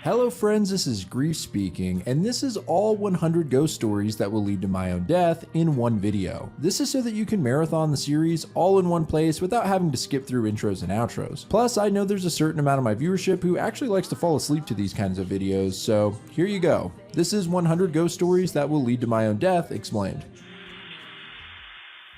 Hello friends, this is Grief speaking, and this is all 100 ghost stories that will lead to my own death in one video. This is so that you can marathon the series all in one place without having to skip through intros and outros. Plus, I know there's a certain amount of my viewership who actually likes to fall asleep to these kinds of videos, so here you go. This is 100 ghost stories that will lead to my own death explained.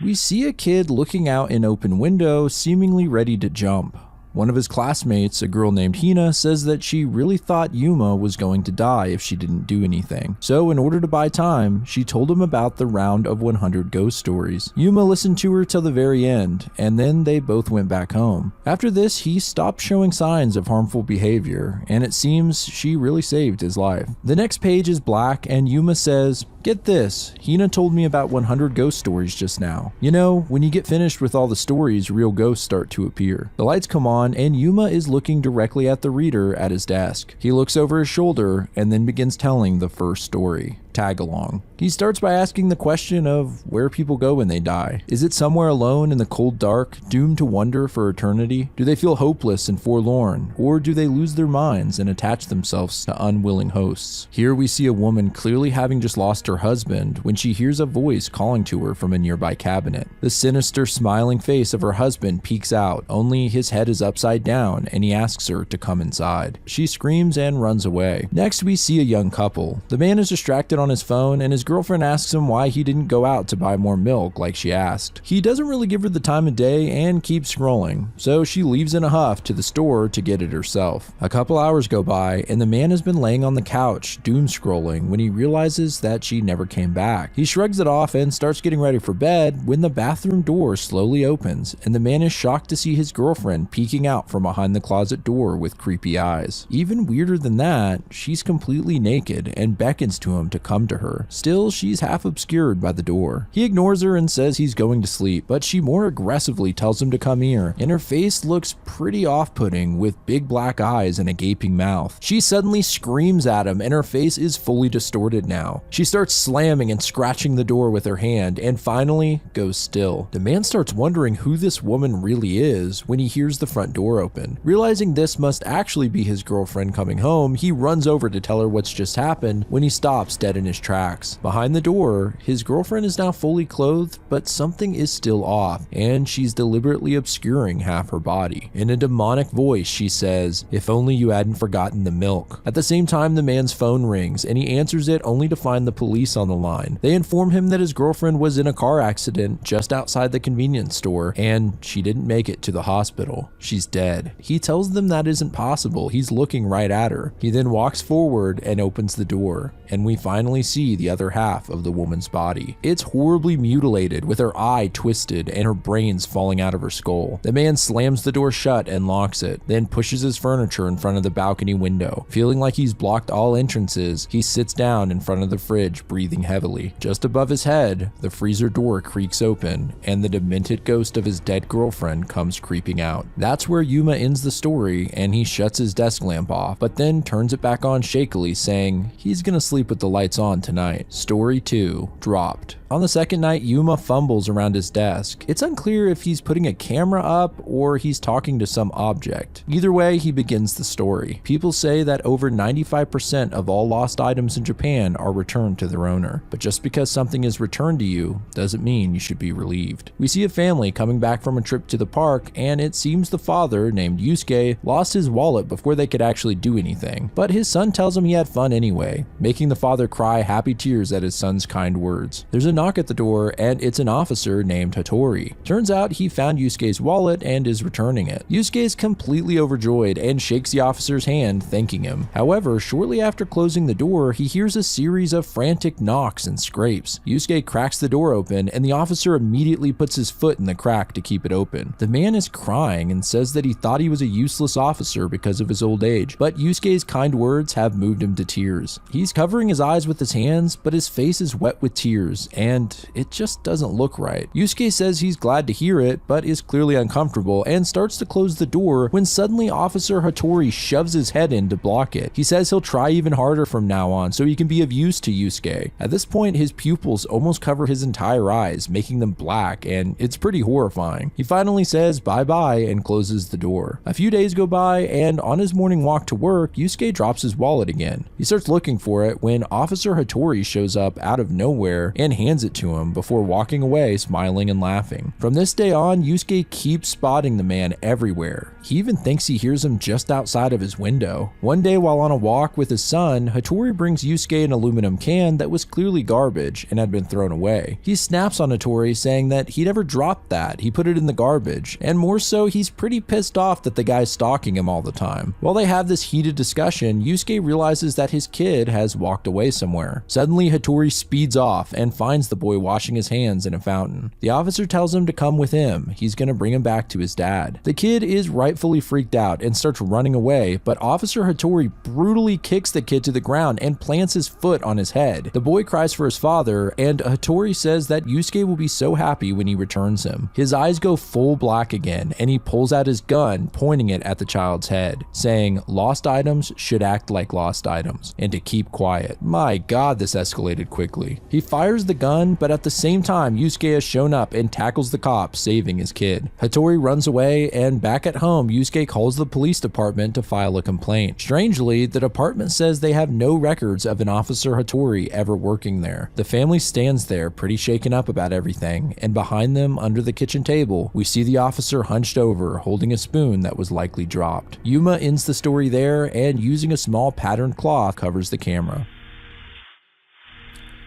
We see a kid looking out an open window, seemingly ready to jump. One of his classmates, a girl named Hina, says that she really thought Yuma was going to die if she didn't do anything. So in order to buy time, she told him about the round of 100 ghost stories. Yuma listened to her till the very end, and then they both went back home. After this, he stopped showing signs of harmful behavior, and it seems she really saved his life. The next page is black, and Yuma says, "Get this, Hina told me about 100 ghost stories just now. You know, when you get finished with all the stories, real ghosts start to appear." The lights come on, and Yuma is looking directly at the reader at his desk. He looks over his shoulder and then begins telling the first story. Tag along. He starts by asking the question of where people go when they die. Is it somewhere alone in the cold dark, doomed to wander for eternity? Do they feel hopeless and forlorn, or do they lose their minds and attach themselves to unwilling hosts? Here we see a woman clearly having just lost her husband when she hears a voice calling to her from a nearby cabinet. The sinister smiling face of her husband peeks out, only his head is upside down, and he asks her to come inside. She screams and runs away. Next we see a young couple. The man is distracted on his phone, and his girlfriend asks him why he didn't go out to buy more milk like she asked. He doesn't really give her the time of day and keeps scrolling, so she leaves in a huff to the store to get it herself. A couple hours go by, and the man has been laying on the couch, doom scrolling, when he realizes that she never came back. He shrugs it off and starts getting ready for bed when the bathroom door slowly opens, and the man is shocked to see his girlfriend peeking out from behind the closet door with creepy eyes. Even weirder than that, she's completely naked and beckons to him to come to her. Still, she's half obscured by the door. He ignores her and says he's going to sleep, but she more aggressively tells him to come here, and her face looks pretty off-putting with big black eyes and a gaping mouth. She suddenly screams at him, and her face is fully distorted now. She starts slamming and scratching the door with her hand, and finally goes still. The man starts wondering who this woman really is when he hears the front door open. Realizing this must actually be his girlfriend coming home, he runs over to tell her what's just happened when he stops dead in his tracks. Behind the door, his girlfriend is now fully clothed, but something is still off, and she's deliberately obscuring half her body. In a demonic voice, she says, "If only you hadn't forgotten the milk." At the same time, the man's phone rings, and he answers it only to find the police on the line. They inform him that his girlfriend was in a car accident just outside the convenience store, and she didn't make it to the hospital. She's dead. He tells them that isn't possible. He's looking right at her. He then walks forward and opens the door, and we finally see the other half of the woman's body. It's horribly mutilated, with her eye twisted and her brains falling out of her skull. The man slams the door shut and locks it, then pushes his furniture in front of the balcony window. Feeling like he's blocked all entrances, he sits down in front of the fridge, breathing heavily. Just above his head, the freezer door creaks open, and the demented ghost of his dead girlfriend comes creeping out. That's where Yuma ends the story, and he shuts his desk lamp off, but then turns it back on shakily, saying he's gonna sleep with the lights on tonight. Story 2 dropped. On the second night, Yuma fumbles around his desk. It's unclear if he's putting a camera up or he's talking to some object. Either way, he begins the story. People say that over 95% of all lost items in Japan are returned to their owner. But just because something is returned to you doesn't mean you should be relieved. We see a family coming back from a trip to the park, and it seems the father, named Yusuke, lost his wallet before they could actually do anything. But his son tells him he had fun anyway, making the father cry happy tears at his son's kind words. There's a knock at the door, and it's an officer named Hattori. Turns out he found Yusuke's wallet and is returning it. Yusuke is completely overjoyed and shakes the officer's hand, thanking him. However, shortly after closing the door, he hears a series of frantic knocks and scrapes. Yusuke cracks the door open, and the officer immediately puts his foot in the crack to keep it open. The man is crying and says that he thought he was a useless officer because of his old age, but Yusuke's kind words have moved him to tears. He's covering his eyes with his hands, but his face is wet with tears, and it just doesn't look right. Yusuke says he's glad to hear it, but is clearly uncomfortable and starts to close the door when suddenly Officer Hattori shoves his head in to block it. He says he'll try even harder from now on so he can be of use to Yusuke. At this point, his pupils almost cover his entire eyes, making them black, and it's pretty horrifying. He finally says bye-bye and closes the door. A few days go by, and on his morning walk to work, Yusuke drops his wallet again. He starts looking for it when Officer Hattori shows up out of nowhere and hands it to him before walking away smiling and laughing. From this day on, Yusuke keeps spotting the man everywhere. He even thinks he hears him just outside of his window. One day while on a walk with his son, Hattori brings Yusuke an aluminum can that was clearly garbage and had been thrown away. He snaps on Hattori saying that he never dropped that, he put it in the garbage, and more so he's pretty pissed off that the guy's stalking him all the time. While they have this heated discussion, Yusuke realizes that his kid has walked away somewhere. Suddenly Hattori speeds off and finds the boy washing his hands in a fountain. The officer tells him to come with him, he's gonna bring him back to his dad. The kid is rightfully freaked out and starts running away, but Officer Hattori brutally kicks the kid to the ground and plants his foot on his head. The boy cries for his father, and Hattori says that Yusuke will be so happy when he returns him. His eyes go full black again, and he pulls out his gun, pointing it at the child's head, saying, "Lost items should act like lost items, and to keep quiet." My god, this escalated quickly. He fires the gun, but at the same time, Yusuke has shown up and tackles the cop, saving his kid. Hattori runs away, and back at home, Yusuke calls the police department to file a complaint. Strangely, the department says they have no records of an Officer Hattori ever working there. The family stands there pretty shaken up about everything, and behind them, under the kitchen table, we see the officer hunched over, holding a spoon that was likely dropped. Yuma ends the story there, and using a small patterned cloth covers the camera.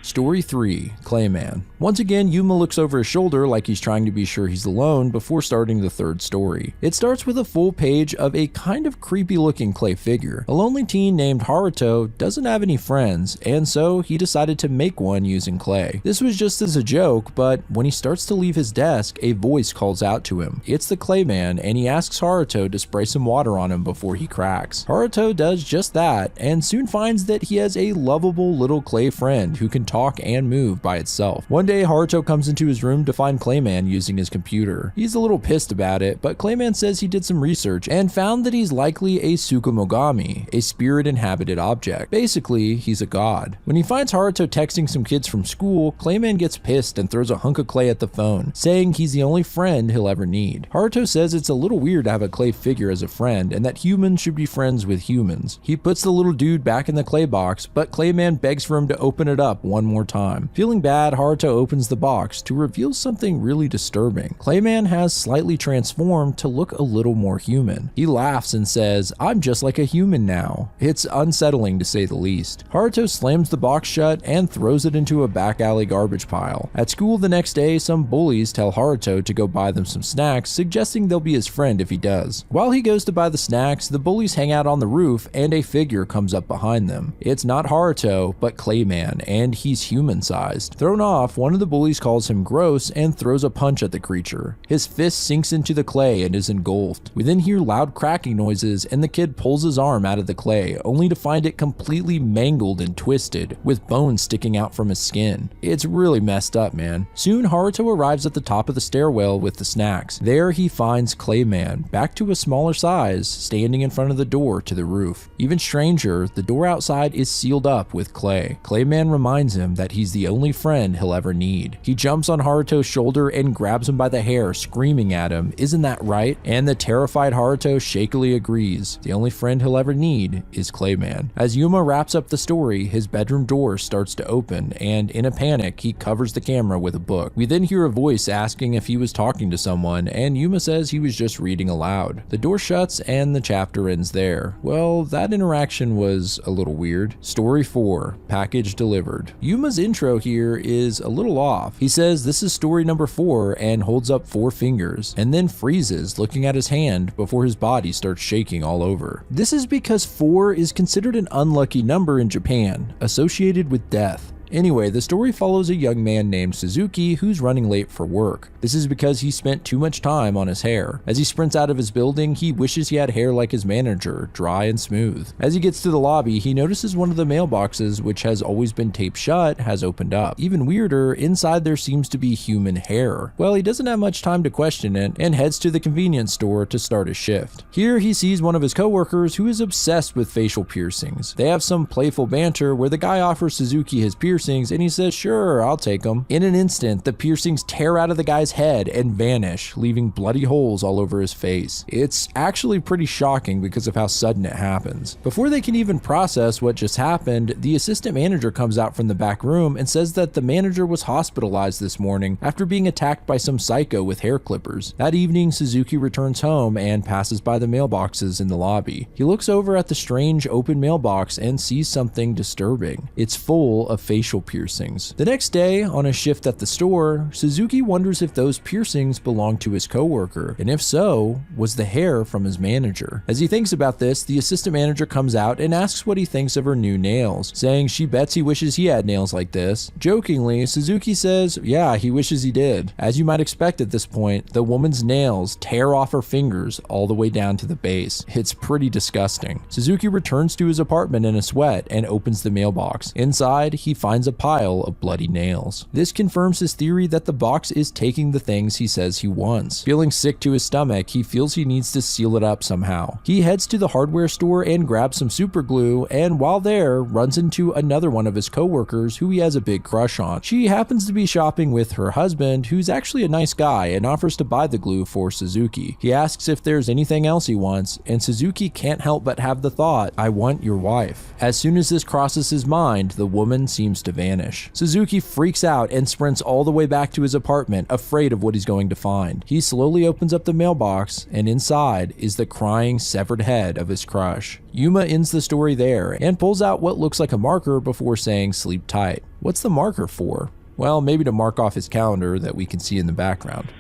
Story 3, Clayman. Once again, Yuma looks over his shoulder like he's trying to be sure he's alone before starting the third story. It starts with a full page of a kind of creepy looking clay figure. A lonely teen named Haruto doesn't have any friends, and so he decided to make one using clay. This was just as a joke, but when he starts to leave his desk, a voice calls out to him. It's the Clayman, and he asks Haruto to spray some water on him before he cracks. Haruto does just that, and soon finds that he has a lovable little clay friend who can talk and move by itself. One day, Haruto comes into his room to find Clayman using his computer. He's a little pissed about it, but Clayman says he did some research and found that he's likely a Tsukumogami, a spirit-inhabited object. Basically, he's a god. When he finds Haruto texting some kids from school, Clayman gets pissed and throws a hunk of clay at the phone, saying he's the only friend he'll ever need. Haruto says it's a little weird to have a clay figure as a friend and that humans should be friends with humans. He puts the little dude back in the clay box, but Clayman begs for him to open it up one more time. Feeling bad, Haruto opens the box to reveal something really disturbing. Clayman has slightly transformed to look a little more human. He laughs and says, "I'm just like a human now." It's unsettling to say the least. Haruto slams the box shut and throws it into a back alley garbage pile. At school the next day, some bullies tell Haruto to go buy them some snacks, suggesting they'll be his friend if he does. While he goes to buy the snacks, the bullies hang out on the roof and a figure comes up behind them. It's not Haruto, but Clayman, and he's human-sized. Thrown off, one of the bullies calls him gross and throws a punch at the creature. His fist sinks into the clay and is engulfed. We then hear loud cracking noises and the kid pulls his arm out of the clay, only to find it completely mangled and twisted, with bones sticking out from his skin. It's really messed up, man. Soon, Haruto arrives at the top of the stairwell with the snacks. There he finds Clayman, back to a smaller size, standing in front of the door to the roof. Even stranger, the door outside is sealed up with clay. Clayman reminds him that he's the only friend he'll ever need. He jumps on Haruto's shoulder and grabs him by the hair, screaming at him, "Isn't that right?" And the terrified Haruto shakily agrees. The only friend he'll ever need is Clayman. As Yuma wraps up the story, his bedroom door starts to open, and in a panic, he covers the camera with a book. We then hear a voice asking if he was talking to someone, and Yuma says he was just reading aloud. The door shuts and the chapter ends there. Well, that interaction was a little weird. Story 4, Package Delivered. Yuma's intro here is a little off. He says this is story number 4 and holds up 4 fingers, and then freezes looking at his hand before his body starts shaking all over. This is because 4 is considered an unlucky number in Japan, associated with death. Anyway, the story follows a young man named Suzuki who's running late for work. This is because he spent too much time on his hair. As he sprints out of his building, he wishes he had hair like his manager, dry and smooth. As he gets to the lobby, he notices one of the mailboxes, which has always been taped shut, has opened up. Even weirder, inside there seems to be human hair. Well, he doesn't have much time to question it and heads to the convenience store to start his shift. Here he sees one of his coworkers who is obsessed with facial piercings. They have some playful banter where the guy offers Suzuki his piercings and he says, "Sure, I'll take them." In an instant, the piercings tear out of the guy's head and vanish, leaving bloody holes all over his face. It's actually pretty shocking because of how sudden it happens. Before they can even process what just happened, the assistant manager comes out from the back room and says that the manager was hospitalized this morning after being attacked by some psycho with hair clippers. That evening, Suzuki returns home and passes by the mailboxes in the lobby. He looks over at the strange open mailbox and sees something disturbing. It's full of facial piercings. The next day, on a shift at the store, Suzuki wonders if those piercings belong to his coworker, and if so, was the hair from his manager. As he thinks about this, the assistant manager comes out and asks what he thinks of her new nails, saying she bets he wishes he had nails like this. Jokingly, Suzuki says, yeah, he wishes he did. As you might expect at this point, the woman's nails tear off her fingers all the way down to the base. It's pretty disgusting. Suzuki returns to his apartment in a sweat and opens the mailbox. Inside, he finds a pile of bloody nails. This confirms his theory that the box is taking the things he says he wants. Feeling sick to his stomach, he feels he needs to seal it up somehow. He heads to the hardware store and grabs some super glue, and while there, runs into another one of his coworkers who he has a big crush on. She happens to be shopping with her husband, who's actually a nice guy, and offers to buy the glue for Suzuki. He asks if there's anything else he wants, and Suzuki can't help but have the thought, I want your wife. As soon as this crosses his mind, the woman seems to vanish. Suzuki freaks out and sprints all the way back to his apartment, afraid of what he's going to find. He slowly opens up the mailbox, and inside is the crying, severed head of his crush. Yuma ends the story there and pulls out what looks like a marker before saying sleep tight. What's the marker for? Well, maybe to mark off his calendar that we can see in the background.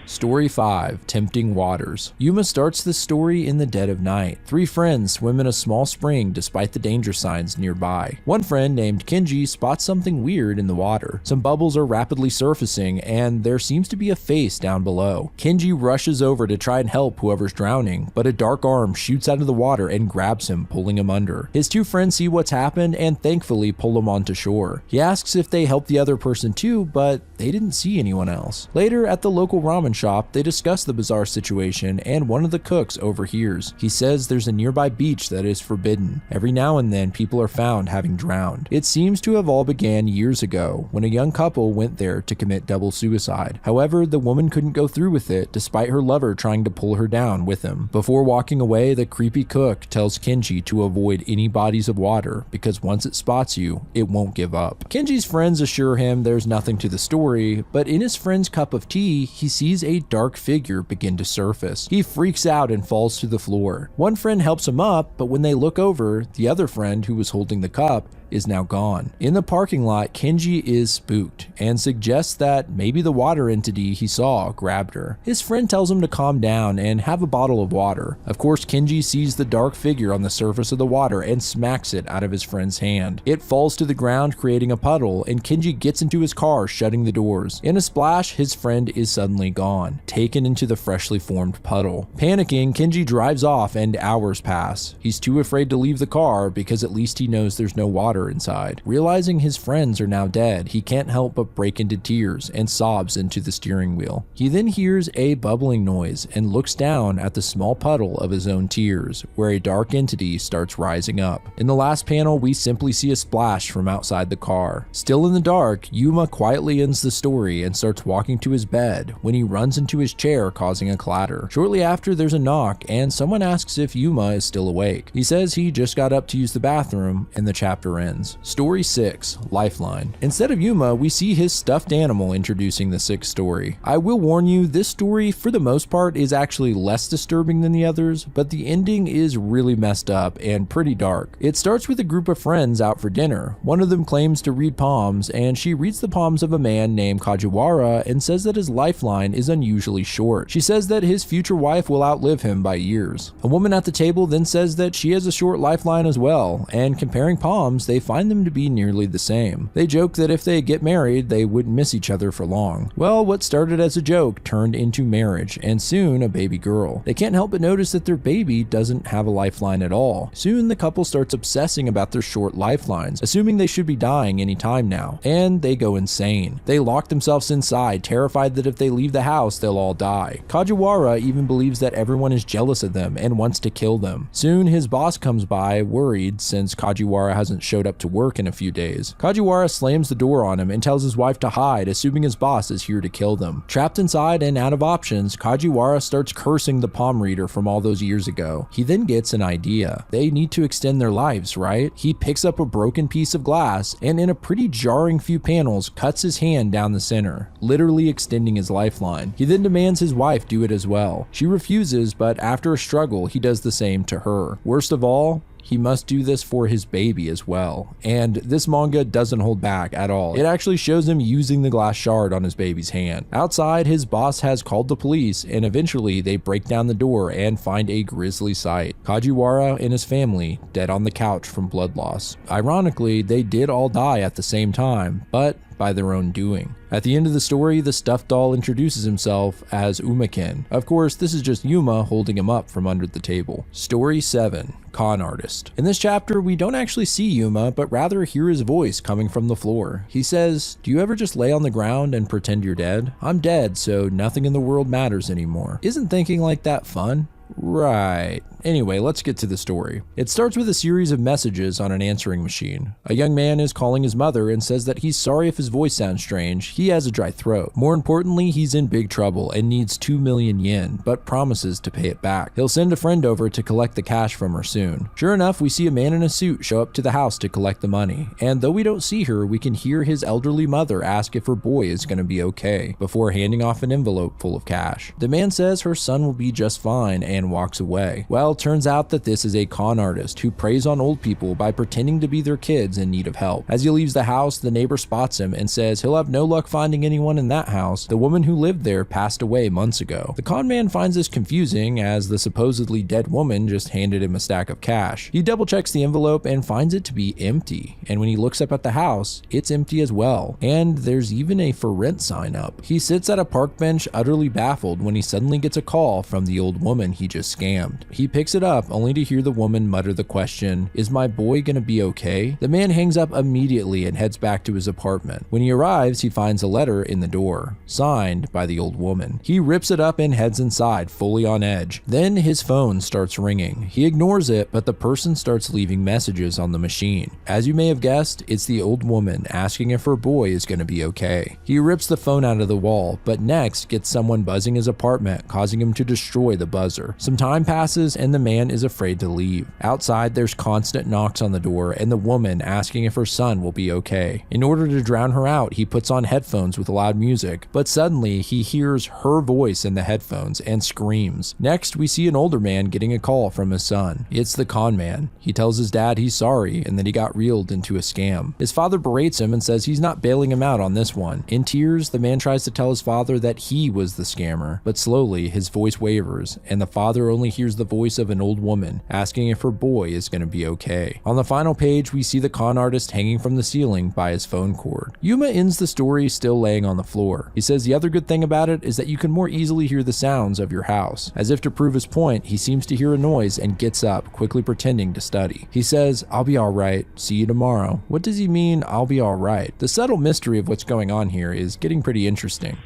Story 5, Tempting Waters. Yuma starts the story in the dead of night. Three friends swim in a small spring despite the danger signs nearby. One friend named Kenji spots something weird in the water. Some bubbles are rapidly surfacing and there seems to be a face down below. Kenji rushes over to try and help whoever's drowning, but a dark arm shoots out of the water and grabs him, pulling him under. His two friends see what's happened and thankfully pull him onto shore. He asks if they helped the other person too, but they didn't see anyone else. Later at the local ramen shop, they discuss the bizarre situation and one of the cooks overhears. He says there's a nearby beach that is forbidden. Every now and then people are found having drowned. It seems to have all began years ago when a young couple went there to commit double suicide. However, the woman couldn't go through with it despite her lover trying to pull her down with him. Before walking away, the creepy cook tells Kenji to avoid any bodies of water because once it spots you, it won't give up. Kenji's friends assure him there's nothing to the story, but in his friend's cup of tea, he sees a dark figure begin to surface. He freaks out and falls to the floor. One friend helps him up, but when they look over, the other friend who was holding the cup is now gone. In the parking lot, Kenji is spooked and suggests that maybe the water entity he saw grabbed her. His friend tells him to calm down and have a bottle of water. Of course, Kenji sees the dark figure on the surface of the water and smacks it out of his friend's hand. It falls to the ground, creating a puddle, and Kenji gets into his car, shutting the doors. In a splash, his friend is suddenly gone, taken into the freshly formed puddle. Panicking, Kenji drives off and hours pass. He's too afraid to leave the car because at least he knows there's no water inside. Realizing his friends are now dead, he can't help but break into tears and sobs into the steering wheel. He then hears a bubbling noise and looks down at the small puddle of his own tears, where a dark entity starts rising up. In the last panel, we simply see a splash from outside the car. Still in the dark, Yuma quietly ends the story and starts walking to his bed when he runs into his chair, causing a clatter. Shortly after, there's a knock and someone asks if Yuma is still awake. He says he just got up to use the bathroom and the chapter ends. Story 6, Lifeline. Instead of Yuma, we see his stuffed animal introducing the sixth story. I will warn you, this story for the most part is actually less disturbing than the others, but the ending is really messed up and pretty dark. It starts with a group of friends out for dinner. One of them claims to read palms, and she reads the palms of a man named Kajiwara and says that his lifeline is unusually short. She says that his future wife will outlive him by years. A woman at the table then says that she has a short lifeline as well, and comparing palms, they find them to be nearly the same. They joke that if they get married, they wouldn't miss each other for long. Well, what started as a joke turned into marriage, and soon a baby girl. They can't help but notice that their baby doesn't have a lifeline at all. Soon the couple starts obsessing about their short lifelines, assuming they should be dying any time now, and they go insane. They lock themselves inside, terrified that if they leave the house, they'll all die. Kajiwara even believes that everyone is jealous of them and wants to kill them. Soon his boss comes by, worried since Kajiwara hasn't showed up to work in a few days. Kajiwara slams the door on him and tells his wife to hide, assuming his boss is here to kill them. Trapped inside and out of options, Kajiwara starts cursing the palm reader from all those years ago. He then gets an idea. They need to extend their lives, right? He picks up a broken piece of glass and in a pretty jarring few panels cuts his hand down the center, literally extending his lifeline. He then demands his wife do it as well. She refuses, but after a struggle, he does the same to her. Worst of all, he must do this for his baby as well. And this manga doesn't hold back at all. It actually shows him using the glass shard on his baby's hand. Outside, his boss has called the police, and eventually they break down the door and find a grisly sight. Kajiwara and his family dead on the couch from blood loss. Ironically, they did all die at the same time, but by their own doing. At the end of the story, the stuffed doll introduces himself as Umaken. Of course, this is just Yuma holding him up from under the table. Story 7. Con Artist. In this chapter, we don't actually see Yuma, but rather hear his voice coming from the floor. He says, "Do you ever just lay on the ground and pretend you're dead? I'm dead, so nothing in the world matters anymore. Isn't thinking like that fun?" Right. Anyway, let's get to the story. It starts with a series of messages on an answering machine. A young man is calling his mother and says that he's sorry if his voice sounds strange. He has a dry throat. More importantly, he's in big trouble and needs 2 million yen, but promises to pay it back. He'll send a friend over to collect the cash from her soon. Sure enough, we see a man in a suit show up to the house to collect the money. And though we don't see her, we can hear his elderly mother ask if her boy is going to be okay, before handing off an envelope full of cash. The man says her son will be just fine and walks away. Well, turns out that this is a con artist who preys on old people by pretending to be their kids in need of help. As he leaves the house, the neighbor spots him and says he'll have no luck finding anyone in that house. The woman who lived there passed away months ago. The con man finds this confusing as the supposedly dead woman just handed him a stack of cash. He double checks the envelope and finds it to be empty. And when he looks up at the house, it's empty as well. And there's even a for rent sign up. He sits at a park bench utterly baffled when he suddenly gets a call from the old woman he just scammed. He picks it up only to hear the woman mutter the question, "Is my boy gonna be okay?" The man hangs up immediately and heads back to his apartment. When he arrives, he finds a letter in the door, signed by the old woman. He rips it up and heads inside, fully on edge. Then his phone starts ringing. He ignores it, but the person starts leaving messages on the machine. As you may have guessed, it's the old woman asking if her boy is gonna be okay. He rips the phone out of the wall, but next gets someone buzzing his apartment, causing him to destroy the buzzer. Some time passes and the man is afraid to leave. Outside, there's constant knocks on the door and the woman asking if her son will be okay. In order to drown her out, he puts on headphones with loud music, but suddenly he hears her voice in the headphones and screams. Next, we see an older man getting a call from his son. It's the con man. He tells his dad he's sorry and that he got reeled into a scam. His father berates him and says he's not bailing him out on this one. In tears, the man tries to tell his father that he was the scammer, but slowly his voice wavers and the father only hears the voice of an old woman asking if her boy is going to be okay. On the final page, we see the con artist hanging from the ceiling by his phone cord. Yuma ends the story still laying on the floor. He says the other good thing about it is that you can more easily hear the sounds of your house. As if to prove his point, he seems to hear a noise and gets up, quickly pretending to study. He says, "I'll be alright, see you tomorrow." What does he mean, "I'll be alright"? The subtle mystery of what's going on here is getting pretty interesting.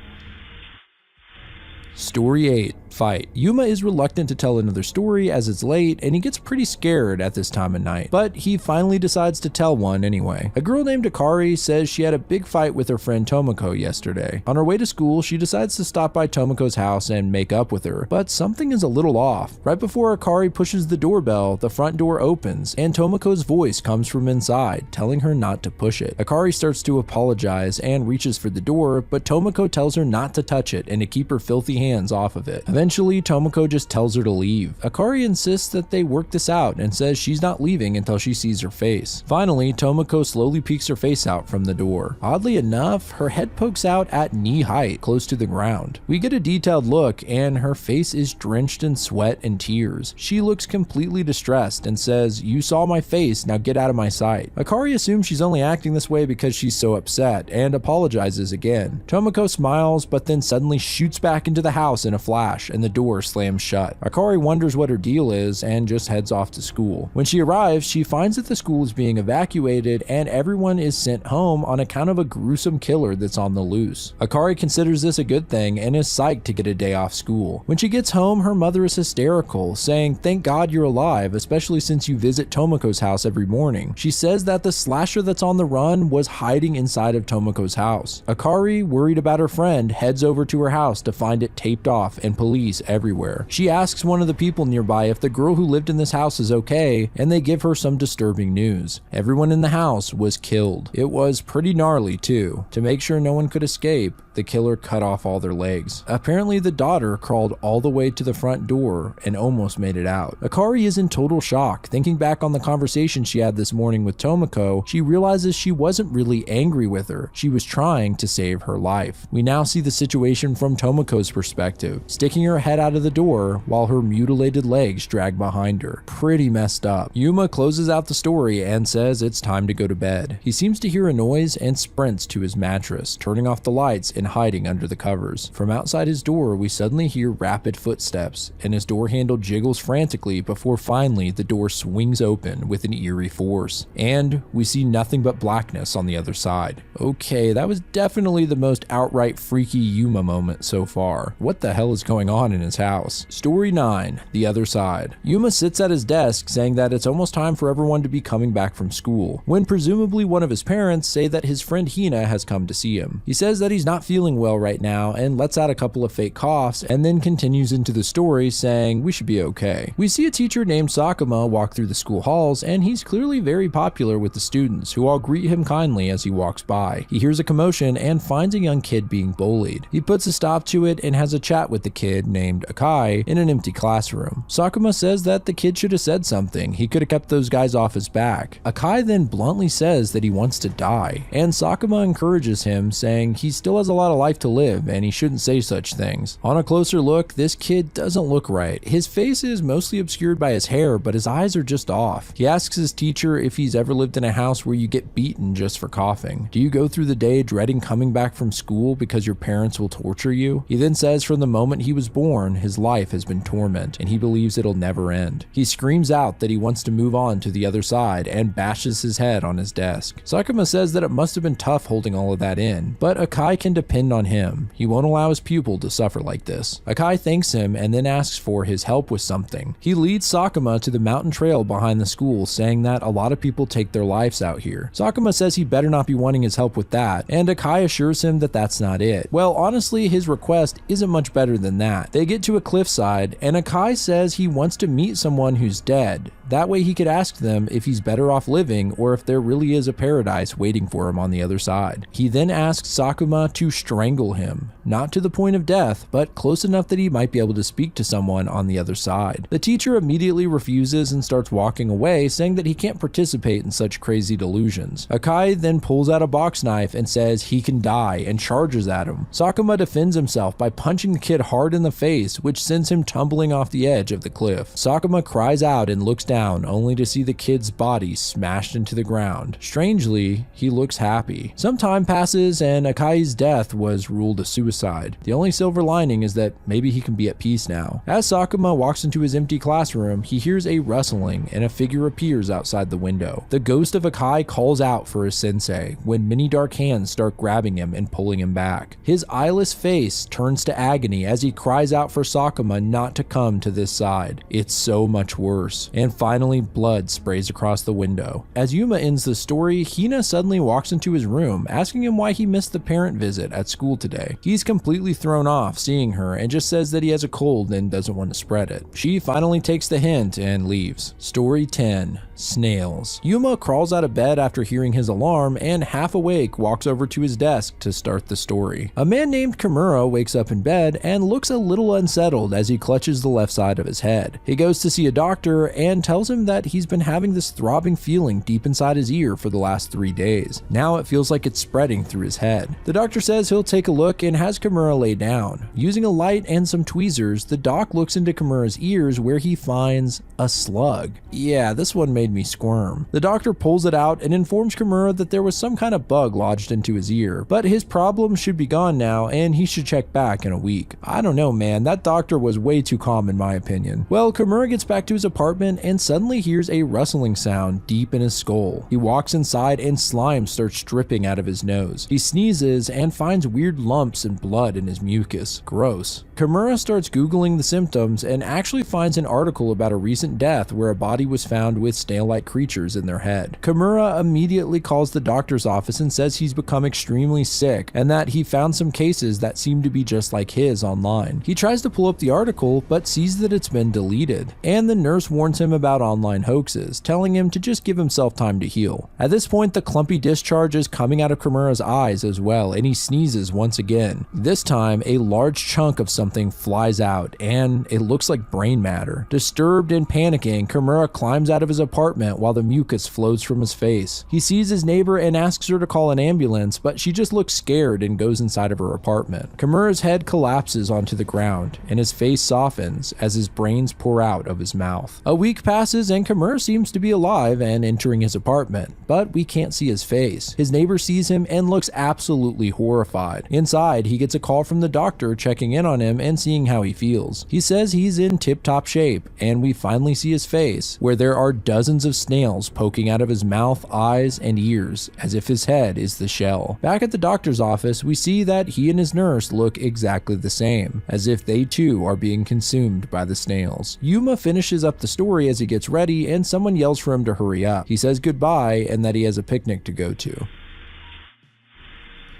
Story 8. Fight. Yuma is reluctant to tell another story as it's late and he gets pretty scared at this time of night, but he finally decides to tell one anyway. A girl named Akari says she had a big fight with her friend Tomoko yesterday. On her way to school, she decides to stop by Tomoko's house and make up with her, but something is a little off. Right before Akari pushes the doorbell, the front door opens and Tomoko's voice comes from inside, telling her not to push it. Akari starts to apologize and reaches for the door, but Tomoko tells her not to touch it and to keep her filthy hands off of it. Eventually, Tomoko just tells her to leave. Akari insists that they work this out and says she's not leaving until she sees her face. Finally, Tomoko slowly peeks her face out from the door. Oddly enough, her head pokes out at knee height, close to the ground. We get a detailed look, and her face is drenched in sweat and tears. She looks completely distressed and says, "You saw my face, now get out of my sight." Akari assumes she's only acting this way because she's so upset, and apologizes again. Tomoko smiles, but then suddenly shoots back into the house in a flash, and the door slams shut. Akari wonders what her deal is, and just heads off to school. When she arrives, she finds that the school is being evacuated, and everyone is sent home on account of a gruesome killer that's on the loose. Akari considers this a good thing, and is psyched to get a day off school. When she gets home, her mother is hysterical, saying, "Thank God you're alive, especially since you visit Tomoko's house every morning." She says that the slasher that's on the run was hiding inside of Tomoko's house. Akari, worried about her friend, heads over to her house to find it taped off and police everywhere. She asks one of the people nearby if the girl who lived in this house is okay, and they give her some disturbing news. Everyone in the house was killed. It was pretty gnarly too. To make sure no one could escape, the killer cut off all their legs. Apparently the daughter crawled all the way to the front door and almost made it out. Akari is in total shock. Thinking back on the conversation she had this morning with Tomoko, she realizes she wasn't really angry with her. She was trying to save her life. We now see the situation from Tomoko's perspective, sticking her head out of the door while her mutilated legs drag behind her. Pretty messed up. Yuma closes out the story and says it's time to go to bed. He seems to hear a noise and sprints to his mattress, turning off the lights and hiding under the covers. From outside his door, we suddenly hear rapid footsteps, and his door handle jiggles frantically before finally the door swings open with an eerie force, and we see nothing but blackness on the other side. Okay, that was definitely the most outright freaky Yuma moment so far. What the hell is going on in his house? Story 9, The Other Side. Yuma sits at his desk saying that it's almost time for everyone to be coming back from school, when presumably one of his parents say that his friend Hina has come to see him. He says that he's not feeling well right now and lets out a couple of fake coughs, and then continues into the story saying we should be okay. We see a teacher named Sakuma walk through the school halls, and he's clearly very popular with the students, who all greet him kindly as he walks by. He hears a commotion and finds a young kid being bullied. He puts a stop to it and has a chat with the kid named Akai in an empty classroom. Sakuma says that the kid should have said something. He could have kept those guys off his back. Akai then bluntly says that he wants to die, and Sakuma encourages him, saying he still has a lot of life to live and he shouldn't say such things. On a closer look, this kid doesn't look right. His face is mostly obscured by his hair, but his eyes are just off. He asks his teacher if he's ever lived in a house where you get beaten just for coughing. Do you go through the day dreading coming back from school because your parents will torture you? He then says from the moment he was born, his life has been torment, and he believes it'll never end. He screams out that he wants to move on to the other side and bashes his head on his desk. Sakuma says that it must have been tough holding all of that in, but Akai can depend on him. He won't allow his pupil to suffer like this. Akai thanks him and then asks for his help with something. He leads Sakuma to the mountain trail behind the school, saying that a lot of people take their lives out here. Sakuma says he better not be wanting his help with that, and Akai assures him that that's not it. Well, honestly, his request isn't much better than that. They get to a cliffside, and Akai says he wants to meet someone who's dead. That way he could ask them if he's better off living or if there really is a paradise waiting for him on the other side. He then asks Sakuma to strangle him, not to the point of death, but close enough that he might be able to speak to someone on the other side. The teacher immediately refuses and starts walking away, saying that he can't participate in such crazy delusions. Akai then pulls out a box knife and says he can die and charges at him. Sakuma defends himself by punching the kid hard in the face, which sends him tumbling off the edge of the cliff. Sakuma cries out and looks down, only to see the kid's body smashed into the ground. Strangely, he looks happy. Some time passes and Akai's death was ruled a suicide. The only silver lining is that maybe he can be at peace now. As Sakuma walks into his empty classroom, he hears a rustling and a figure appears outside the window. The ghost of Akai calls out for his sensei when many dark hands start grabbing him and pulling him back. His eyeless face turns to agony as he cries out for Sakuma not to come to this side. It's so much worse. And finally, blood sprays across the window. As Yuma ends the story, Hina suddenly walks into his room, asking him why he missed the parent visit at school today. He's completely thrown off seeing her and just says that he has a cold and doesn't want to spread it. She finally takes the hint and leaves. Story 10, Snails. Yuma crawls out of bed after hearing his alarm and, half awake, walks over to his desk to start the story. A man named Kimura wakes up in bed and looks a little unsettled as he clutches the left side of his head. He goes to see a doctor and tells him that he's been having this throbbing feeling deep inside his ear for the last 3 days. Now it feels like it's spreading through his head. The doctor says he'll take a look and has Kimura lay down. Using a light and some tweezers, the doc looks into Kimura's ears where he finds a slug. Yeah, this one made me squirm. The doctor pulls it out and informs Kimura that there was some kind of bug lodged into his ear, but his problem should be gone now and he should check back in a week. I don't know, man, that doctor was way too calm in my opinion. Well, Kimura gets back to his apartment and suddenly hears a rustling sound deep in his skull. He walks inside and slime starts dripping out of his nose. He sneezes and finds weird lumps and blood in his mucus. Gross. Kimura starts Googling the symptoms and actually finds an article about a recent death where a body was found with snail-like creatures in their head. Kimura immediately calls the doctor's office and says he's become extremely sick and that he found some cases that seem to be just like his online. He tries to pull up the article but sees that it's been deleted, and the nurse warns him about online hoaxes, telling him to just give himself time to heal. At this point, the clumpy discharge is coming out of Kimura's eyes as well, and he sneezes once again. This time, a large chunk of something flies out, and it looks like brain matter. Disturbed and panicking, Kimura climbs out of his apartment while the mucus flows from his face. He sees his neighbor and asks her to call an ambulance, but she just looks scared and goes inside of her apartment. Kimura's head collapses onto the ground, and his face softens as his brains pour out of his mouth. A week passes and Kimura seems to be alive and entering his apartment, but we can't see his face. His neighbor sees him and looks absolutely horrified. Inside, he gets a call from the doctor checking in on him and seeing how he feels. He says he's in tip-top shape, and we finally see his face, where there are dozens of snails poking out of his mouth, eyes, and ears, as if his head is the shell. Back at the doctor's office, we see that he and his nurse look exactly the same, as if they too are being consumed by the snails. Yuma finishes up the story as he gets ready, and someone yells for him to hurry up. He says goodbye and that he has a picnic to go to.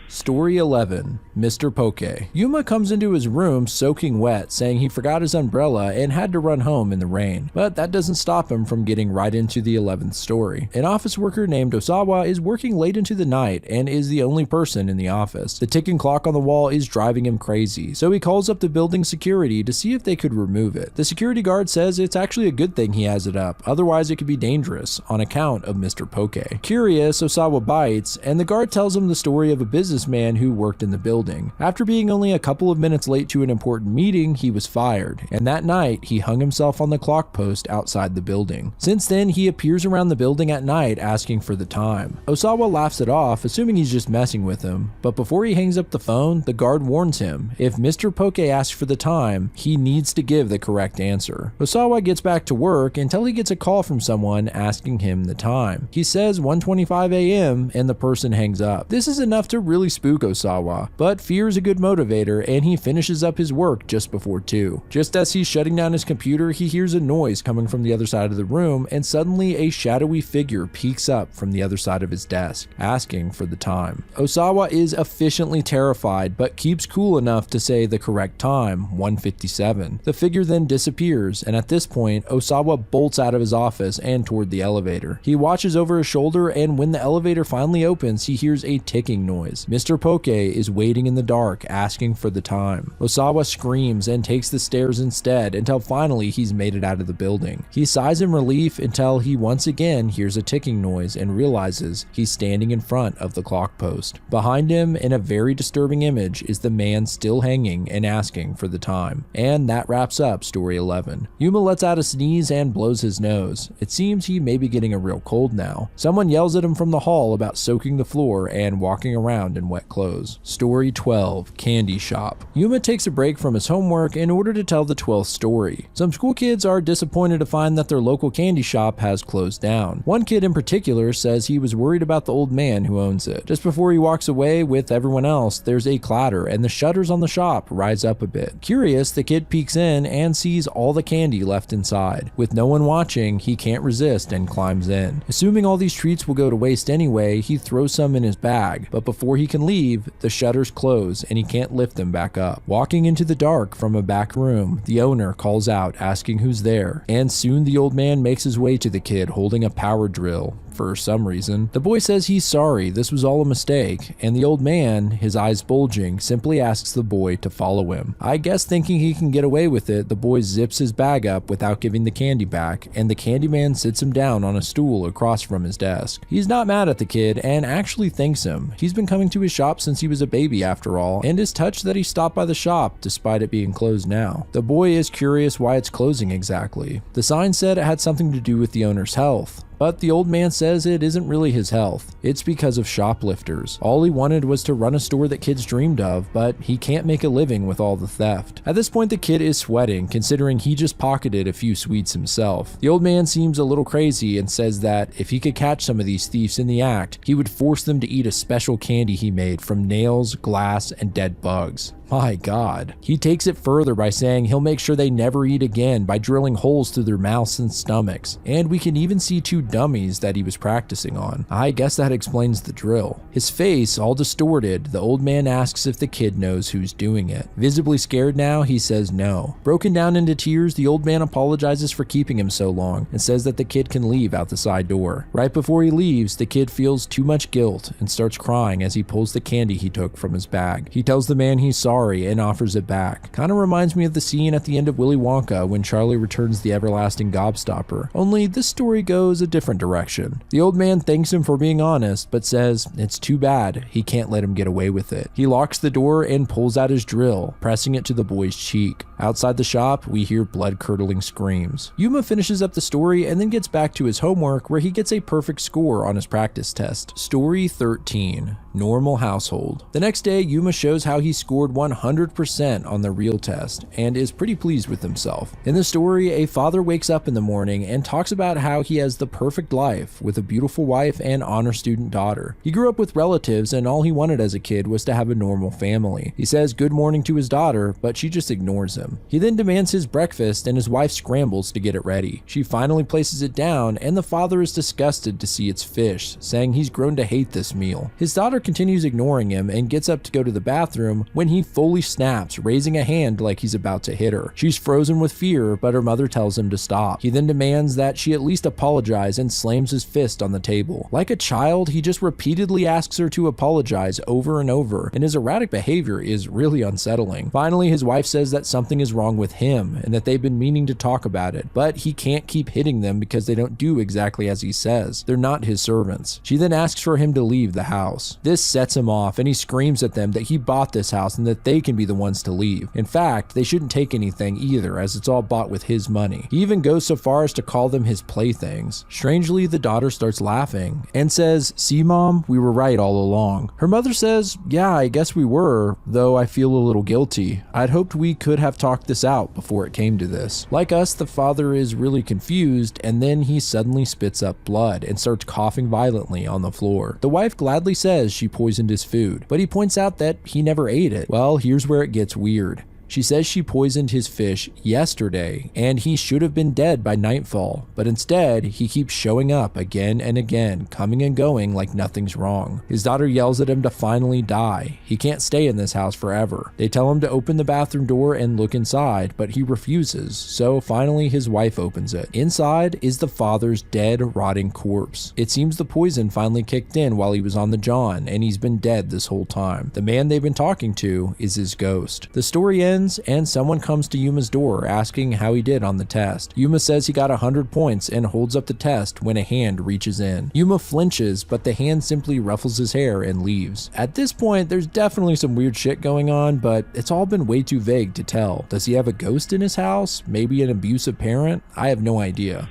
Story 11, Mr. Poke. Yuma comes into his room soaking wet, saying he forgot his umbrella and had to run home in the rain. But that doesn't stop him from getting right into the 11th story. An office worker named Osawa is working late into the night and is the only person in the office. The ticking clock on the wall is driving him crazy, so he calls up the building security to see if they could remove it. The security guard says it's actually a good thing he has it up, otherwise it could be dangerous on account of Mr. Poke. Curious, Osawa bites, and the guard tells him the story of a businessman who worked in the building. After being only a couple of minutes late to an important meeting, he was fired, and that night he hung himself on the clock post outside the building. Since then, he appears around the building at night asking for the time. Osawa laughs it off, assuming he's just messing with him, but before he hangs up the phone, the guard warns him if Mr. Poke asks for the time, he needs to give the correct answer. Osawa gets back to work until he gets a call from someone asking him the time. He says 1:25 a.m. and the person hangs up. This is enough to really spook Osawa, but fear is a good motivator and he finishes up his work just before 2. Just as he's shutting down his computer, he hears a noise coming from the other side of the room, and suddenly a shadowy figure peeks up from the other side of his desk, asking for the time. Osawa is efficiently terrified, but keeps cool enough to say the correct time, 1:57. The figure then disappears, and at this point, Osawa bolts out of his office and toward the elevator. He watches over his shoulder, and when the elevator finally opens, he hears a ticking noise. Mr. Poke is waiting in the dark, asking for the time. Osawa screams and takes the stairs instead until finally he's made it out of the building. He sighs in relief until he once again hears a ticking noise and realizes he's standing in front of the clock post. Behind him, in a very disturbing image, is the man still hanging and asking for the time. And that wraps up story 11. Yuma lets out a sneeze and blows his nose. It seems he may be getting a real cold now. Someone yells at him from the hall about soaking the floor and walking around in wet clothes. Story 12, Candy Shop. Yuma takes a break from his homework in order to tell the 12th story. Some school kids are disappointed to find that their local candy shop has closed down. One kid in particular says he was worried about the old man who owns it. Just before he walks away with everyone else, there's a clatter and the shutters on the shop rise up a bit. Curious, the kid peeks in and sees all the candy left inside. With no one watching, he can't resist and climbs in. Assuming all these treats will go to waste anyway, he throws some in his bag, but before he can can leave, the shutters close and he can't lift them back up. Walking into the dark from a back room, the owner calls out asking who's there, and soon the old man makes his way to the kid holding a power drill. For some reason, the boy says he's sorry, this was all a mistake, and the old man, his eyes bulging, simply asks the boy to follow him. I guess thinking he can get away with it, the boy zips his bag up without giving the candy back, and the candy man sits him down on a stool across from his desk. He's not mad at the kid and actually thanks him. He's been coming to his shop since he was a baby after all, and is touched that he stopped by the shop despite it being closed now. The boy is curious why it's closing exactly. The sign said it had something to do with the owner's health. But the old man says it isn't really his health. It's because of shoplifters. All he wanted was to run a store that kids dreamed of, but he can't make a living with all the theft. At this point, the kid is sweating, considering he just pocketed a few sweets himself. The old man seems a little crazy and says that if he could catch some of these thieves in the act, he would force them to eat a special candy he made from nails, glass, and dead bugs. My God. He takes it further by saying he'll make sure they never eat again by drilling holes through their mouths and stomachs, and we can even see 2 dummies that he was practicing on. I guess that explains the drill. His face all distorted, the old man asks if the kid knows who's doing it. Visibly scared now, he says no. Broken down into tears, the old man apologizes for keeping him so long and says that the kid can leave out the side door. Right before he leaves, the kid feels too much guilt and starts crying as he pulls the candy he took from his bag. He tells the man he's sorry and offers it back. Kinda reminds me of the scene at the end of Willy Wonka when Charlie returns the everlasting gobstopper, only this story goes a different direction. The old man thanks him for being honest, but says it's too bad he can't let him get away with it. He locks the door and pulls out his drill, pressing it to the boy's cheek. Outside the shop, we hear blood-curdling screams. Yuma finishes up the story and then gets back to his homework where he gets a perfect score on his practice test. Story 13. Normal household. The next day, Yuma shows how he scored 100% on the real test and is pretty pleased with himself. In the story, a father wakes up in the morning and talks about how he has the perfect life with a beautiful wife and honor student daughter. He grew up with relatives and all he wanted as a kid was to have a normal family. He says good morning to his daughter, but she just ignores him. He then demands his breakfast and his wife scrambles to get it ready. She finally places it down and the father is disgusted to see it's fish, saying he's grown to hate this meal. His daughter continues ignoring him and gets up to go to the bathroom when he fully snaps, raising a hand like he's about to hit her. She's frozen with fear, but her mother tells him to stop. He then demands that she at least apologize and slams his fist on the table. Like a child, he just repeatedly asks her to apologize over and over, and his erratic behavior is really unsettling. Finally, his wife says that something is wrong with him and that they've been meaning to talk about it, but he can't keep hitting them because they don't do exactly as he says. They're not his servants. She then asks for him to leave the house. This sets him off and he screams at them that he bought this house and that they can be the ones to leave. In fact, they shouldn't take anything either as it's all bought with his money. He even goes so far as to call them his playthings. Strangely, the daughter starts laughing and says, "See, Mom, we were right all along." Her mother says, "Yeah, I guess we were, though I feel a little guilty. I'd hoped we could have talked this out before it came to this." Like us, the father is really confused and then he suddenly spits up blood and starts coughing violently on the floor. The wife gladly says she poisoned his food, but he points out that he never ate it. Well, here's where it gets weird. She says she poisoned his fish yesterday and he should have been dead by nightfall, but instead he keeps showing up again and again, coming and going like nothing's wrong. His daughter yells at him to finally die. He can't stay in this house forever. They tell him to open the bathroom door and look inside, but he refuses, so finally his wife opens it. Inside is the father's dead, rotting corpse. It seems the poison finally kicked in while he was on the John and he's been dead this whole time. The man they've been talking to is his ghost. The story ends and someone comes to Yuma's door asking how he did on the test. Yuma says he got 100 points and holds up the test when a hand reaches in. Yuma flinches, but the hand simply ruffles his hair and leaves. At this point, there's definitely some weird shit going on, but it's all been way too vague to tell. Does he have a ghost in his house? Maybe an abusive parent? I have no idea.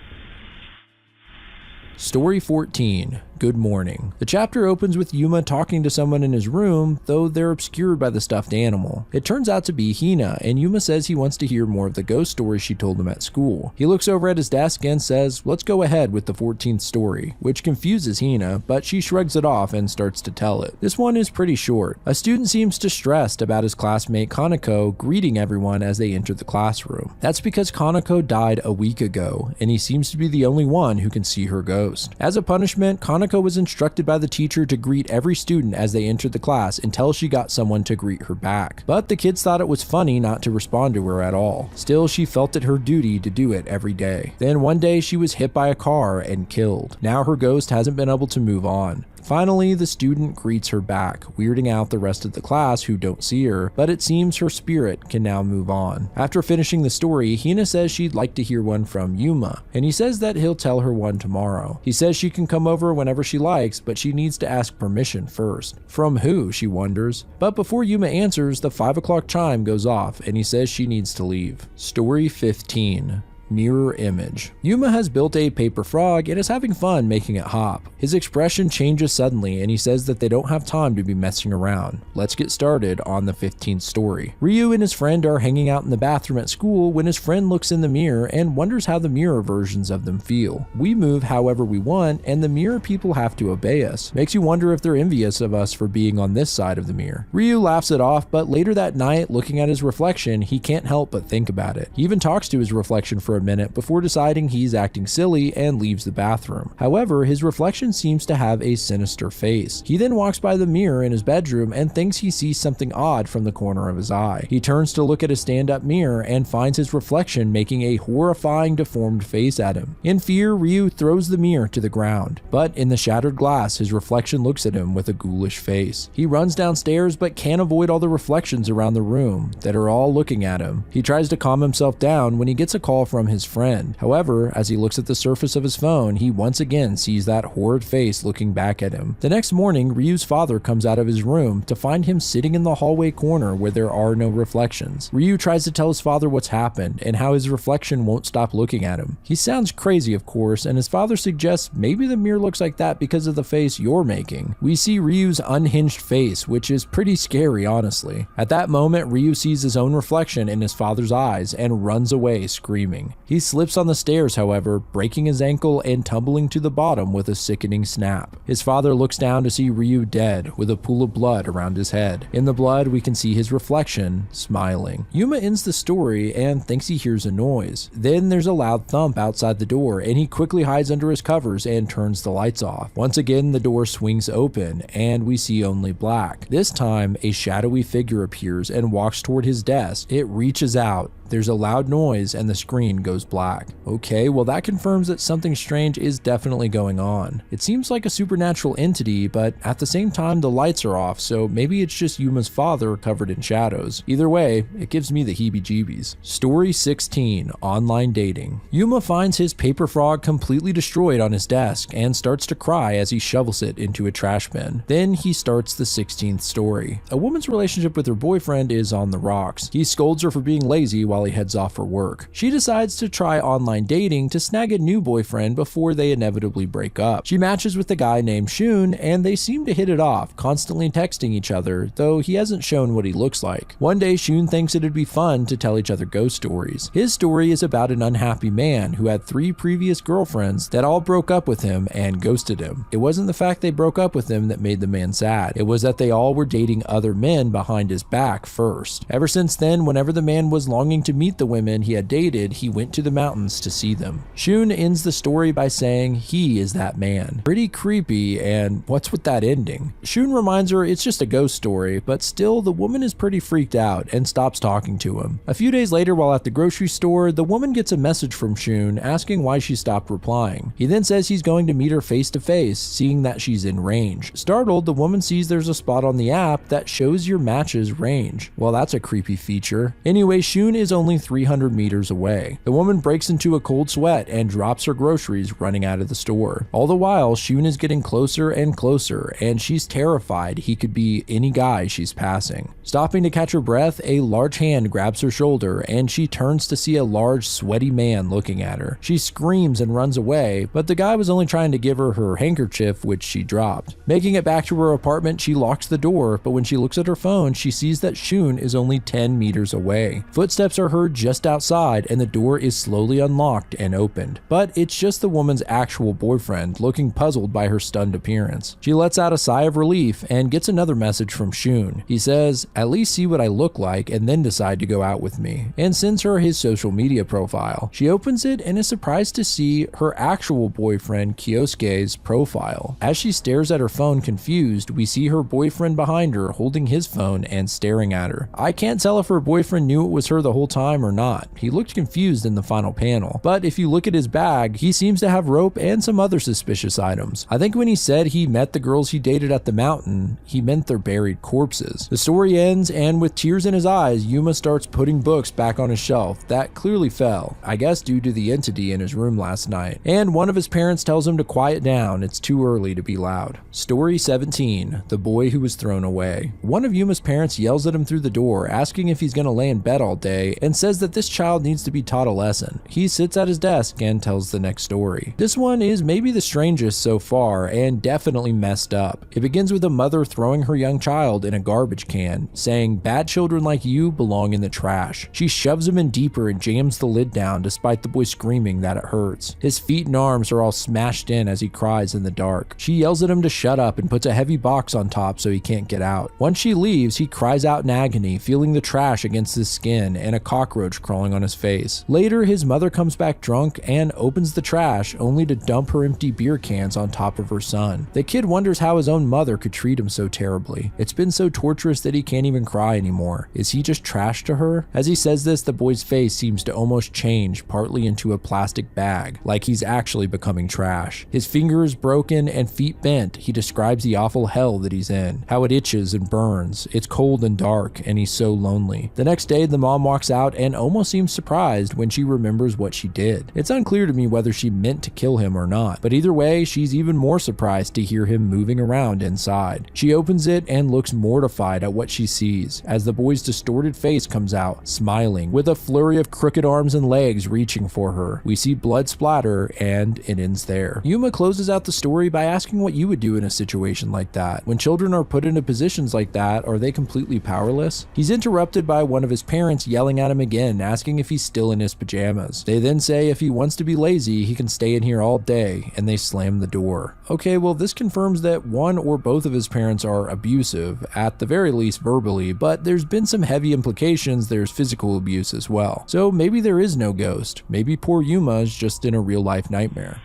Story 14. Good morning. The chapter opens with Yuma talking to someone in his room, though they're obscured by the stuffed animal. It turns out to be Hina, and Yuma says he wants to hear more of the ghost stories she told him at school. He looks over at his desk and says, "Let's go ahead with the 14th story," which confuses Hina, but she shrugs it off and starts to tell it. This one is pretty short. A student seems distressed about his classmate Kaneko greeting everyone as they enter the classroom. That's because Kaneko died a week ago, and he seems to be the only one who can see her ghost. As a punishment, Kaneko Monica was instructed by the teacher to greet every student as they entered the class until she got someone to greet her back. But the kids thought it was funny not to respond to her at all. Still, she felt it her duty to do it every day. Then one day she was hit by a car and killed. Now her ghost hasn't been able to move on. Finally, the student greets her back, weirding out the rest of the class who don't see her, but it seems her spirit can now move on. After finishing the story, Hina says she'd like to hear one from Yuma, and he says that he'll tell her one tomorrow. He says she can come over whenever she likes, but she needs to ask permission first. From who, she wonders. But before Yuma answers, the 5 o'clock chime goes off, and he says she needs to leave. Story 15. Mirror image. Yuma has built a paper frog and is having fun making it hop. His expression changes suddenly and he says that they don't have time to be messing around. Let's get started on the 15th story. Ryu and his friend are hanging out in the bathroom at school when his friend looks in the mirror and wonders how the mirror versions of them feel. We move however we want and the mirror people have to obey us. Makes you wonder if they're envious of us for being on this side of the mirror. Ryu laughs it off, but later that night, looking at his reflection, he can't help but think about it. He even talks to his reflection for a minute before deciding he's acting silly and leaves the bathroom. However, his reflection seems to have a sinister face. He then walks by the mirror in his bedroom and thinks he sees something odd from the corner of his eye. He turns to look at a stand-up mirror and finds his reflection making a horrifying deformed face at him. In fear, Ryu throws the mirror to the ground, but in the shattered glass, his reflection looks at him with a ghoulish face. He runs downstairs but can't avoid all the reflections around the room that are all looking at him. He tries to calm himself down when he gets a call from his friend. However, as he looks at the surface of his phone, he once again sees that horrid face looking back at him. The next morning, Ryu's father comes out of his room to find him sitting in the hallway corner where there are no reflections. Ryu tries to tell his father what's happened and how his reflection won't stop looking at him. He sounds crazy, of course, and his father suggests maybe the mirror looks like that because of the face you're making. We see Ryu's unhinged face, which is pretty scary, honestly. At that moment, Ryu sees his own reflection in his father's eyes and runs away screaming. He slips on the stairs, however, breaking his ankle and tumbling to the bottom with a sickening snap. His father looks down to see Ryu dead with a pool of blood around his head. In the blood, we can see his reflection smiling. Yuma ends the story and thinks he hears a noise. Then there's a loud thump outside the door and he quickly hides under his covers and turns the lights off. Once again, the door swings open and we see only black. This time, a shadowy figure appears and walks toward his desk. It reaches out. There's a loud noise and the screen goes black. Okay, well that confirms that something strange is definitely going on. It seems like a supernatural entity, but at the same time the lights are off, so maybe it's just Yuma's father covered in shadows. Either way, it gives me the heebie-jeebies. Story 16, Online Dating. Yuma finds his paper frog completely destroyed on his desk and starts to cry as he shovels it into a trash bin. Then he starts the 16th story. A woman's relationship with her boyfriend is on the rocks. He scolds her for being lazy while he heads off for work. She decides to try online dating to snag a new boyfriend before they inevitably break up. She matches with a guy named Shun and they seem to hit it off, constantly texting each other, though he hasn't shown what he looks like. One day Shun thinks it'd be fun to tell each other ghost stories. His story is about an unhappy man who had 3 previous girlfriends that all broke up with him and ghosted him. It wasn't the fact they broke up with him that made the man sad. It was that they all were dating other men behind his back first. Ever since then, whenever the man was longing to meet the women he had dated, he went to the mountains to see them. Shun ends the story by saying he is that man. Pretty creepy, and what's with that ending? Shun reminds her it's just a ghost story, but still the woman is pretty freaked out and stops talking to him. A few days later, while at the grocery store, the woman gets a message from Shun asking why she stopped replying. He then says he's going to meet her face to face, seeing that she's in range. Startled, the woman sees there's a spot on the app that shows your match's range. Well, that's a creepy feature. Anyway, Shun is only 300 meters away. The woman breaks into a cold sweat and drops her groceries running out of the store. All the while, Shun is getting closer and closer, and she's terrified he could be any guy she's passing. Stopping to catch her breath, a large hand grabs her shoulder, and she turns to see a large, sweaty man looking at her. She screams and runs away, but the guy was only trying to give her her handkerchief, which she dropped. Making it back to her apartment, she locks the door, but when she looks at her phone, she sees that Shun is only 10 meters away. Footsteps are are heard just outside and the door is slowly unlocked and opened. But it's just the woman's actual boyfriend, looking puzzled by her stunned appearance. She lets out a sigh of relief and gets another message from Shun. He says, "At least see what I look like and then decide to go out with me," and sends her his social media profile. She opens it and is surprised to see her actual boyfriend Kyosuke's profile. As she stares at her phone confused, we see her boyfriend behind her holding his phone and staring at her. I can't tell if her boyfriend knew it was her the whole time or not. He looked confused in the final panel, but if you look at his bag, he seems to have rope and some other suspicious items. I think when he said he met the girls he dated at the mountain, he meant their buried corpses. The story ends, and with tears in his eyes, Yuma starts putting books back on his shelf that clearly fell, I guess due to the entity in his room last night. And one of his parents tells him to quiet down, it's too early to be loud. Story 17, The Boy Who Was Thrown Away. One of Yuma's parents yells at him through the door, asking if he's gonna lay in bed all day, and says that this child needs to be taught a lesson. He sits at his desk and tells the next story. This one is maybe the strangest so far, and definitely messed up. It begins with a mother throwing her young child in a garbage can, saying, "Bad children like you belong in the trash." She shoves him in deeper and jams the lid down despite the boy screaming that it hurts. His feet and arms are all smashed in as he cries in the dark. She yells at him to shut up and puts a heavy box on top so he can't get out. Once she leaves, he cries out in agony, feeling the trash against his skin and a cockroach crawling on his face. Later, his mother comes back drunk and opens the trash, only to dump her empty beer cans on top of her son. The kid wonders how his own mother could treat him so terribly. It's been so torturous that he can't even cry anymore. Is he just trash to her? As he says this, the boy's face seems to almost change, partly into a plastic bag, like he's actually becoming trash. His finger is broken and feet bent. He describes the awful hell that he's in, how it itches and burns. It's cold and dark, and he's so lonely. The next day, the mom walks out and almost seems surprised when she remembers what she did. It's unclear to me whether she meant to kill him or not, but either way, she's even more surprised to hear him moving around inside. She opens it and looks mortified at what she sees, as the boy's distorted face comes out, smiling, with a flurry of crooked arms and legs reaching for her. We see blood splatter, and it ends there. Yuma closes out the story by asking what you would do in a situation like that. When children are put into positions like that, are they completely powerless? He's interrupted by one of his parents yelling at him again, asking if he's still in his pajamas. They then say if he wants to be lazy, he can stay in here all day, and they slam the door. Okay, well, this confirms that one or both of his parents are abusive, at the very least verbally, but there's been some heavy implications there's physical abuse as well. So maybe there is no ghost. Maybe poor Yuma is just in a real-life nightmare.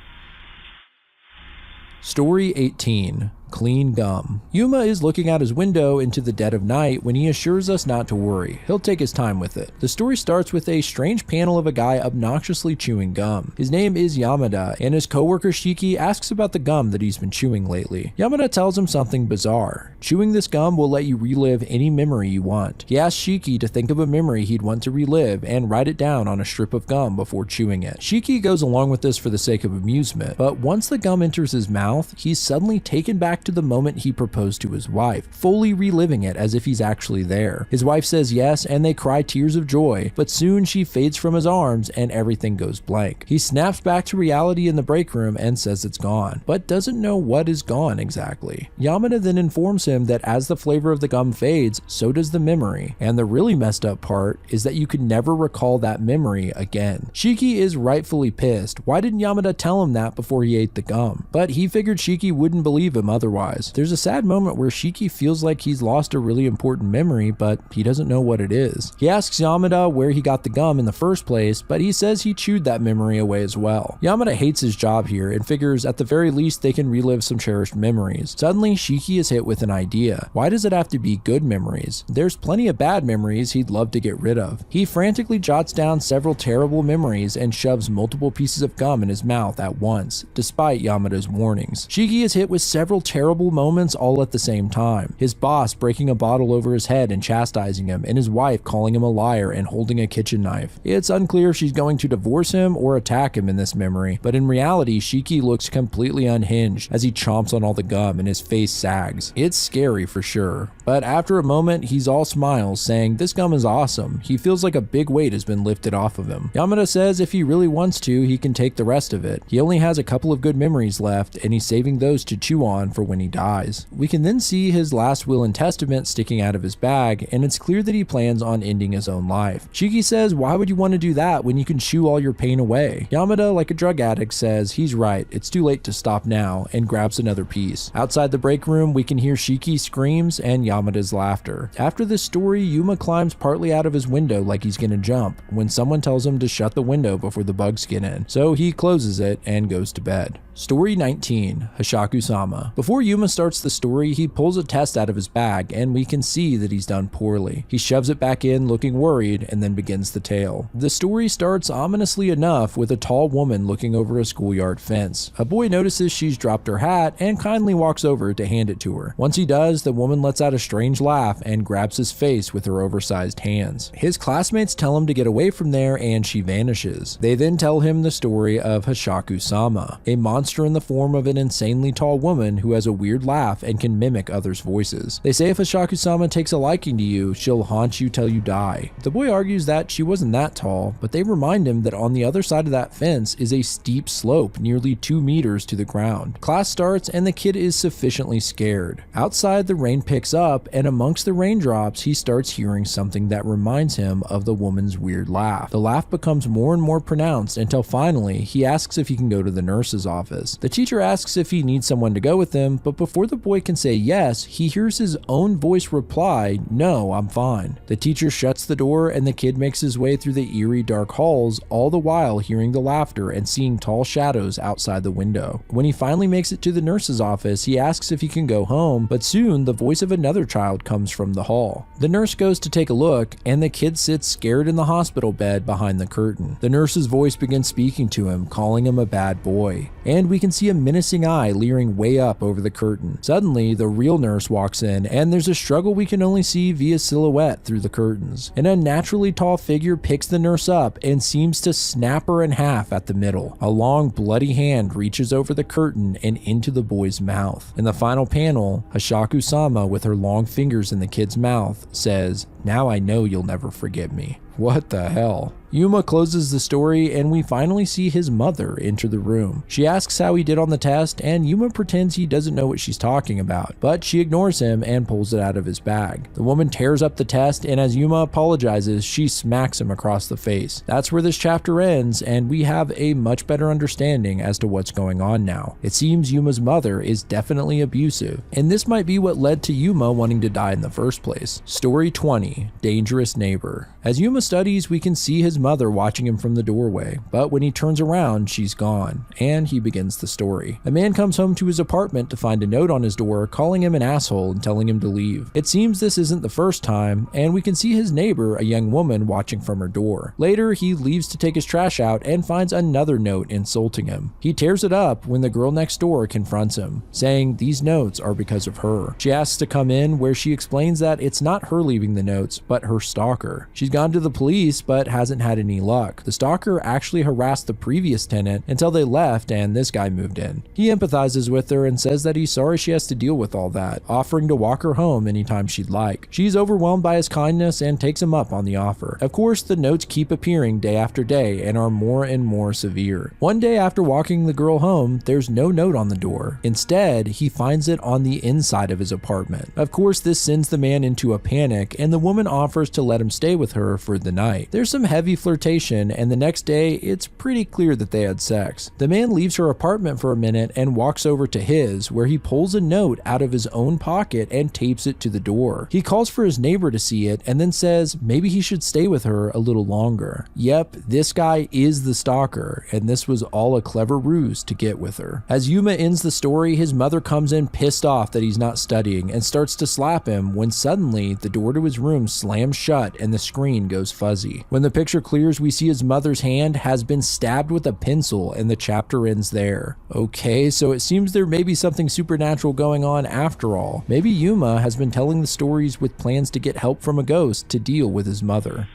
Story 18, Clean Gum. Yuma is looking out his window into the dead of night when he assures us not to worry. He'll take his time with it. The story starts with a strange panel of a guy obnoxiously chewing gum. His name is Yamada, and his coworker Shiki asks about the gum that he's been chewing lately. Yamada tells him something bizarre. Chewing this gum will let you relive any memory you want. He asks Shiki to think of a memory he'd want to relive and write it down on a strip of gum before chewing it. Shiki goes along with this for the sake of amusement, but once the gum enters his mouth, he's suddenly taken back to the moment he proposed to his wife, fully reliving it as if he's actually there. His wife says yes, and they cry tears of joy, but soon she fades from his arms and everything goes blank. He snaps back to reality in the break room and says it's gone, but doesn't know what is gone exactly. Yamada then informs him that as the flavor of the gum fades, so does the memory, and the really messed up part is that you could never recall that memory again. Shiki is rightfully pissed. Why didn't Yamada tell him that before he ate the gum? But he figured Shiki wouldn't believe him otherwise. There's a sad moment where Shiki feels like he's lost a really important memory, but he doesn't know what it is. He asks Yamada where he got the gum in the first place, but he says he chewed that memory away as well. Yamada hates his job here and figures at the very least they can relive some cherished memories. Suddenly, Shiki is hit with an idea. Why does it have to be good memories? There's plenty of bad memories he'd love to get rid of. He frantically jots down several terrible memories and shoves multiple pieces of gum in his mouth at once, despite Yamada's warnings. Shiki is hit with several terrible moments all at the same time. His boss breaking a bottle over his head and chastising him, and his wife calling him a liar and holding a kitchen knife. It's unclear if she's going to divorce him or attack him in this memory, but in reality, Shiki looks completely unhinged as he chomps on all the gum and his face sags. It's scary for sure, but after a moment, he's all smiles, saying this gum is awesome. He feels like a big weight has been lifted off of him. Yamada says if he really wants to, he can take the rest of it. He only has a couple of good memories left, and he's saving those to chew on for when he dies. We can then see his last will and testament sticking out of his bag, and it's clear that he plans on ending his own life. Shiki says, why would you want to do that when you can chew all your pain away? Yamada, like a drug addict, says he's right, it's too late to stop now, and grabs another piece. Outside the break room, we can hear Shiki screams and Yamada's laughter. After this story, Yuma climbs partly out of his window like he's gonna jump, when someone tells him to shut the window before the bugs get in, so he closes it and goes to bed. Story 19, Hashaku-sama. Before Yuma starts the story, he pulls a test out of his bag, and we can see that he's done poorly. He shoves it back in looking worried, and then begins the tale. The story starts ominously enough with a tall woman looking over a schoolyard fence. A boy notices she's dropped her hat and kindly walks over to hand it to her. Once he does, the woman lets out a strange laugh and grabs his face with her oversized hands. His classmates tell him to get away from there, and she vanishes. They then tell him the story of Hashaku-sama, a monster in the form of an insanely tall woman who has a weird laugh and can mimic others' voices. They say if Hashaku-sama takes a liking to you, she'll haunt you till you die. The boy argues that she wasn't that tall, but they remind him that on the other side of that fence is a steep slope nearly 2 meters to the ground. Class starts and the kid is sufficiently scared. Outside, the rain picks up, and amongst the raindrops, he starts hearing something that reminds him of the woman's weird laugh. The laugh becomes more and more pronounced until finally he asks if he can go to the nurse's office. The teacher asks if he needs someone to go with him, but before the boy can say yes, he hears his own voice reply, "No, I'm fine." The teacher shuts the door and the kid makes his way through the eerie dark halls, all the while hearing the laughter and seeing tall shadows outside the window. When he finally makes it to the nurse's office, he asks if he can go home, but soon the voice of another child comes from the hall. The nurse goes to take a look, and the kid sits scared in the hospital bed behind the curtain. The nurse's voice begins speaking to him, calling him a bad boy, and we can see a menacing eye leering way up over the curtain. Suddenly, the real nurse walks in, and there's a struggle we can only see via silhouette through the curtains. An unnaturally tall figure picks the nurse up and seems to snap her in half at the middle. A long, bloody hand reaches over the curtain and into the boy's mouth. In the final panel, Hashaku-sama, with her long fingers in the kid's mouth, says, "Now I know you'll never forget me." What the hell? Yuma closes the story, and we finally see his mother enter the room. She asks how he did on the test, and Yuma pretends he doesn't know what she's talking about, but she ignores him and pulls it out of his bag. The woman tears up the test, and as Yuma apologizes, she smacks him across the face. That's where this chapter ends, and we have a much better understanding as to what's going on now. It seems Yuma's mother is definitely abusive, and this might be what led to Yuma wanting to die in the first place. Story 20, Dangerous Neighbor. As Yuma studies, we can see his mother watching him from the doorway, but when he turns around, she's gone, and he begins the story. A man comes home to his apartment to find a note on his door calling him an asshole and telling him to leave. It seems this isn't the first time, and we can see his neighbor, a young woman, watching from her door. Later, he leaves to take his trash out and finds another note insulting him. He tears it up when the girl next door confronts him, saying these notes are because of her. She asks to come in, where she explains that it's not her leaving the notes, but her stalker. She's gone to the police, but hasn't had any luck. The stalker actually harassed the previous tenant until they left and this guy moved in. He empathizes with her and says that he's sorry she has to deal with all that, offering to walk her home anytime she'd like. She's overwhelmed by his kindness and takes him up on the offer. Of course, the notes keep appearing day after day and are more and more severe. One day after walking the girl home, there's no note on the door. Instead, he finds it on the inside of his apartment. Of course, this sends the man into a panic, and the woman offers to let him stay with her for the night. There's some heavy flirtation, and the next day, it's pretty clear that they had sex. The man leaves her apartment for a minute and walks over to his, where he pulls a note out of his own pocket and tapes it to the door. He calls for his neighbor to see it and then says maybe he should stay with her a little longer. Yep, this guy is the stalker, and this was all a clever ruse to get with her. As Yuma ends the story, his mother comes in pissed off that he's not studying and starts to slap him when suddenly the door to his room slams shut and the screen goes fuzzy. When the picture clears, we see his mother's hand has been stabbed with a pencil, and the chapter ends there. Okay, so it seems there may be something supernatural going on after all. Maybe Yuma has been telling the stories with plans to get help from a ghost to deal with his mother.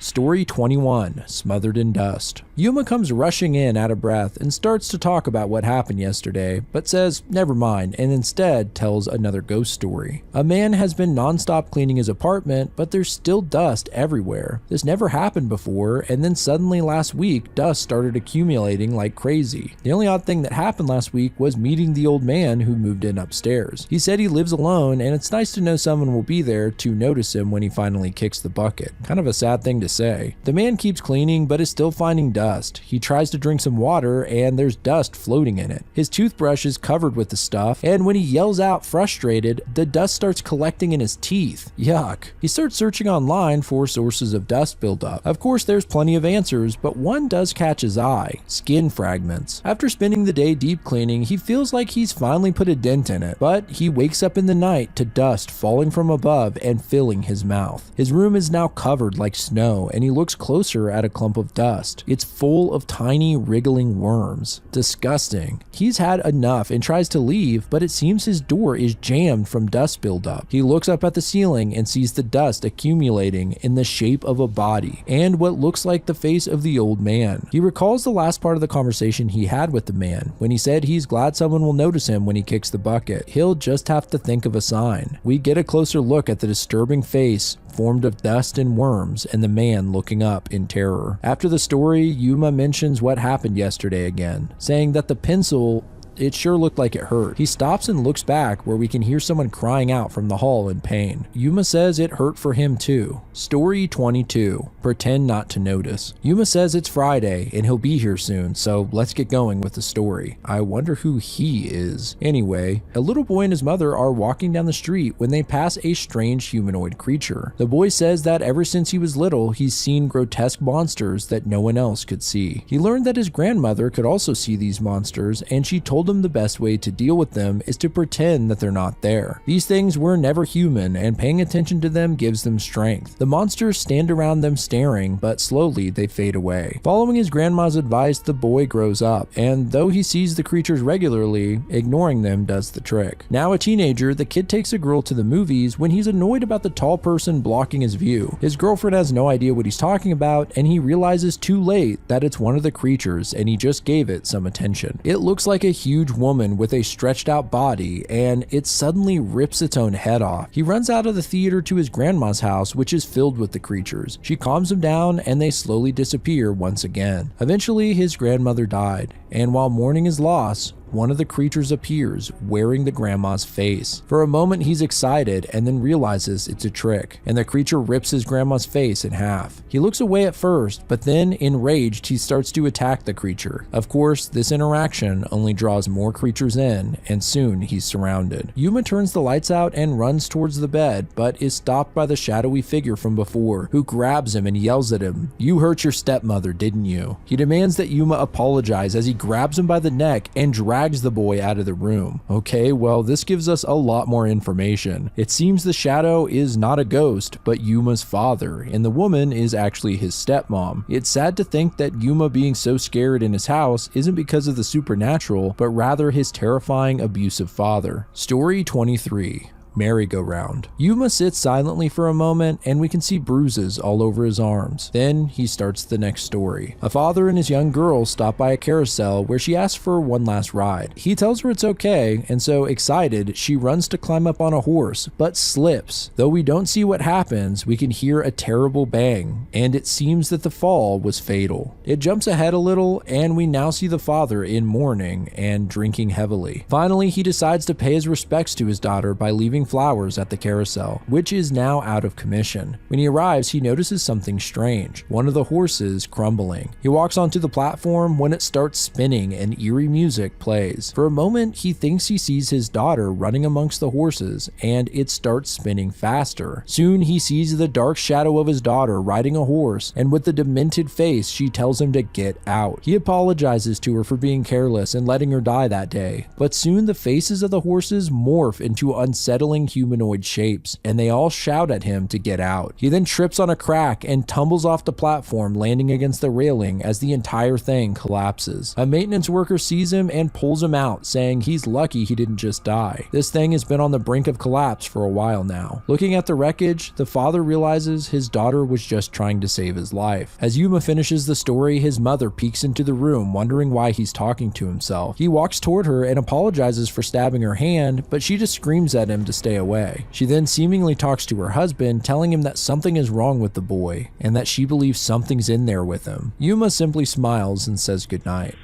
Story 21, Smothered in Dust. Yuma comes rushing in out of breath and starts to talk about what happened yesterday, but says never mind and instead tells another ghost story. A man has been non-stop cleaning his apartment, but there's still dust everywhere. This never happened before, and then suddenly last week dust started accumulating like crazy. The only odd thing that happened last week was meeting the old man who moved in upstairs. He said he lives alone and it's nice to know someone will be there to notice him when he finally kicks the bucket. Kind of a sad thing to say. The man keeps cleaning but is still finding dust. He tries to drink some water and there's dust floating in it. His toothbrush is covered with the stuff, and when he yells out frustrated, the dust starts collecting in his teeth. Yuck. He starts searching online for sources of dust buildup. Of course there's plenty of answers, but one does catch his eye: skin fragments. After spending the day deep cleaning, he feels like he's finally put a dent in it, but he wakes up in the night to dust falling from above and filling his mouth. His room is now covered like snow, and he looks closer at a clump of dust. It's full of tiny wriggling worms. Disgusting. He's had enough and tries to leave, but it seems his door is jammed from dust buildup. He looks up at the ceiling and sees the dust accumulating in the shape of a body and what looks like the face of the old man. He recalls the last part of the conversation he had with the man when he said he's glad someone will notice him when he kicks the bucket. He'll just have to think of a sign. We get a closer look at the disturbing face formed of dust and worms and the man looking up in terror. After the story, Yuma mentions what happened yesterday again, saying that the pencil, it sure looked like it hurt. He stops and looks back where we can hear someone crying out from the hall in pain. Yuma says it hurt for him too. Story 22, Pretend Not to Notice. Yuma says it's Friday and he'll be here soon, so let's get going with the story. I wonder who he is. Anyway, a little boy and his mother are walking down the street when they pass a strange humanoid creature. The boy says that ever since he was little, he's seen grotesque monsters that no one else could see. He learned that his grandmother could also see these monsters, and she told him the best way to deal with them is to pretend that they're not there. These things were never human, and paying attention to them gives them strength. The monsters stand around them staring, but slowly they fade away. Following his grandma's advice, the boy grows up, and though he sees the creatures regularly, ignoring them does the trick. Now a teenager, the kid takes a girl to the movies when he's annoyed about the tall person blocking his view. His girlfriend has no idea what he's talking about, and he realizes too late that it's one of the creatures and he just gave it some attention. It looks like a huge woman with a stretched out body, and it suddenly rips its own head off. He runs out of the theater to his grandma's house, which is filled with the creatures. She calms him down and they slowly disappear once again. Eventually his grandmother died, and while mourning his loss, one of the creatures appears wearing the grandma's face. For a moment he's excited and then realizes it's a trick, and the creature rips his grandma's face in half. He looks away at first, but then enraged he starts to attack the creature. Of course, this interaction only draws more creatures in, and soon he's surrounded. Yuma turns the lights out and runs towards the bed, but is stopped by the shadowy figure from before, who grabs him and yells at him, "You hurt your stepmother, didn't you?" He demands that Yuma apologize as he grabs him by the neck and drags the boy out of the room. Okay, well, this gives us a lot more information. It seems the shadow is not a ghost, but Yuma's father, and the woman is actually his stepmom. It's sad to think that Yuma being so scared in his house isn't because of the supernatural, but rather his terrifying, abusive father. Story 23. Merry-go-round. Yuma sits silently for a moment and we can see bruises all over his arms. Then he starts the next story. A father and his young girl stop by a carousel where she asks for one last ride. He tells her it's okay, and so excited, she runs to climb up on a horse, but slips. Though we don't see what happens, we can hear a terrible bang, and it seems that the fall was fatal. It jumps ahead a little, and we now see the father in mourning and drinking heavily. Finally, he decides to pay his respects to his daughter by leaving flowers at the carousel, which is now out of commission. When he arrives, he notices something strange: one of the horses crumbling. He walks onto the platform when it starts spinning and eerie music plays. For a moment, he thinks he sees his daughter running amongst the horses, and it starts spinning faster. Soon he sees the dark shadow of his daughter riding a horse, and with a demented face, she tells him to get out. He apologizes to her for being careless and letting her die that day, but soon the faces of the horses morph into unsettling unsettling humanoid shapes, and they all shout at him to get out. He then trips on a crack and tumbles off the platform, landing against the railing as the entire thing collapses. A maintenance worker sees him and pulls him out, saying he's lucky he didn't just die. This thing has been on the brink of collapse for a while now. Looking at the wreckage, the father realizes his daughter was just trying to save his life. As Yuma finishes the story, his mother peeks into the room, wondering why he's talking to himself. He walks toward her and apologizes for stabbing her hand, but she just screams at him to stay away. She then seemingly talks to her husband, telling him that something is wrong with the boy, and that she believes something's in there with him. Yuma simply smiles and says goodnight.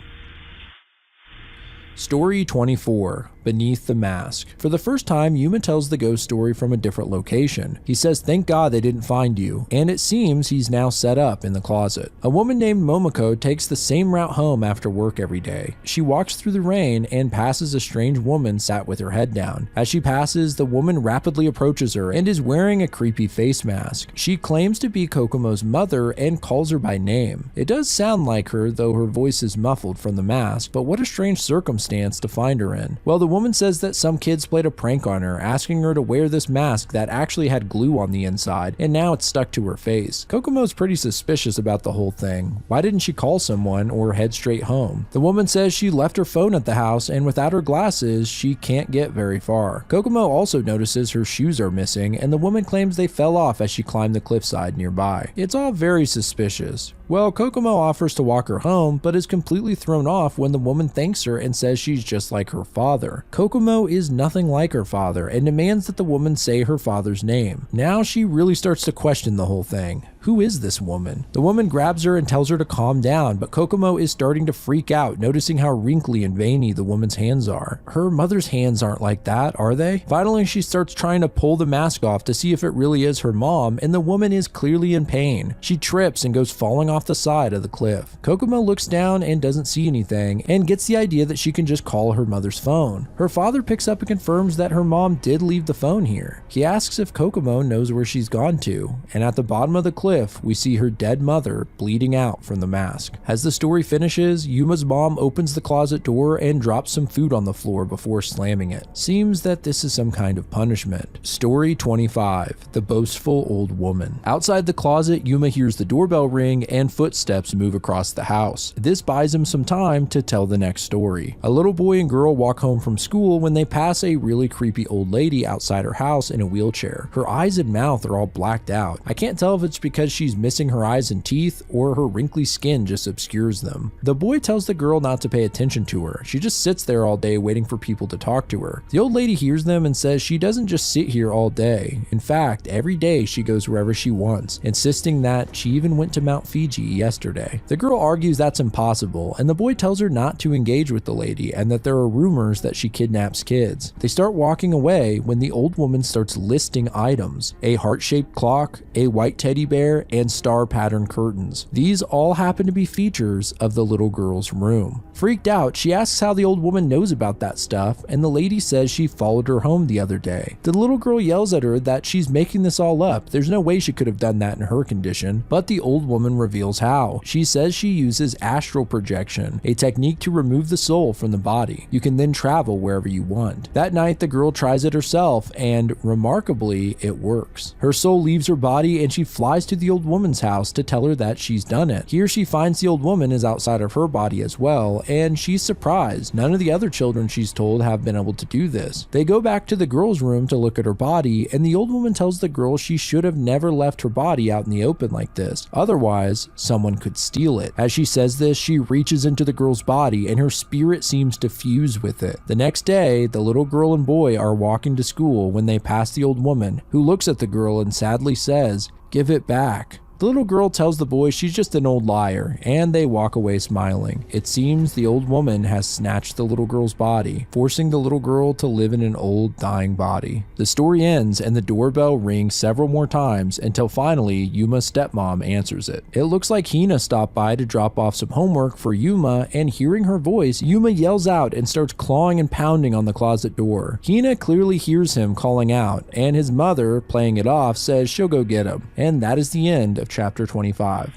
Story 24. Beneath the Mask. For the first time, Yuma tells the ghost story from a different location. He says thank God they didn't find you, and it seems he's now set up in the closet. A woman named Momoko takes the same route home after work every day. She walks through the rain and passes a strange woman sat with her head down. As she passes, the woman rapidly approaches her and is wearing a creepy face mask. She claims to be Kokomo's mother and calls her by name. It does sound like her, though her voice is muffled from the mask, but what a strange circumstance to find her in. Well, the woman says that some kids played a prank on her, asking her to wear this mask that actually had glue on the inside, and now it's stuck to her face. Kokomo's pretty suspicious about the whole thing. Why didn't she call someone or head straight home? The woman says she left her phone at the house, and without her glasses, she can't get very far. Kokomo also notices her shoes are missing, and the woman claims they fell off as she climbed the cliffside nearby. It's all very suspicious. Well, Kokomo offers to walk her home, but is completely thrown off when the woman thanks her and says she's just like her father. Kokomo is nothing like her father and demands that the woman say her father's name. Now she really starts to question the whole thing. Who is this woman? The woman grabs her and tells her to calm down, but Kokomo is starting to freak out, noticing how wrinkly and veiny the woman's hands are. Her mother's hands aren't like that, are they? Finally, she starts trying to pull the mask off to see if it really is her mom, and the woman is clearly in pain. She trips and goes falling off the side of the cliff. Kokomo looks down and doesn't see anything, and gets the idea that she can just call her mother's phone. Her father picks up and confirms that her mom did leave the phone here. He asks if Kokomo knows where she's gone to, and at the bottom of the cliff, we see her dead mother bleeding out from the mask. As the story finishes, Yuma's mom opens the closet door and drops some food on the floor before slamming it. Seems that this is some kind of punishment. Story 25. The Boastful Old Woman. Outside the closet, Yuma hears the doorbell ring and footsteps move across the house. This buys him some time to tell the next story. A little boy and girl walk home from school when they pass a really creepy old lady outside her house in a wheelchair. Her eyes and mouth are all blacked out. I can't tell if it's because she's missing her eyes and teeth or her wrinkly skin just obscures them. The boy tells the girl not to pay attention to her. She just sits there all day waiting for people to talk to her. The old lady hears them and says she doesn't just sit here all day. In fact, every day she goes wherever she wants, insisting that she even went to Mount Fiji yesterday. The girl argues that's impossible, and the boy tells her not to engage with the lady and that there are rumors that she kidnaps kids. They start walking away when the old woman starts listing items: a heart-shaped clock, a white teddy bear, and star pattern curtains. These all happen to be features of the little girl's room. Freaked out, she asks how the old woman knows about that stuff, and the lady says she followed her home the other day. The little girl yells at her that she's making this all up. There's no way she could have done that in her condition, but the old woman reveals how. She says she uses astral projection, a technique to remove the soul from the body. You can then travel wherever you want. That night, the girl tries it herself, and remarkably, it works. Her soul leaves her body and she flies to the old woman's house to tell her that she's done it. Here she finds the old woman is outside of her body as well, and she's surprised. None of the other children she's told have been able to do this. They go back to the girl's room to look at her body, and the old woman tells the girl she should have never left her body out in the open like this. Otherwise, someone could steal it. As she says this, she reaches into the girl's body and her spirit seems to fuse with it. The next day, the little girl and boy are walking to school when they pass the old woman, who looks at the girl and sadly says, "Give it back." The little girl tells the boy she's just an old liar, and they walk away smiling. It seems the old woman has snatched the little girl's body, forcing the little girl to live in an old, dying body. The story ends, and the doorbell rings several more times until finally Yuma's stepmom answers it. It looks like Hina stopped by to drop off some homework for Yuma, and hearing her voice, Yuma yells out and starts clawing and pounding on the closet door. Hina clearly hears him calling out, and his mother, playing it off, says she'll go get him. And that is the end of Chapter 25.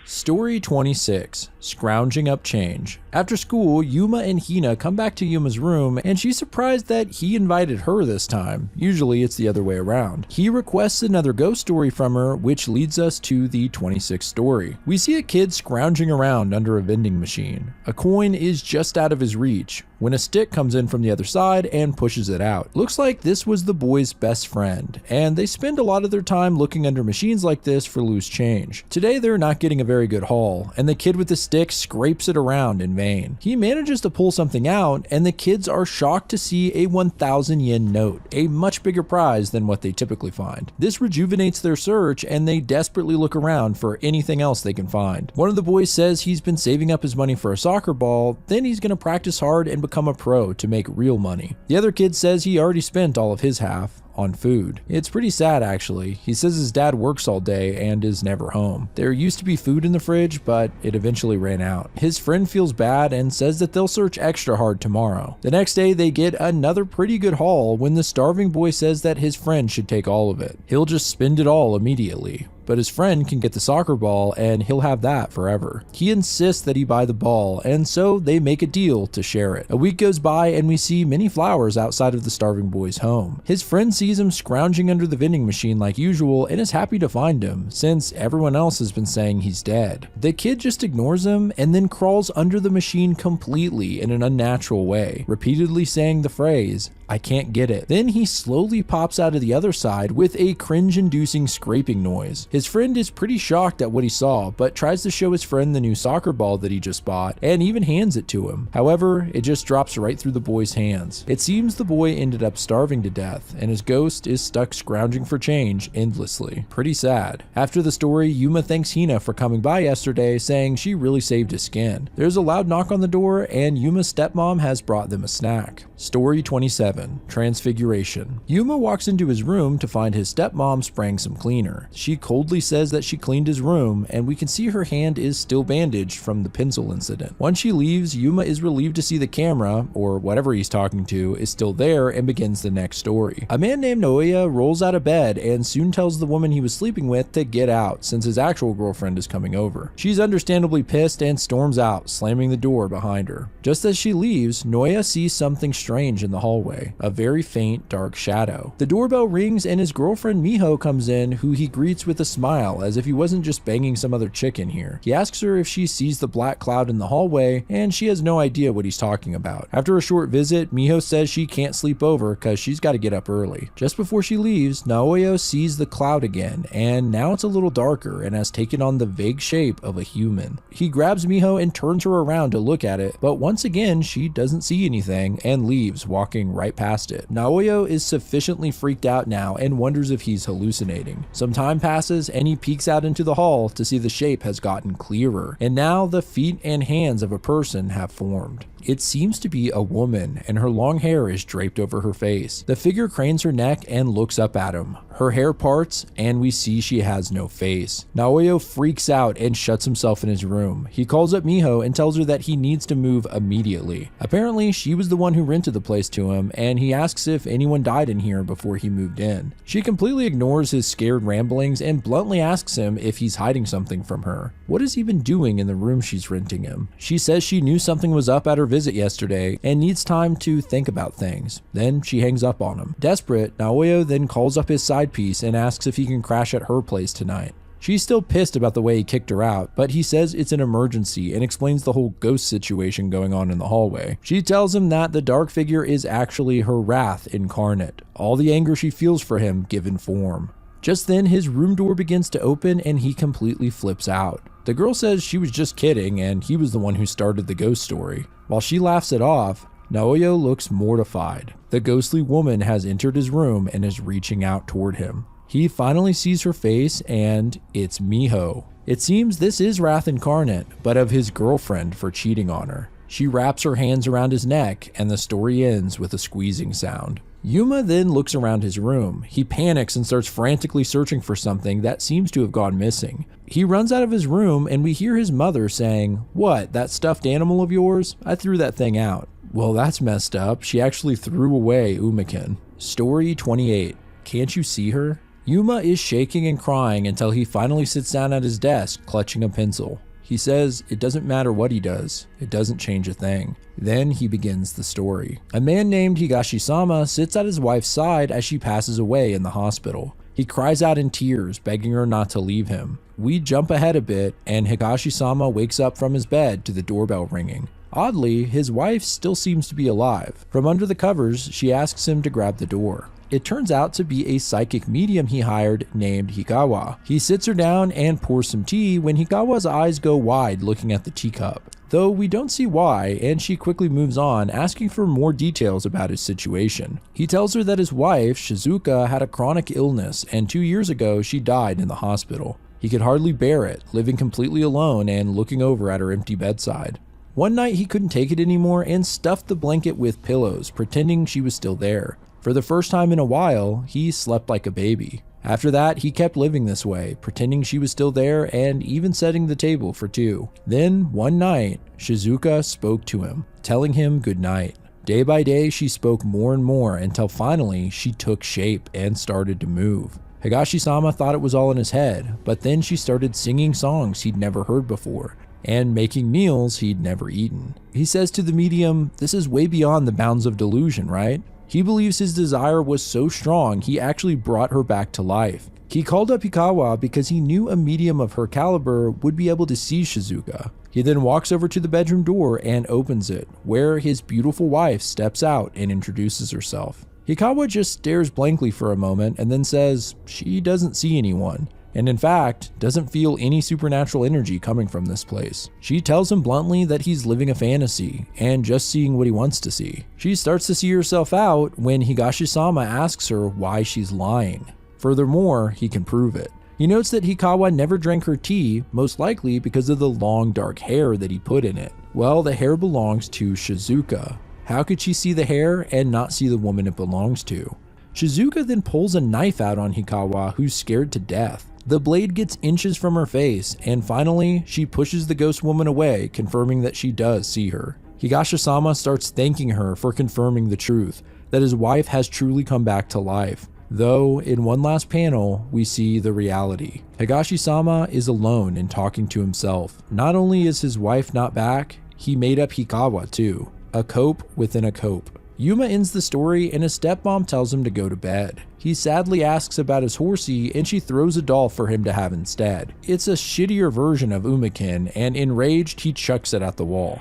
Story 26. Scrounging up change. After school, Yuma and Hina come back to Yuma's room and she's surprised that he invited her this time. Usually it's the other way around. He requests another ghost story from her, which leads us to the 26th story. We see a kid scrounging around under a vending machine. A coin is just out of his reach when a stick comes in from the other side and pushes it out. Looks like this was the boy's best friend, and they spend a lot of their time looking under machines like this for loose change. Today they're not getting a very good haul, and the kid with the stick scrapes it around in vain. He manages to pull something out, and the kids are shocked to see a 1,000 yen note, a much bigger prize than what they typically find. This rejuvenates their search, and they desperately look around for anything else they can find. One of the boys says he's been saving up his money for a soccer ball, then he's going to practice hard and become a pro to make real money. The other kid says he already spent all of his half on food. It's pretty sad actually. He says his dad works all day and is never home. There used to be food in the fridge, but it eventually ran out. His friend feels bad and says that they'll search extra hard tomorrow. The next day they get another pretty good haul when the starving boy says that his friend should take all of it. He'll just spend it all immediately. But his friend can get the soccer ball and he'll have that forever. He insists that he buy the ball, and so they make a deal to share it. A week goes by and we see many flowers outside of the starving boy's home. His friend sees him scrounging under the vending machine like usual and is happy to find him, since everyone else has been saying he's dead. The kid just ignores him and then crawls under the machine completely in an unnatural way, repeatedly saying the phrase, "I can't get it." Then he slowly pops out of the other side with a cringe-inducing scraping noise. His friend is pretty shocked at what he saw, but tries to show his friend the new soccer ball that he just bought and even hands it to him. However, it just drops right through the boy's hands. It seems the boy ended up starving to death, and his ghost is stuck scrounging for change endlessly. Pretty sad. After the story, Yuma thanks Hina for coming by yesterday, saying she really saved his skin. There's a loud knock on the door, and Yuma's stepmom has brought them a snack. Story 27. Transfiguration. Yuma walks into his room to find his stepmom spraying some cleaner. She coldly says that she cleaned his room, and we can see her hand is still bandaged from the pencil incident. Once she leaves, Yuma is relieved to see the camera, or whatever he's talking to, is still there and begins the next story. A man named Naoya rolls out of bed and soon tells the woman he was sleeping with to get out since his actual girlfriend is coming over. She's understandably pissed and storms out, slamming the door behind her. Just as she leaves, Naoya sees something strange in the hallway, a very faint, dark shadow. The doorbell rings and his girlfriend Miho comes in, who he greets with a smile as if he wasn't just banging some other chick in here. He asks her if she sees the black cloud in the hallway, and she has no idea what he's talking about. After a short visit, Miho says she can't sleep over because she's got to get up early. Just before she leaves, Naoya sees the cloud again, and now it's a little darker and has taken on the vague shape of a human. He grabs Miho and turns her around to look at it, but once again she doesn't see anything and leaves, walking right past it. Naoya is sufficiently freaked out now and wonders if he's hallucinating. Some time passes and he peeks out into the hall to see the shape has gotten clearer, and now the feet and hands of a person have formed. It seems to be a woman, and her long hair is draped over her face. The figure cranes her neck and looks up at him. Her hair parts, and we see she has no face. Naoya freaks out and shuts himself in his room. He calls up Miho and tells her that he needs to move immediately. Apparently, she was the one who rented the place to him, and he asks if anyone died in here before he moved in. She completely ignores his scared ramblings and bluntly asks him if he's hiding something from her. What has he been doing in the room she's renting him? She says she knew something was up at her visit yesterday and needs time to think about things. Then she hangs up on him. Desperate, Naoya then calls up his side piece and asks if he can crash at her place tonight. She's still pissed about the way he kicked her out, but he says it's an emergency and explains the whole ghost situation going on in the hallway. She tells him that the dark figure is actually her wrath incarnate, all the anger she feels for him given form. Just then, his room door begins to open and he completely flips out. The girl says she was just kidding and he was the one who started the ghost story. While she laughs it off, Naoya looks mortified. The ghostly woman has entered his room and is reaching out toward him. He finally sees her face, and it's Miho. It seems this is wrath incarnate, but of his girlfriend for cheating on her. She wraps her hands around his neck, and the story ends with a squeezing sound. Yuma then looks around his room. He panics and starts frantically searching for something that seems to have gone missing. He runs out of his room, and we hear his mother saying, "What, that stuffed animal of yours? I threw that thing out." Well, that's messed up. She actually threw away Umaken. Story 28. Can't you see her? Yuma is shaking and crying until he finally sits down at his desk, clutching a pencil. He says it doesn't matter what he does, it doesn't change a thing. Then he begins the story. A man named Higashi-sama sits at his wife's side as she passes away in the hospital. He cries out in tears, begging her not to leave him. We jump ahead a bit, and Higashi-sama wakes up from his bed to the doorbell ringing. Oddly, his wife still seems to be alive. From under the covers, she asks him to grab the door. It turns out to be a psychic medium he hired named Hikawa. He sits her down and pours some tea when Hikawa's eyes go wide looking at the teacup. Though we don't see why, and she quickly moves on, asking for more details about his situation. He tells her that his wife, Shizuka, had a chronic illness, and 2 years ago she died in the hospital. He could hardly bear it, living completely alone and looking over at her empty bedside. One night he couldn't take it anymore and stuffed the blanket with pillows, pretending she was still there. For the first time in a while, he slept like a baby. After that, he kept living this way, pretending she was still there and even setting the table for two. Then, one night, Shizuka spoke to him, telling him good night. Day by day, she spoke more and more until finally she took shape and started to move. Higashi-sama thought it was all in his head, but then she started singing songs he'd never heard before and making meals he'd never eaten. He says to the medium, "This is way beyond the bounds of delusion, right?" He believes his desire was so strong he actually brought her back to life. He called up Hikawa because he knew a medium of her caliber would be able to see Shizuka. He then walks over to the bedroom door and opens it, where his beautiful wife steps out and introduces herself. Hikawa just stares blankly for a moment and then says she doesn't see anyone, and in fact, doesn't feel any supernatural energy coming from this place. She tells him bluntly that he's living a fantasy and just seeing what he wants to see. She starts to see herself out when Higashi-sama asks her why she's lying. Furthermore, he can prove it. He notes that Hikawa never drank her tea, most likely because of the long dark hair that he put in it. Well, the hair belongs to Shizuka. How could she see the hair and not see the woman it belongs to? Shizuka then pulls a knife out on Hikawa, who's scared to death. The blade gets inches from her face, and finally, she pushes the ghost woman away, confirming that she does see her. Higashi-sama starts thanking her for confirming the truth, that his wife has truly come back to life. Though, in one last panel, we see the reality. Higashi-sama is alone and talking to himself. Not only is his wife not back, he made up Hikawa too. A cope within a cope. Yuma ends the story and his stepmom tells him to go to bed. He sadly asks about his horsey and she throws a doll for him to have instead. It's a shittier version of Umakin, and enraged he chucks it at the wall.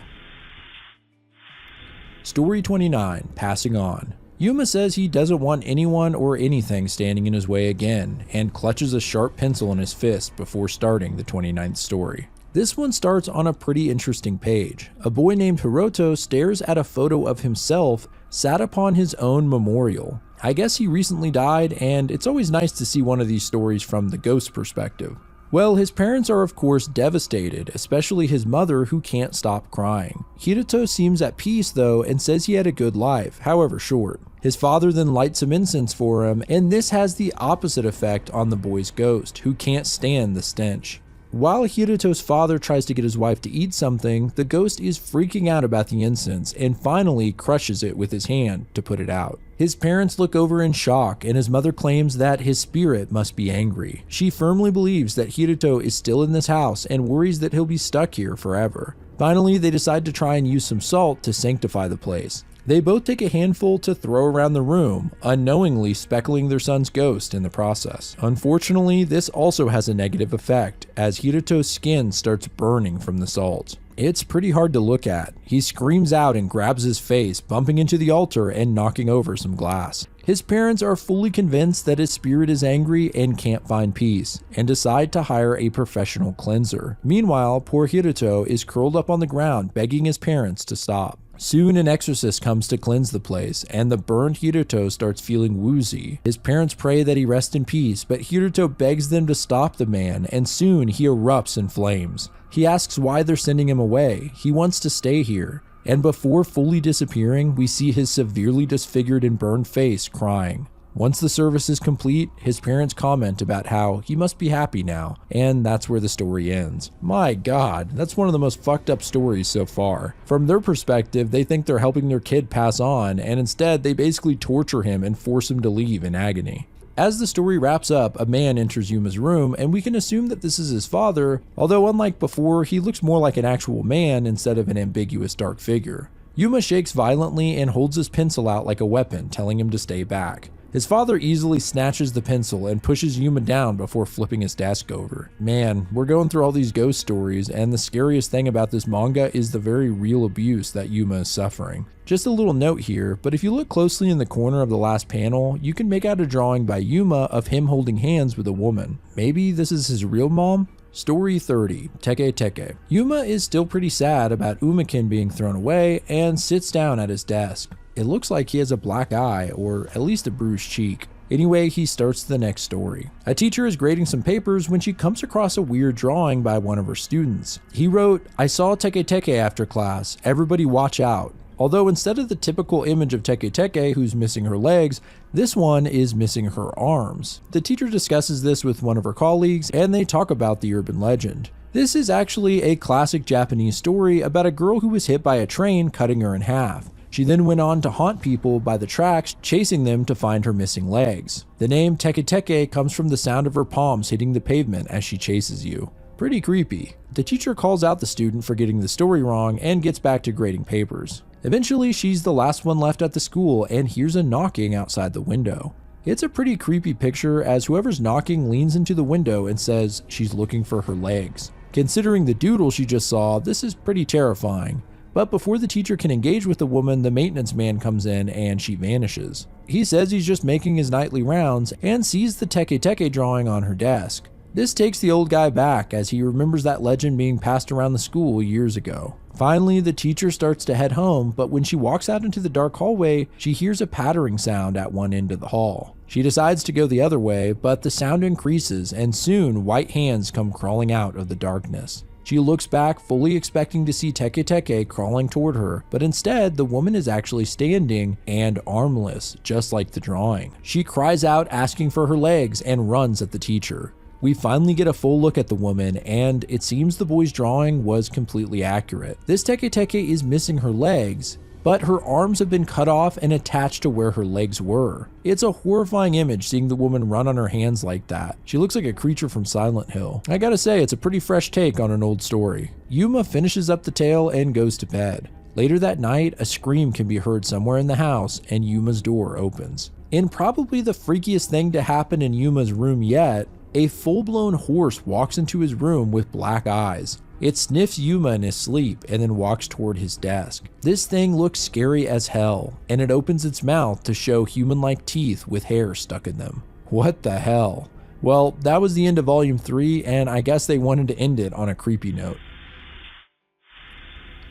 Story 29, Passing On. Yuma says he doesn't want anyone or anything standing in his way again, and clutches a sharp pencil in his fist before starting the 29th story. This one starts on a pretty interesting page. A boy named Hiroto stares at a photo of himself sat upon his own memorial. I guess he recently died, and it's always nice to see one of these stories from the ghost perspective. Well, his parents are of course devastated, especially his mother, who can't stop crying. Hiroto seems at peace though and says he had a good life, however short. His father then lights some incense for him, and this has the opposite effect on the boy's ghost, who can't stand the stench. While Hiroto's father tries to get his wife to eat something, the ghost is freaking out about the incense and finally crushes it with his hand to put it out. His parents look over in shock, and his mother claims that his spirit must be angry. She firmly believes that Hiroto is still in this house and worries that he'll be stuck here forever. Finally, they decide to try and use some salt to sanctify the place. They both take a handful to throw around the room, unknowingly speckling their son's ghost in the process. Unfortunately, this also has a negative effect, as Hiroto's skin starts burning from the salt. It's pretty hard to look at. He screams out and grabs his face, bumping into the altar and knocking over some glass. His parents are fully convinced that his spirit is angry and can't find peace, and decide to hire a professional cleanser. Meanwhile, poor Hiroto is curled up on the ground, begging his parents to stop. Soon an exorcist comes to cleanse the place, and the burned Hiroto starts feeling woozy. His parents pray that he rest in peace, but Hiroto begs them to stop the man, and soon he erupts in flames. He asks why they're sending him away. He wants to stay here. And before fully disappearing, we see his severely disfigured and burned face crying. Once the service is complete, his parents comment about how he must be happy now, and that's where the story ends. My god, that's one of the most fucked up stories so far. From their perspective, they think they're helping their kid pass on, and instead they basically torture him and force him to leave in agony. As the story wraps up, a man enters Yuma's room, and we can assume that this is his father, although unlike before, he looks more like an actual man instead of an ambiguous dark figure. Yuma shakes violently and holds his pencil out like a weapon, telling him to stay back. His father easily snatches the pencil and pushes Yuma down before flipping his desk over. Man, we're going through all these ghost stories, and the scariest thing about this manga is the very real abuse that Yuma is suffering. Just a little note here, but if you look closely in the corner of the last panel, you can make out a drawing by Yuma of him holding hands with a woman. Maybe this is his real mom? Story 30, Teke Teke. Yuma is still pretty sad about Umakin being thrown away and sits down at his desk. It looks like he has a black eye, or at least a bruised cheek. Anyway, he starts the next story. A teacher is grading some papers when she comes across a weird drawing by one of her students. He wrote, "I saw Teke Teke after class, everybody watch out." Although instead of the typical image of Teke Teke who's missing her legs, this one is missing her arms. The teacher discusses this with one of her colleagues, and they talk about the urban legend. This is actually a classic Japanese story about a girl who was hit by a train, cutting her in half. She then went on to haunt people by the tracks, chasing them to find her missing legs. The name Teke Teke comes from the sound of her palms hitting the pavement as she chases you. Pretty creepy. The teacher calls out the student for getting the story wrong and gets back to grading papers. Eventually, she's the last one left at the school and hears a knocking outside the window. It's a pretty creepy picture as whoever's knocking leans into the window and says she's looking for her legs. Considering the doodle she just saw, this is pretty terrifying. But before the teacher can engage with the woman, the maintenance man comes in and she vanishes. He says he's just making his nightly rounds and sees the Teke Teke drawing on her desk. This takes the old guy back as he remembers that legend being passed around the school years ago. Finally, the teacher starts to head home, but when she walks out into the dark hallway, she hears a pattering sound at one end of the hall. She decides to go the other way, but the sound increases and soon white hands come crawling out of the darkness. She looks back, fully expecting to see Teke Teke crawling toward her, but instead, the woman is actually standing and armless, just like the drawing. She cries out, asking for her legs, and runs at the teacher. We finally get a full look at the woman, and it seems the boy's drawing was completely accurate. This Teke Teke is missing her legs, but her arms have been cut off and attached to where her legs were. It's a horrifying image seeing the woman run on her hands like that. She looks like a creature from Silent Hill. I gotta say, it's a pretty fresh take on an old story. Yuma finishes up the tale and goes to bed. Later that night, a scream can be heard somewhere in the house and Yuma's door opens. In probably the freakiest thing to happen in Yuma's room yet, a full-blown horse walks into his room with black eyes. It sniffs Yuma in his sleep and then walks toward his desk. This thing looks scary as hell, and it opens its mouth to show human-like teeth with hair stuck in them. What the hell? Well, that was the end of Volume 3, and I guess they wanted to end it on a creepy note.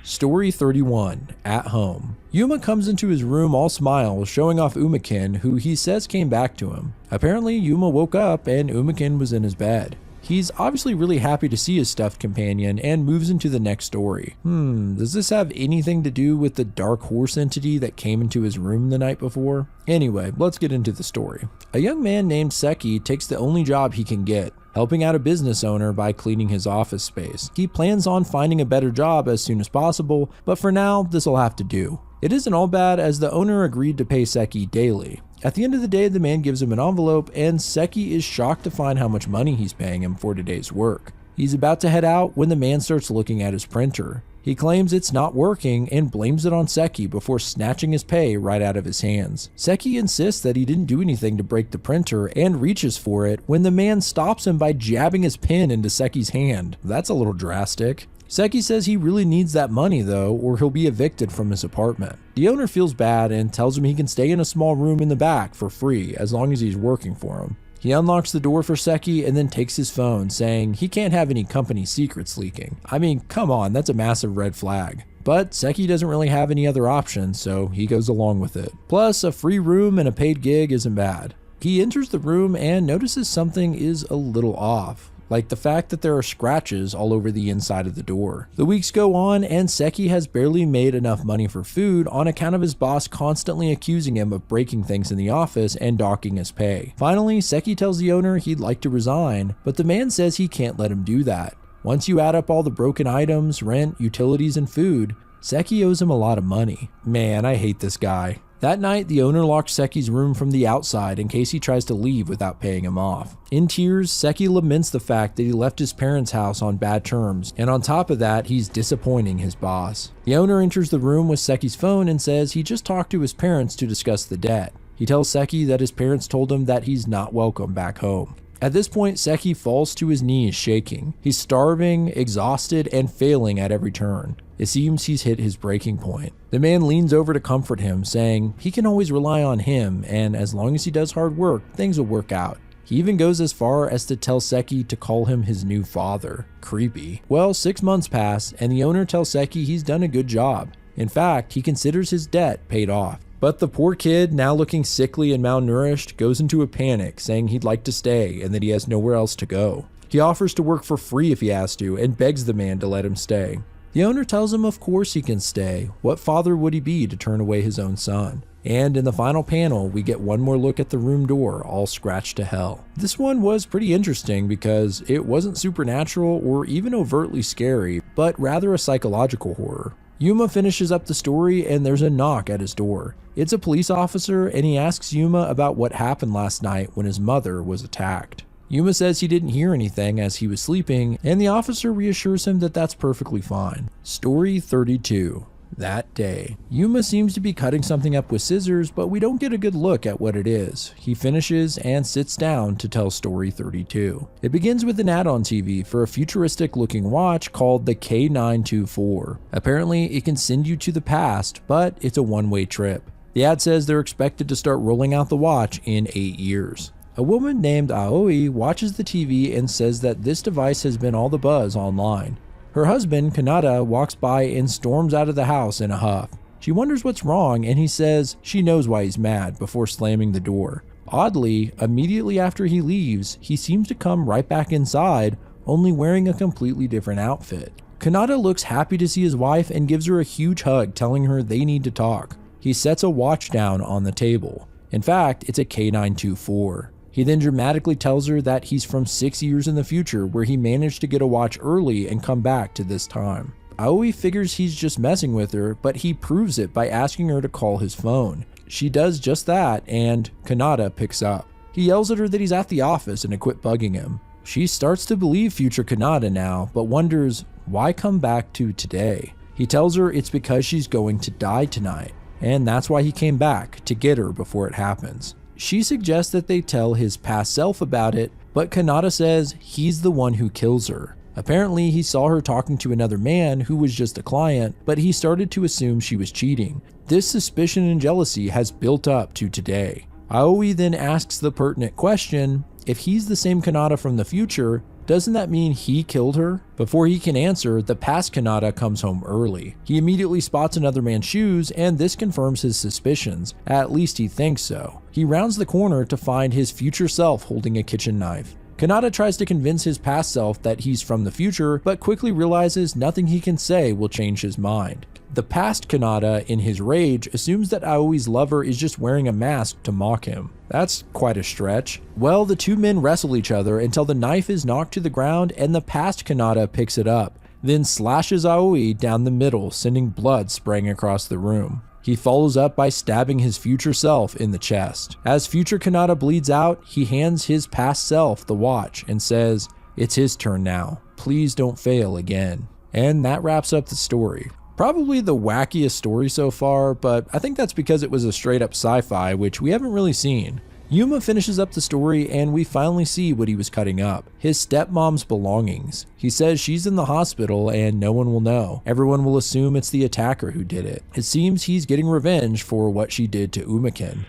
Story 31, At Home. Yuma comes into his room all smiles, showing off Umakin, who he says came back to him. Apparently, Yuma woke up and Umakin was in his bed. He's obviously really happy to see his stuffed companion and moves into the next story. Does this have anything to do with the dark horse entity that came into his room the night before? Anyway, let's get into the story. A young man named Seki takes the only job he can get, helping out a business owner by cleaning his office space. He plans on finding a better job as soon as possible, but for now, this'll have to do. It isn't all bad as the owner agreed to pay Seki daily. At the end of the day, the man gives him an envelope and Seki is shocked to find how much money he's paying him for today's work. He's about to head out when the man starts looking at his printer. He claims it's not working and blames it on Seki before snatching his pay right out of his hands. Seki insists that he didn't do anything to break the printer and reaches for it when the man stops him by jabbing his pen into Seki's hand. That's a little drastic. Seki says he really needs that money though, or he'll be evicted from his apartment. The owner feels bad and tells him he can stay in a small room in the back for free as long as he's working for him. He unlocks the door for Seki and then takes his phone, saying he can't have any company secrets leaking. I mean, come on, that's a massive red flag. But Seki doesn't really have any other options, so he goes along with it. Plus, a free room and a paid gig isn't bad. He enters the room and notices something is a little off, like the fact that there are scratches all over the inside of the door. The weeks go on and Seki has barely made enough money for food on account of his boss constantly accusing him of breaking things in the office and docking his pay. Finally, Seki tells the owner he'd like to resign, but the man says he can't let him do that. Once you add up all the broken items, rent, utilities, and food, Seki owes him a lot of money. Man, I hate this guy. That night, the owner locks Seki's room from the outside in case he tries to leave without paying him off. In tears, Seki laments the fact that he left his parents' house on bad terms, and on top of that, he's disappointing his boss. The owner enters the room with Seki's phone and says he just talked to his parents to discuss the debt. He tells Seki that his parents told him that he's not welcome back home. At this point, Seki falls to his knees shaking. He's starving, exhausted, and failing at every turn. It seems he's hit his breaking point. The man leans over to comfort him, saying he can always rely on him, and as long as he does hard work, things will work out. He even goes as far as to tell Seki to call him his new father. Creepy. Well, 6 months pass, and the owner tells Seki he's done a good job. In fact, he considers his debt paid off. But the poor kid, now looking sickly and malnourished, goes into a panic, saying he'd like to stay and that he has nowhere else to go. He offers to work for free if he has to, and begs the man to let him stay. The owner tells him of course he can stay. What father would he be to turn away his own son? And in the final panel, we get one more look at the room door, all scratched to hell. This one was pretty interesting because it wasn't supernatural or even overtly scary, but rather a psychological horror. Yuma finishes up the story and there's a knock at his door. It's a police officer and he asks Yuma about what happened last night when his mother was attacked. Yuma says he didn't hear anything as he was sleeping, and the officer reassures him that that's perfectly fine. Story 32. That day. Yuma seems to be cutting something up with scissors, but we don't get a good look at what it is. He finishes and sits down to tell story 32. It begins with an ad on TV for a futuristic looking watch called the K924. Apparently it can send you to the past, but it's a one-way trip. The ad says they're expected to start rolling out the watch in 8 years. A woman named Aoi watches the TV and says that this device has been all the buzz online. Her husband, Kanata, walks by and storms out of the house in a huff. She wonders what's wrong and he says she knows why he's mad before slamming the door. Oddly, immediately after he leaves, he seems to come right back inside, only wearing a completely different outfit. Kanata looks happy to see his wife and gives her a huge hug, telling her they need to talk. He sets a watch down on the table. In fact, it's a K924. He then dramatically tells her that he's from 6 years in the future where he managed to get a watch early and come back to this time. Aoi figures he's just messing with her, but he proves it by asking her to call his phone. She does just that, and Kanata picks up. He yells at her that he's at the office and to quit bugging him. She starts to believe future Kanata now, but wonders why come back to today. He tells her it's because she's going to die tonight, and that's why he came back, to get her before it happens. She suggests that they tell his past self about it, but Kanata says he's the one who kills her. Apparently, he saw her talking to another man who was just a client, but he started to assume she was cheating. This suspicion and jealousy has built up to today. Aoi then asks the pertinent question, if he's the same Kanata from the future, doesn't that mean he killed her? Before he can answer, the past Kanata comes home early. He immediately spots another man's shoes, and this confirms his suspicions. At least he thinks so. He rounds the corner to find his future self holding a kitchen knife. Kanata tries to convince his past self that he's from the future, but quickly realizes nothing he can say will change his mind. The past Kanata, in his rage, assumes that Aoi's lover is just wearing a mask to mock him. That's quite a stretch. Well, the two men wrestle each other until the knife is knocked to the ground and the past Kanata picks it up, then slashes Aoi down the middle, sending blood spraying across the room. He follows up by stabbing his future self in the chest. As future Kanata bleeds out, he hands his past self the watch and says, "It's his turn now. Please don't fail again." And that wraps up the story. Probably the wackiest story so far, but I think that's because it was a straight up sci-fi, which we haven't really seen. Yuma finishes up the story and we finally see what he was cutting up. His stepmom's belongings. He says she's in the hospital and no one will know. Everyone will assume it's the attacker who did it. It seems he's getting revenge for what she did to Umaken.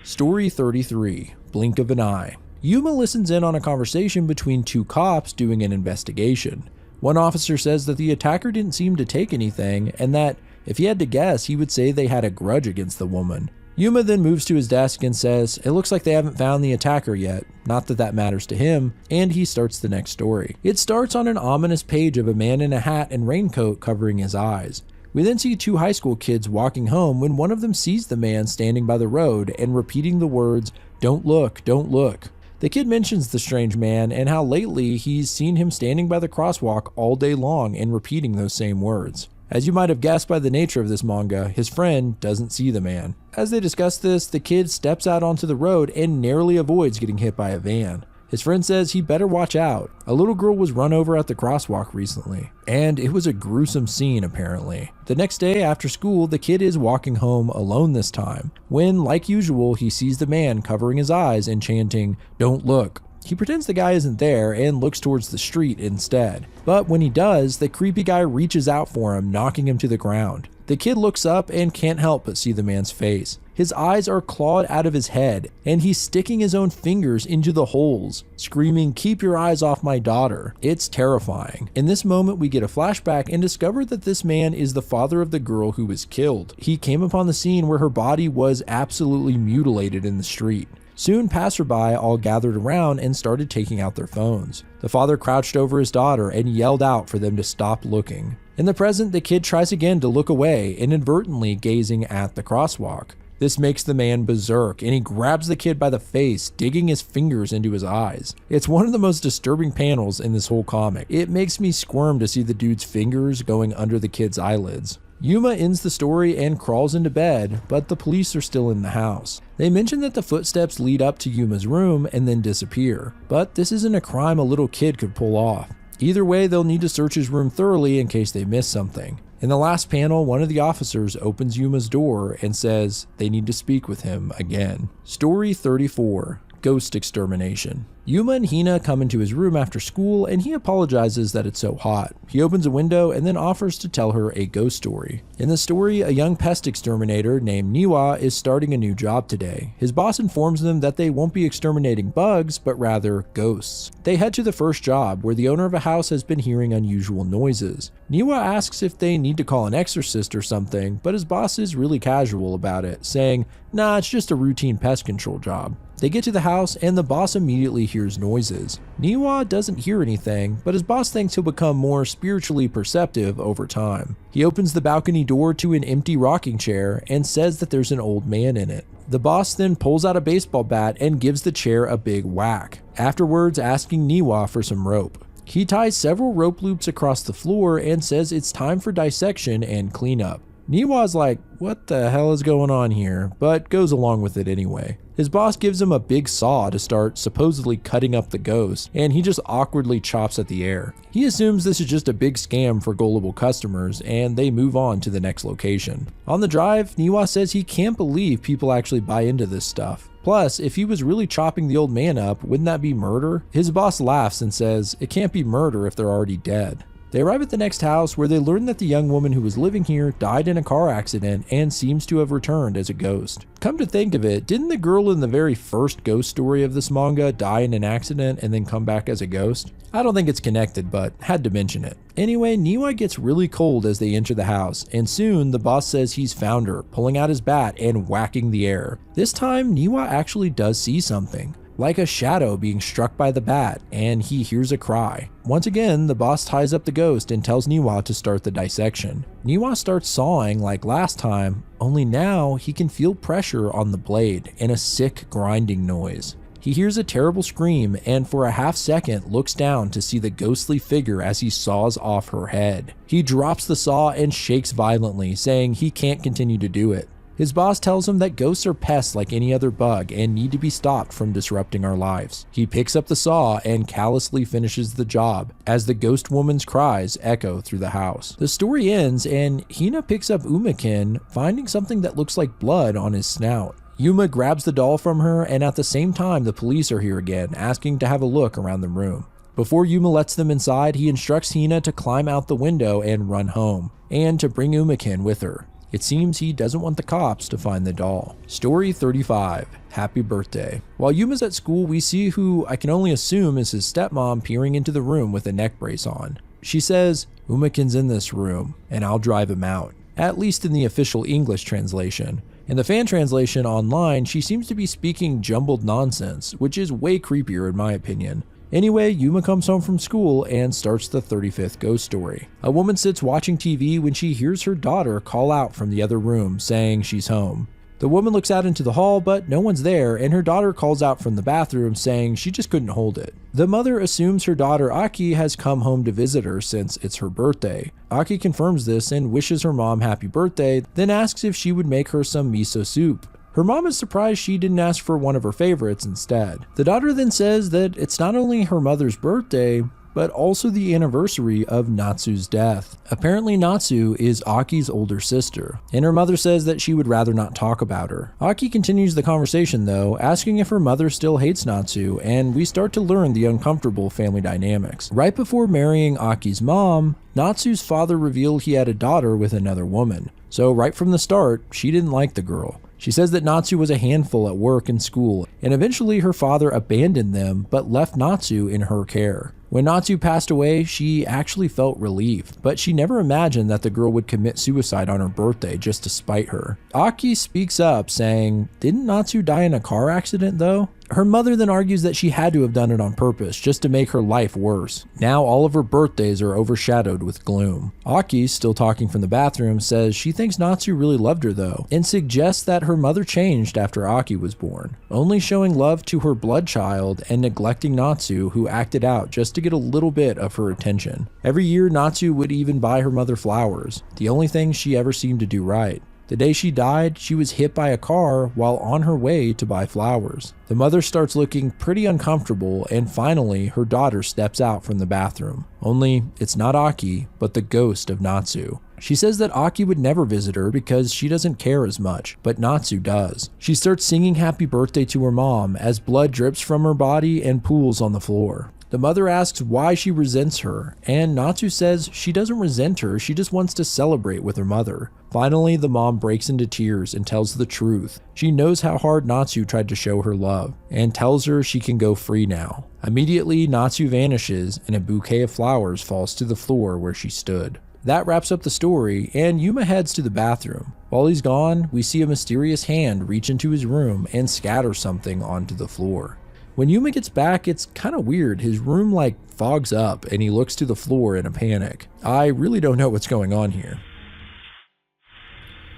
Story 33. Blink of an Eye. Yuma listens in on a conversation between two cops doing an investigation. One officer says that the attacker didn't seem to take anything, and that, if he had to guess, he would say they had a grudge against the woman. Yuma then moves to his desk and says, it looks like they haven't found the attacker yet, not that that matters to him, and he starts the next story. It starts on an ominous page of a man in a hat and raincoat covering his eyes. We then see two high school kids walking home when one of them sees the man standing by the road and repeating the words, "Don't look, don't look." The kid mentions the strange man and how lately he's seen him standing by the crosswalk all day long and repeating those same words. As you might have guessed by the nature of this manga, his friend doesn't see the man. As they discuss this, the kid steps out onto the road and narrowly avoids getting hit by a van. His friend says he better watch out. A little girl was run over at the crosswalk recently, and it was a gruesome scene apparently. The next day after school, the kid is walking home alone this time, when, like usual, he sees the man covering his eyes and chanting, "Don't look." He pretends the guy isn't there and looks towards the street instead. But when he does, the creepy guy reaches out for him, knocking him to the ground. The kid looks up and can't help but see the man's face. His eyes are clawed out of his head, and he's sticking his own fingers into the holes, screaming, "Keep your eyes off my daughter." It's terrifying. In this moment, we get a flashback and discover that this man is the father of the girl who was killed. He came upon the scene where her body was absolutely mutilated in the street. Soon, passerby all gathered around and started taking out their phones. The father crouched over his daughter and yelled out for them to stop looking. In the present, the kid tries again to look away, inadvertently gazing at the crosswalk. This makes the man berserk, and he grabs the kid by the face, digging his fingers into his eyes. It's one of the most disturbing panels in this whole comic. It makes me squirm to see the dude's fingers going under the kid's eyelids. Yuma ends the story and crawls into bed, but the police are still in the house. They mention that the footsteps lead up to Yuma's room and then disappear, but this isn't a crime a little kid could pull off. Either way, they'll need to search his room thoroughly in case they miss something. In the last panel, one of the officers opens Yuma's door and says they need to speak with him again. Story 34. Ghost Extermination. Yuma and Hina come into his room after school and he apologizes that it's so hot. He opens a window and then offers to tell her a ghost story. In the story, a young pest exterminator named Niwa is starting a new job today. His boss informs them that they won't be exterminating bugs, but rather ghosts. They head to the first job, where the owner of a house has been hearing unusual noises. Niwa asks if they need to call an exorcist or something, but his boss is really casual about it, saying, "Nah, it's just a routine pest control job." They get to the house and the boss immediately hears noises. Niwa doesn't hear anything, but his boss thinks he'll become more spiritually perceptive over time. He opens the balcony door to an empty rocking chair and says that there's an old man in it. The boss then pulls out a baseball bat and gives the chair a big whack, afterwards asking Niwa for some rope. He ties several rope loops across the floor and says it's time for dissection and cleanup. Niwa's like, "What the hell is going on here?" but goes along with it anyway. His boss gives him a big saw to start supposedly cutting up the ghost, and he just awkwardly chops at the air. He assumes this is just a big scam for gullible customers, and they move on to the next location. On the drive, Niwa says he can't believe people actually buy into this stuff. Plus, if he was really chopping the old man up, wouldn't that be murder? His boss laughs and says it can't be murder if they're already dead. They arrive at the next house, where they learn that the young woman who was living here died in a car accident and seems to have returned as a ghost. Come to think of it, didn't the girl in the very first ghost story of this manga die in an accident and then come back as a ghost? I don't think it's connected, but had to mention it. Anyway, Niwa gets really cold as they enter the house, and soon the boss says he's found her, pulling out his bat and whacking the air. This time, Niwa actually does see something, like a shadow being struck by the bat, and he hears a cry. Once again, the boss ties up the ghost and tells Niwa to start the dissection. Niwa starts sawing like last time, only now he can feel pressure on the blade and a sick grinding noise. He hears a terrible scream and for a half second looks down to see the ghostly figure as he saws off her head. He drops the saw and shakes violently, saying he can't continue to do it. His boss tells him that ghosts are pests like any other bug and need to be stopped from disrupting our lives. He picks up the saw and callously finishes the job as the ghost woman's cries echo through the house. The story ends and Hina picks up Umakin, finding something that looks like blood on his snout. Yuma grabs the doll from her, and at the same time the police are here again, asking to have a look around the room. Before Yuma lets them inside, he instructs Hina to climb out the window and run home, and to bring Umakin with her. It seems he doesn't want the cops to find the doll. Story 35. Happy Birthday. While Yuma's at school, we see who I can only assume is his stepmom peering into the room with a neck brace on. She says, "Umakin's in this room, and I'll drive him out." At least in the official English translation. In the fan translation online, she seems to be speaking jumbled nonsense, which is way creepier in my opinion. Anyway, Yuma comes home from school and starts the 35th ghost story. A woman sits watching TV when she hears her daughter call out from the other room saying she's home. The woman looks out into the hall, but no one's there, and her daughter calls out from the bathroom saying she just couldn't hold it. The mother assumes her daughter Aki has come home to visit her since it's her birthday. Aki confirms this and wishes her mom happy birthday, then asks if she would make her some miso soup. Her mom is surprised she didn't ask for one of her favorites instead. The daughter then says that it's not only her mother's birthday, but also the anniversary of Natsu's death. Apparently Natsu is Aki's older sister, and her mother says that she would rather not talk about her. Aki continues the conversation though, asking if her mother still hates Natsu, and we start to learn the uncomfortable family dynamics. Right before marrying Aki's mom, Natsu's father revealed he had a daughter with another woman. So right from the start, she didn't like the girl. She says that Natsu was a handful at work and school, and eventually her father abandoned them but left Natsu in her care. When Natsu passed away, she actually felt relieved, but she never imagined that the girl would commit suicide on her birthday just to spite her. Aki speaks up saying, "Didn't Natsu die in a car accident though?" Her mother then argues that she had to have done it on purpose, just to make her life worse. Now all of her birthdays are overshadowed with gloom. Aki, still talking from the bathroom, says she thinks Natsu really loved her though, and suggests that her mother changed after Aki was born, only showing love to her blood child and neglecting Natsu, who acted out just to get a little bit of her attention. Every year Natsu would even buy her mother flowers, the only thing she ever seemed to do right. The day she died, she was hit by a car while on her way to buy flowers. The mother starts looking pretty uncomfortable, and finally her daughter steps out from the bathroom. Only it's not Aki, but the ghost of Natsu. She says that Aki would never visit her because she doesn't care as much, but Natsu does. She starts singing happy birthday to her mom as blood drips from her body and pools on the floor. The mother asks why she resents her, and Natsu says she doesn't resent her, she just wants to celebrate with her mother. Finally, the mom breaks into tears and tells the truth. She knows how hard Natsu tried to show her love, and tells her she can go free now. Immediately, Natsu vanishes, and a bouquet of flowers falls to the floor where she stood. That wraps up the story, and Yuma heads to the bathroom. While he's gone, we see a mysterious hand reach into his room and scatter something onto the floor. When Yuma gets back, it's kinda weird. His room fogs up and he looks to the floor in a panic. I really don't know what's going on here.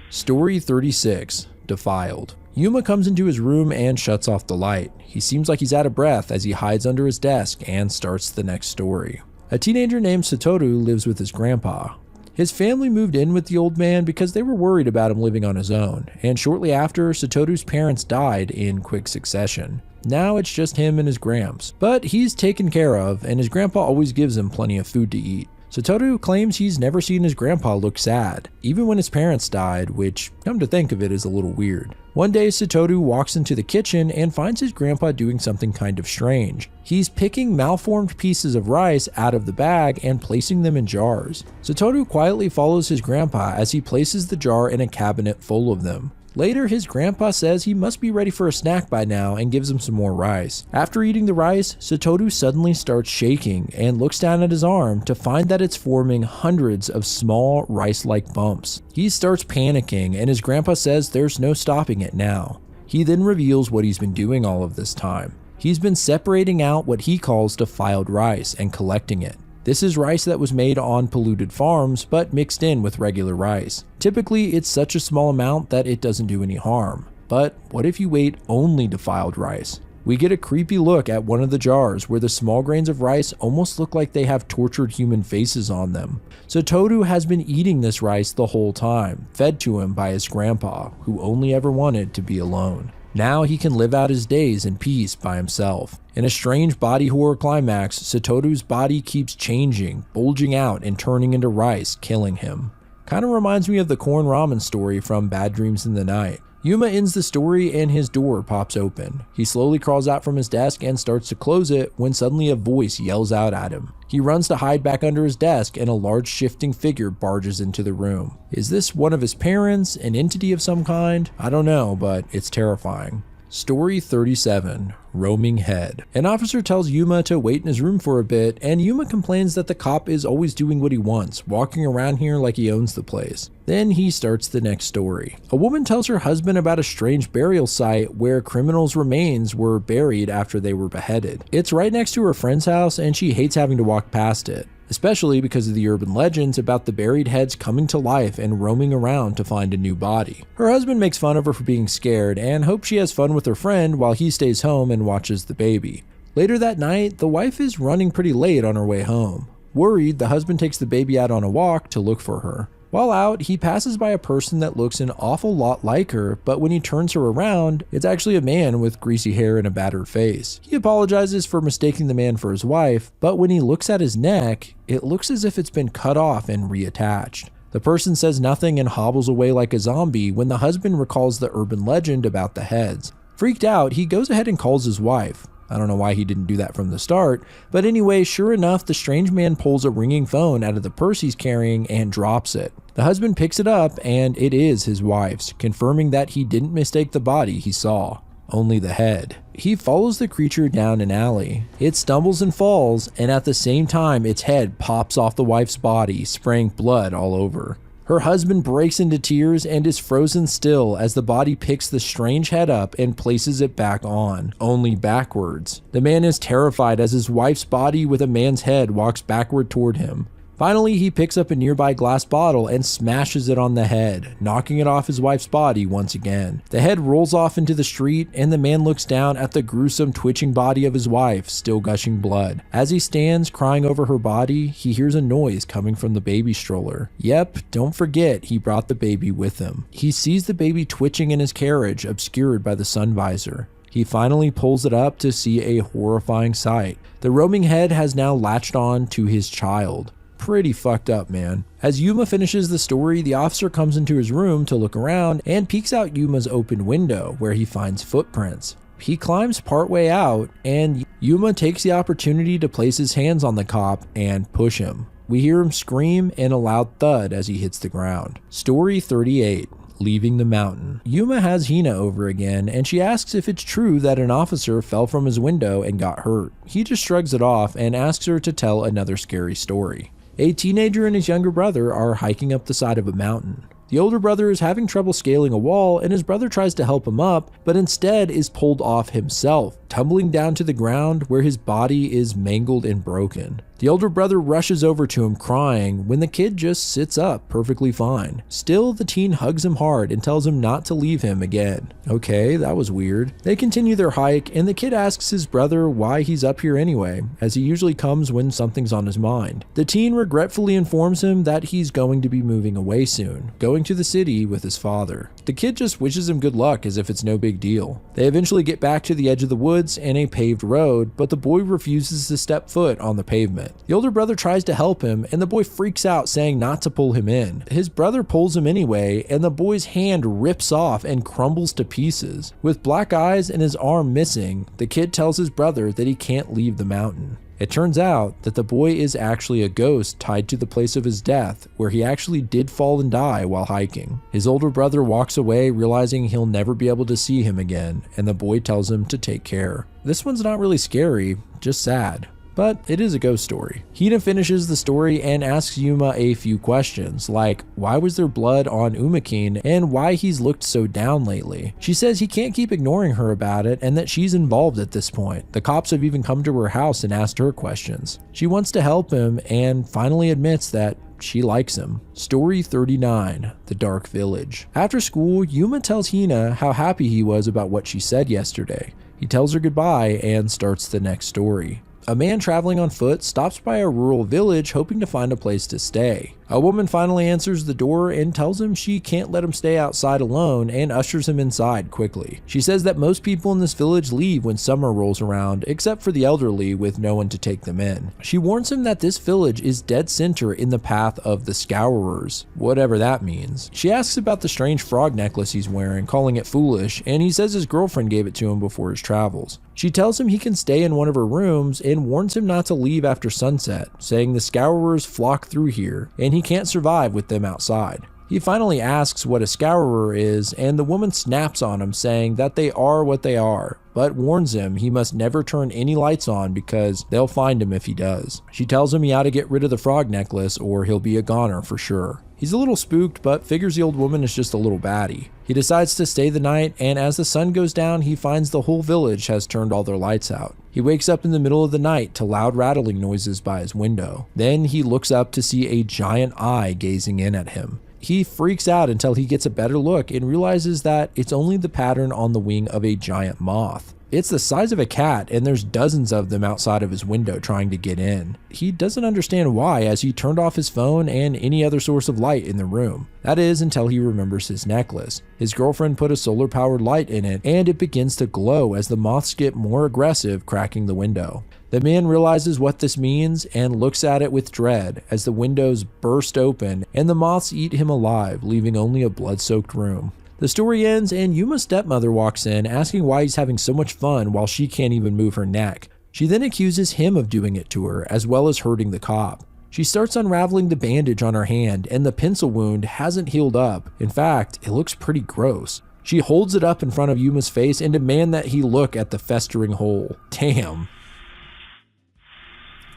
Story 36, Defiled. Yuma comes into his room and shuts off the light. He seems like he's out of breath as he hides under his desk and starts the next story. A teenager named Satoru lives with his grandpa. His family moved in with the old man because they were worried about him living on his own, and shortly after, Satoru's parents died in quick succession. Now it's just him and his gramps, but he's taken care of, and his grandpa always gives him plenty of food to eat. Satoru claims he's never seen his grandpa look sad, even when his parents died, which, come to think of it, is a little weird. One day, Satoru walks into the kitchen and finds his grandpa doing something kind of strange. He's picking malformed pieces of rice out of the bag and placing them in jars. Satoru quietly follows his grandpa as he places the jar in a cabinet full of them. Later, his grandpa says he must be ready for a snack by now and gives him some more rice. After eating the rice, Satoru suddenly starts shaking and looks down at his arm to find that it's forming hundreds of small rice-like bumps. He starts panicking, and his grandpa says there's no stopping it now. He then reveals what he's been doing all of this time. He's been separating out what he calls defiled rice and collecting it. This is rice that was made on polluted farms, but mixed in with regular rice. Typically, it's such a small amount that it doesn't do any harm. But what if you ate only defiled rice? We get a creepy look at one of the jars where the small grains of rice almost look like they have tortured human faces on them. Satoru has been eating this rice the whole time, fed to him by his grandpa, who only ever wanted to be alone. Now he can live out his days in peace by himself. In a strange body horror climax, Satoru's body keeps changing, bulging out and turning into rice, killing him. Kinda reminds me of the corn ramen story from Bad Dreams in the Night. Yuma ends the story and his door pops open. He slowly crawls out from his desk and starts to close it when suddenly a voice yells out at him. He runs to hide back under his desk and a large shifting figure barges into the room. Is this one of his parents, an entity of some kind? I don't know, but it's terrifying. Story 37, Roaming Head. An officer tells Yuma to wait in his room for a bit, and Yuma complains that the cop is always doing what he wants, walking around here like he owns the place. Then he starts the next story. A woman tells her husband about a strange burial site where criminals' remains were buried after they were beheaded. It's right next to her friend's house, and she hates having to walk past it. especially because of the urban legends about the buried heads coming to life and roaming around to find a new body. Her husband makes fun of her for being scared and hopes she has fun with her friend while he stays home and watches the baby. Later that night, the wife is running pretty late on her way home. Worried, the husband takes the baby out on a walk to look for her. While out, he passes by a person that looks an awful lot like her, but when he turns her around, it's actually a man with greasy hair and a battered face. He apologizes for mistaking the man for his wife, but when he looks at his neck, it looks as if it's been cut off and reattached. The person says nothing and hobbles away like a zombie when the husband recalls the urban legend about the heads. Freaked out, he goes ahead and calls his wife. I don't know why he didn't do that from the start, but anyway, sure enough, the strange man pulls a ringing phone out of the purse he's carrying and drops it. The husband picks it up and it is his wife's, confirming that he didn't mistake the body he saw, only the head. He follows the creature down an alley. It stumbles and falls, and at the same time, its head pops off the wife's body, spraying blood all over. Her husband breaks into tears and is frozen still as the body picks the strange head up and places it back on, only backwards. The man is terrified as his wife's body with a man's head walks backward toward him. Finally, he picks up a nearby glass bottle and smashes it on the head, knocking it off his wife's body once again. The head rolls off into the street, and the man looks down at the gruesome, twitching body of his wife, still gushing blood. As he stands crying over her body, he hears a noise coming from the baby stroller. Yep, don't forget he brought the baby with him. He sees the baby twitching in his carriage, obscured by the sun visor. He finally pulls it up to see a horrifying sight. The roaming head has now latched on to his child. Pretty fucked up, man. As Yuma finishes the story, the officer comes into his room to look around and peeks out Yuma's open window where he finds footprints. He climbs partway out and Yuma takes the opportunity to place his hands on the cop and push him. We hear him scream and a loud thud as he hits the ground. Story 38. Leaving the mountain. Yuma has Hina over again, and she asks if it's true that an officer fell from his window and got hurt. He just shrugs it off and asks her to tell another scary story. A teenager and his younger brother are hiking up the side of a mountain. The older brother is having trouble scaling a wall, and his brother tries to help him up, but instead is pulled off himself, tumbling down to the ground where his body is mangled and broken. The older brother rushes over to him crying when the kid just sits up perfectly fine. Still, the teen hugs him hard and tells him not to leave him again. Okay, that was weird. They continue their hike and the kid asks his brother why he's up here anyway, as he usually comes when something's on his mind. The teen regretfully informs him that he's going to be moving away soon, going to the city with his father. The kid just wishes him good luck as if it's no big deal. They eventually get back to the edge of the woods and a paved road, but the boy refuses to step foot on the pavement. The older brother tries to help him and the boy freaks out, saying not to pull him in. His brother pulls him anyway and the boy's hand rips off and crumbles to pieces. With black eyes and his arm missing, the kid tells his brother that he can't leave the mountain. It turns out that the boy is actually a ghost tied to the place of his death, where he actually did fall and die while hiking. His older brother walks away, realizing he'll never be able to see him again, and the boy tells him to take care. This one's not really scary, just sad. But it is a ghost story. Hina finishes the story and asks Yuma a few questions, like why was there blood on Umakin and why he's looked so down lately. She says he can't keep ignoring her about it and that she's involved at this point. The cops have even come to her house and asked her questions. She wants to help him and finally admits that she likes him. Story 39. The Dark Village. After school, Yuma tells Hina how happy he was about what she said yesterday. He tells her goodbye and starts the next story. A man traveling on foot stops by a rural village hoping to find a place to stay. A woman finally answers the door and tells him she can't let him stay outside alone and ushers him inside quickly. She says that most people in this village leave when summer rolls around, except for the elderly with no one to take them in. She warns him that this village is dead center in the path of the Scourers, whatever that means. She asks about the strange frog necklace he's wearing, calling it foolish, and he says his girlfriend gave it to him before his travels. She tells him he can stay in one of her rooms and warns him not to leave after sunset, saying the Scourers flock through here and he can't survive with them outside. He finally asks what a Scourer is and the woman snaps on him, saying that they are what they are, but warns him he must never turn any lights on because they'll find him if he does. She tells him he ought to get rid of the frog necklace or he'll be a goner for sure. He's a little spooked, but figures the old woman is just a little batty. He decides to stay the night, and as the sun goes down, he finds the whole village has turned all their lights out. He wakes up in the middle of the night to loud rattling noises by his window. Then he looks up to see a giant eye gazing in at him. He freaks out until he gets a better look and realizes that it's only the pattern on the wing of a giant moth. It's the size of a cat, and there's dozens of them outside of his window trying to get in. He doesn't understand why, as he turned off his phone and any other source of light in the room. That is, until he remembers his necklace. His girlfriend put a solar-powered light in it, and it begins to glow as the moths get more aggressive, cracking the window. The man realizes what this means and looks at it with dread as the windows burst open and the moths eat him alive, leaving only a blood-soaked room. The story ends and Yuma's stepmother walks in, asking why he's having so much fun while she can't even move her neck. She then accuses him of doing it to her, as well as hurting the cop. She starts unraveling the bandage on her hand, and the pencil wound hasn't healed up. In fact, it looks pretty gross. She holds it up in front of Yuma's face and demands that he look at the festering hole. Damn.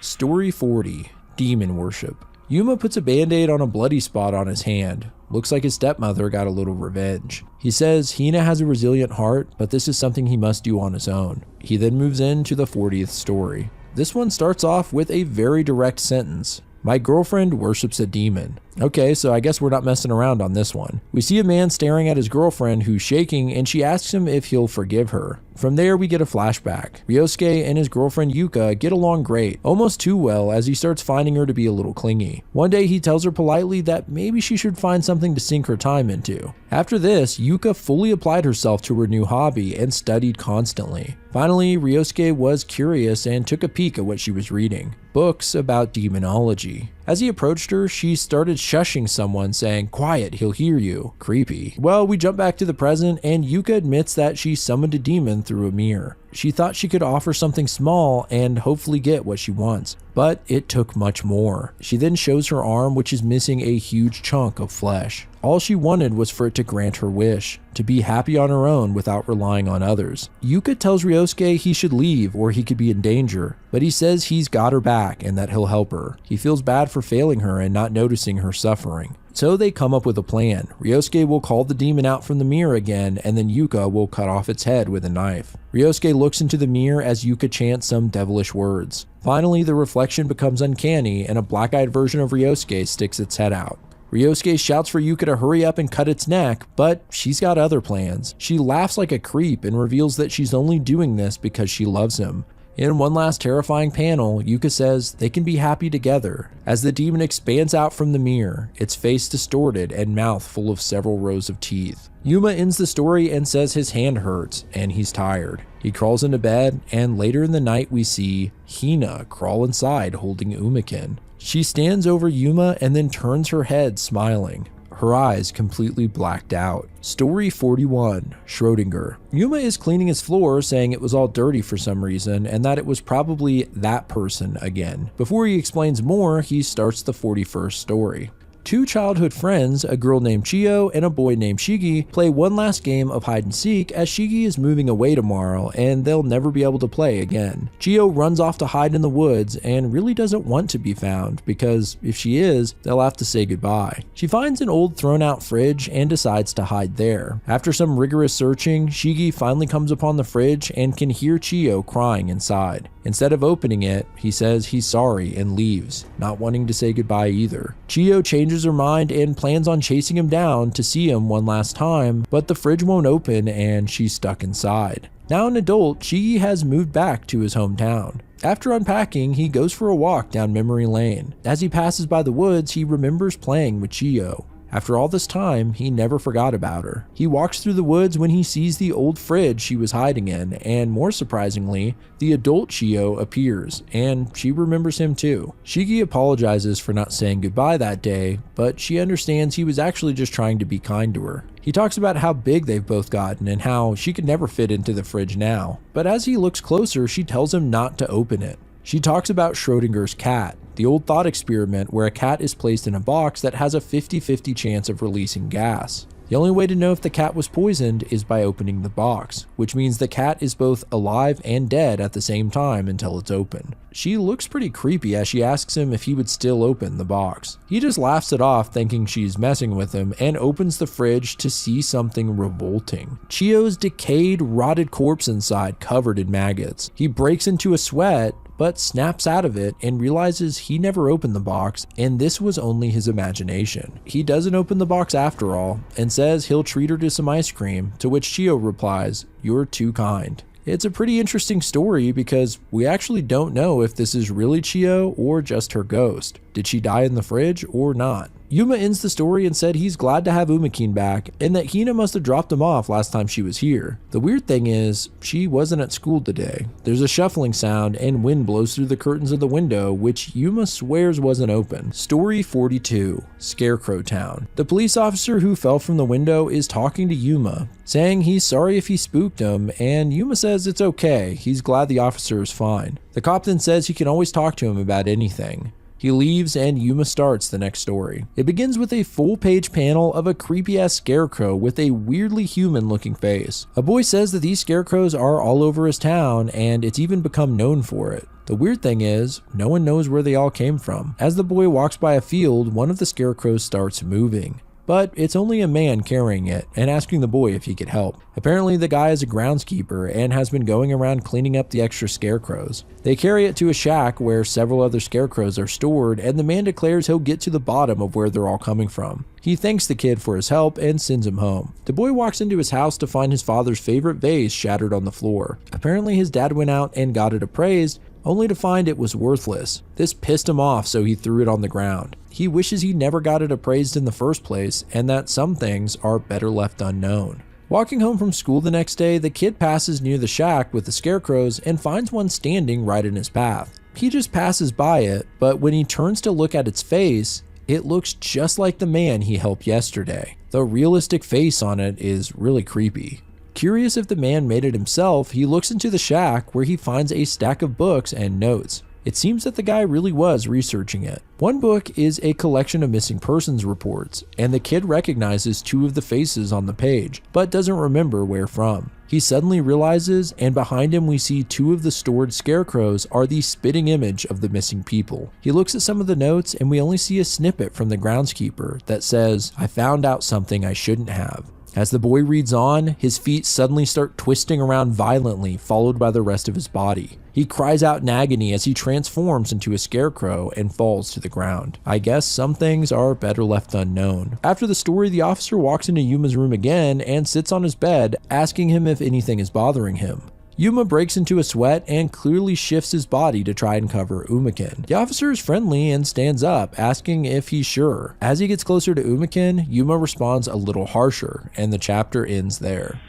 Story 40. Demon Worship. Yuma puts a band-aid on a bloody spot on his hand. Looks like his stepmother got a little revenge. He says Hina has a resilient heart, but this is something he must do on his own. He then moves into the 40th story. This one starts off with a very direct sentence. My girlfriend worships a demon. Okay, so I guess we're not messing around on this one. We see a man staring at his girlfriend who's shaking, and she asks him if he'll forgive her. From there, we get a flashback. Ryosuke and his girlfriend Yuka get along great, almost too well, as he starts finding her to be a little clingy. One day, he tells her politely that maybe she should find something to sink her time into. After this, Yuka fully applied herself to her new hobby and studied constantly. Finally, Ryosuke was curious and took a peek at what she was reading. Books about demonology. As he approached her, she started shushing someone, saying, "Quiet, he'll hear you." Creepy. Well, we jump back to the present, and Yuka admits that she summoned a demon through a mirror. She thought she could offer something small and hopefully get what she wants, but it took much more. She then shows her arm, which is missing a huge chunk of flesh. All she wanted was for it to grant her wish, to be happy on her own without relying on others. Yuka tells Ryosuke he should leave or he could be in danger, but he says he's got her back and that he'll help her. He feels bad for failing her and not noticing her suffering. So they come up with a plan. Ryosuke will call the demon out from the mirror again, and then Yuka will cut off its head with a knife. Ryosuke looks into the mirror as Yuka chants some devilish words. Finally, the reflection becomes uncanny, and a black-eyed version of Ryosuke sticks its head out. Ryosuke shouts for Yuka to hurry up and cut its neck, but she's got other plans. She laughs like a creep and reveals that she's only doing this because she loves him. In one last terrifying panel, Yuka says they can be happy together. As the demon expands out from the mirror, its face distorted and mouth full of several rows of teeth. Yuma ends the story and says his hand hurts and he's tired. He crawls into bed, and later in the night we see Hina crawl inside holding Umiken. She stands over Yuma and then turns her head smiling. Her eyes completely blacked out. Story 41. Schrodinger. Yuma is cleaning his floor, saying it was all dirty for some reason and that it was probably that person again. Before he explains more, he starts the 41st story. Two childhood friends, a girl named Chiyo and a boy named Shigi, play one last game of hide and seek as Shigi is moving away tomorrow and they'll never be able to play again. Chiyo runs off to hide in the woods and really doesn't want to be found because if she is, they'll have to say goodbye. She finds an old thrown out fridge and decides to hide there. After some rigorous searching, Shigi finally comes upon the fridge and can hear Chiyo crying inside. Instead of opening it, he says he's sorry and leaves, not wanting to say goodbye either. Chiyo changes her mind and plans on chasing him down to see him one last time, but the fridge won't open and she's stuck inside. Now an adult, Shigi has moved back to his hometown. After unpacking, he goes for a walk down memory lane. As he passes by the woods, he remembers playing with Chiyo. After all this time, he never forgot about her. He walks through the woods when he sees the old fridge she was hiding in, and more surprisingly, the adult Chiyo appears, and she remembers him too. Shigi apologizes for not saying goodbye that day, but she understands he was actually just trying to be kind to her. He talks about how big they've both gotten and how she could never fit into the fridge now. But as he looks closer, she tells him not to open it. She talks about Schrodinger's cat, the old thought experiment where a cat is placed in a box that has a 50-50 chance of releasing gas. The only way to know if the cat was poisoned is by opening the box, which means the cat is both alive and dead at the same time until it's open. She looks pretty creepy as she asks him if he would still open the box. He just laughs it off, thinking she's messing with him, and opens the fridge to see something revolting. Chio's decayed, rotted corpse inside, covered in maggots. He breaks into a sweat, but snaps out of it and realizes he never opened the box and this was only his imagination. He doesn't open the box after all and says he'll treat her to some ice cream, to which Chio replies, "You're too kind." It's a pretty interesting story because we actually don't know if this is really Chio or just her ghost. Did she die in the fridge or not? Yuma ends the story and said he's glad to have Umakin back and that Hina must have dropped him off last time she was here. The weird thing is, she wasn't at school today. There's a shuffling sound and wind blows through the curtains of the window, which Yuma swears wasn't open. Story 42, Scarecrow Town. The police officer who fell from the window is talking to Yuma, saying he's sorry if he spooked him, and Yuma says it's okay, he's glad the officer is fine. The cop then says he can always talk to him about anything. He leaves and Yuma starts the next story. It begins with a full-page panel of a creepy-ass scarecrow with a weirdly human-looking face. A boy says that these scarecrows are all over his town and it's even become known for it. The weird thing is, no one knows where they all came from. As the boy walks by a field, one of the scarecrows starts moving. But it's only a man carrying it and asking the boy if he could help. Apparently the guy is a groundskeeper and has been going around cleaning up the extra scarecrows. They carry it to a shack where several other scarecrows are stored and the man declares he'll get to the bottom of where they're all coming from. He thanks the kid for his help and sends him home. The boy walks into his house to find his father's favorite vase shattered on the floor. Apparently his dad went out and got it appraised, only to find it was worthless. This pissed him off, so he threw it on the ground. He wishes he never got it appraised in the first place and that some things are better left unknown. Walking home from school the next day, the kid passes near the shack with the scarecrows and finds one standing right in his path. He just passes by it, but when he turns to look at its face, it looks just like the man he helped yesterday. The realistic face on it is really creepy. Curious if the man made it himself, he looks into the shack where he finds a stack of books and notes. It seems that the guy really was researching it. One book is a collection of missing persons reports, and the kid recognizes two of the faces on the page, but doesn't remember where from. He suddenly realizes, and behind him we see two of the stored scarecrows are the spitting image of the missing people. He looks at some of the notes and we only see a snippet from the groundskeeper that says, "I found out something I shouldn't have." As the boy reads on, his feet suddenly start twisting around violently, followed by the rest of his body. He cries out in agony as he transforms into a scarecrow and falls to the ground. I guess some things are better left unknown. After the story, the officer walks into Yuma's room again and sits on his bed, asking him if anything is bothering him. Yuma breaks into a sweat and clearly shifts his body to try and cover Umakin. The officer is friendly and stands up, asking if he's sure. As he gets closer to Umakin, Yuma responds a little harsher, and the chapter ends there.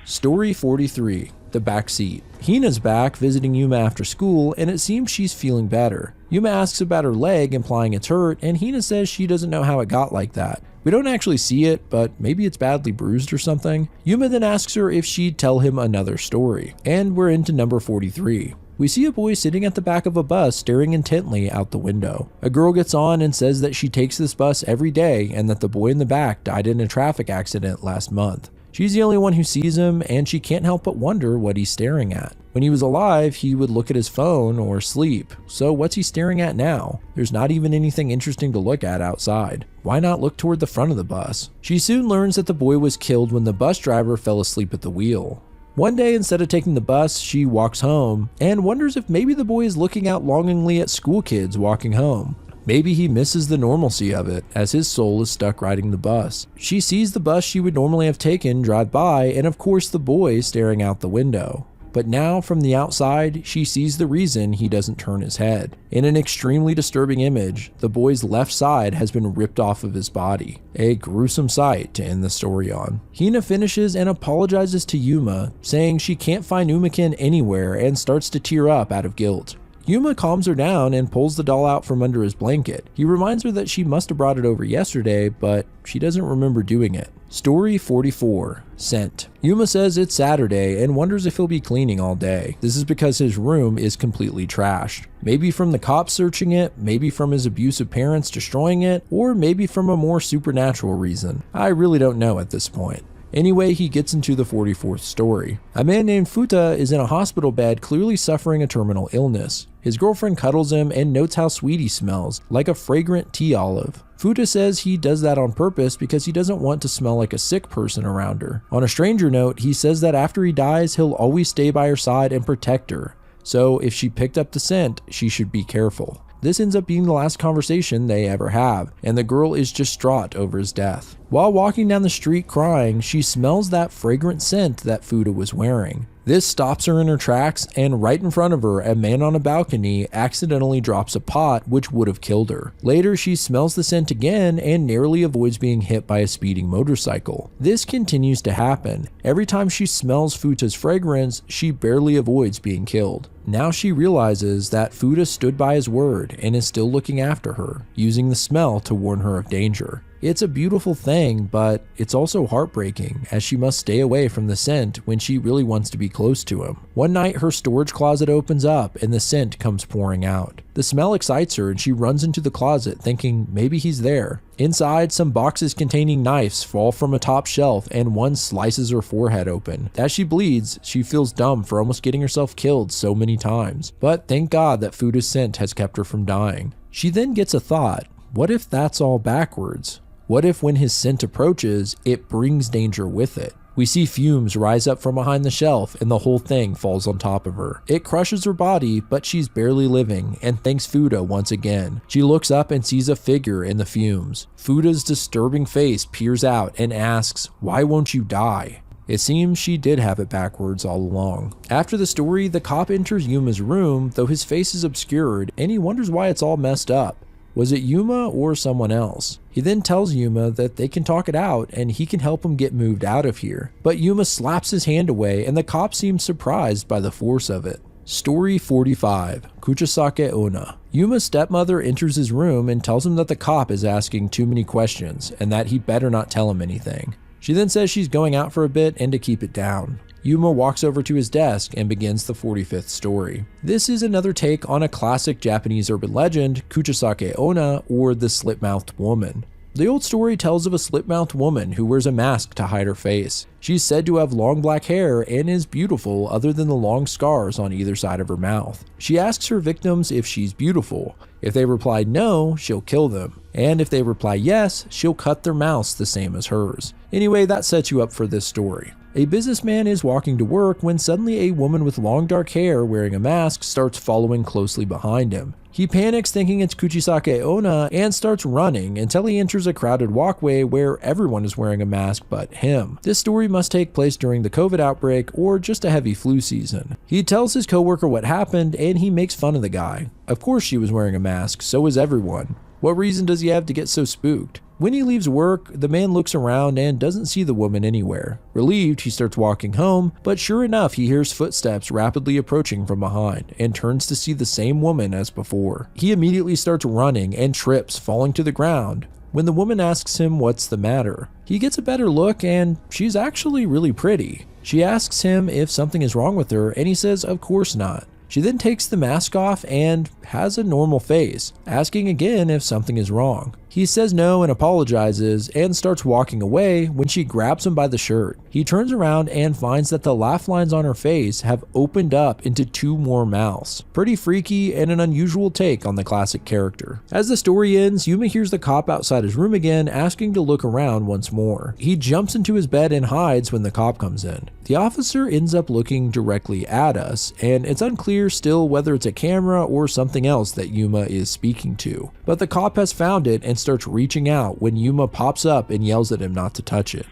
Story 43, The Backseat. Hina's back visiting Yuma after school, and it seems she's feeling better. Yuma asks about her leg, implying it's hurt, and Hina says she doesn't know how it got like that. We don't actually see it, but maybe it's badly bruised or something. Yuma then asks her if she'd tell him another story, and we're into number 43. We see a boy sitting at the back of a bus staring intently out the window. A girl gets on and says that she takes this bus every day and that the boy in the back died in a traffic accident last month. She's the only one who sees him, and she can't help but wonder what he's staring at. When he was alive, he would look at his phone or sleep. So what's he staring at now? There's not even anything interesting to look at outside. Why not look toward the front of the bus? She soon learns that the boy was killed when the bus driver fell asleep at the wheel. One day, instead of taking the bus, she walks home and wonders if maybe the boy is looking out longingly at school kids walking home. Maybe he misses the normalcy of it, as his soul is stuck riding the bus. She sees the bus she would normally have taken drive by, and of course the boy staring out the window. But now, from the outside, she sees the reason he doesn't turn his head. In an extremely disturbing image, the boy's left side has been ripped off of his body. A gruesome sight to end the story on. Hina finishes and apologizes to Yuma, saying she can't find Umakin anywhere and starts to tear up out of guilt. Yuma calms her down and pulls the doll out from under his blanket. He reminds her that she must have brought it over yesterday, but she doesn't remember doing it. Story 44. Scent. Yuma says it's Saturday and wonders if he'll be cleaning all day. This is because his room is completely trashed. Maybe from the cops searching it, maybe from his abusive parents destroying it, or maybe from a more supernatural reason. I really don't know at this point. Anyway, he gets into the 44th story. A man named Futa is in a hospital bed clearly suffering a terminal illness. His girlfriend cuddles him and notes how sweet he smells, like a fragrant tea olive. Futa says he does that on purpose because he doesn't want to smell like a sick person around her. On a stranger note, he says that after he dies, he'll always stay by her side and protect her. So if she picked up the scent, she should be careful. This ends up being the last conversation they ever have, and the girl is distraught over his death. While walking down the street crying, she smells that fragrant scent that Futa was wearing. This stops her in her tracks, and right in front of her, a man on a balcony accidentally drops a pot which would have killed her. Later, she smells the scent again and narrowly avoids being hit by a speeding motorcycle. This continues to happen. Every time she smells Futa's fragrance, she barely avoids being killed. Now she realizes that Futa stood by his word and is still looking after her, using the smell to warn her of danger. It's a beautiful thing, but it's also heartbreaking, as she must stay away from the scent when she really wants to be close to him. One night, her storage closet opens up and the scent comes pouring out. The smell excites her and she runs into the closet thinking maybe he's there. Inside, some boxes containing knives fall from a top shelf and one slices her forehead open. As she bleeds, she feels dumb for almost getting herself killed so many times. But thank God that Futa's scent has kept her from dying. She then gets a thought. What if that's all backwards? What if when his scent approaches, it brings danger with it? We see fumes rise up from behind the shelf and the whole thing falls on top of her. It crushes her body, but she's barely living and thanks Futa once again. She looks up and sees a figure in the fumes. Futa's disturbing face peers out and asks, "Why won't you die?" It seems she did have it backwards all along. After the story, the cop enters Yuma's room, though his face is obscured, and he wonders why it's all messed up. Was it Yuma or someone else? He then tells Yuma that they can talk it out and he can help him get moved out of here. But Yuma slaps his hand away and the cop seems surprised by the force of it. Story 45. Kuchisake Onna. Yuma's stepmother enters his room and tells him that the cop is asking too many questions and that he better not tell him anything. She then says she's going out for a bit and to keep it down. Yuma walks over to his desk and begins the 45th story. This is another take on a classic Japanese urban legend, Kuchisake Onna, or the slit-mouthed woman. The old story tells of a slit-mouthed woman who wears a mask to hide her face. She's said to have long black hair and is beautiful other than the long scars on either side of her mouth. She asks her victims if she's beautiful. If they reply no, she'll kill them. And if they reply yes, she'll cut their mouths the same as hers. Anyway, that sets you up for this story. A businessman is walking to work when suddenly a woman with long dark hair wearing a mask starts following closely behind him. He panics thinking it's Kuchisake Onna and starts running until he enters a crowded walkway where everyone is wearing a mask but him. This story must take place during the COVID outbreak or just a heavy flu season. He tells his coworker what happened and he makes fun of the guy. Of course she was wearing a mask, so was everyone. What reason does he have to get so spooked? When he leaves work, the man looks around and doesn't see the woman anywhere. Relieved, he starts walking home, but sure enough, he hears footsteps rapidly approaching from behind and turns to see the same woman as before. He immediately starts running and trips, falling to the ground. When the woman asks him what's the matter, he gets a better look and she's actually really pretty. She asks him if something is wrong with her and he says of course not. She then takes the mask off and has a normal face, asking again if something is wrong. He says no and apologizes and starts walking away when she grabs him by the shirt. He turns around and finds that the laugh lines on her face have opened up into two more mouths. Pretty freaky and an unusual take on the classic character. As the story ends, Yuma hears the cop outside his room again asking to look around once more. He jumps into his bed and hides when the cop comes in. The officer ends up looking directly at us, and it's unclear still whether it's a camera or something else that Yuma is speaking to. But the cop has found it and starts reaching out when Yuma pops up and yells at him not to touch it.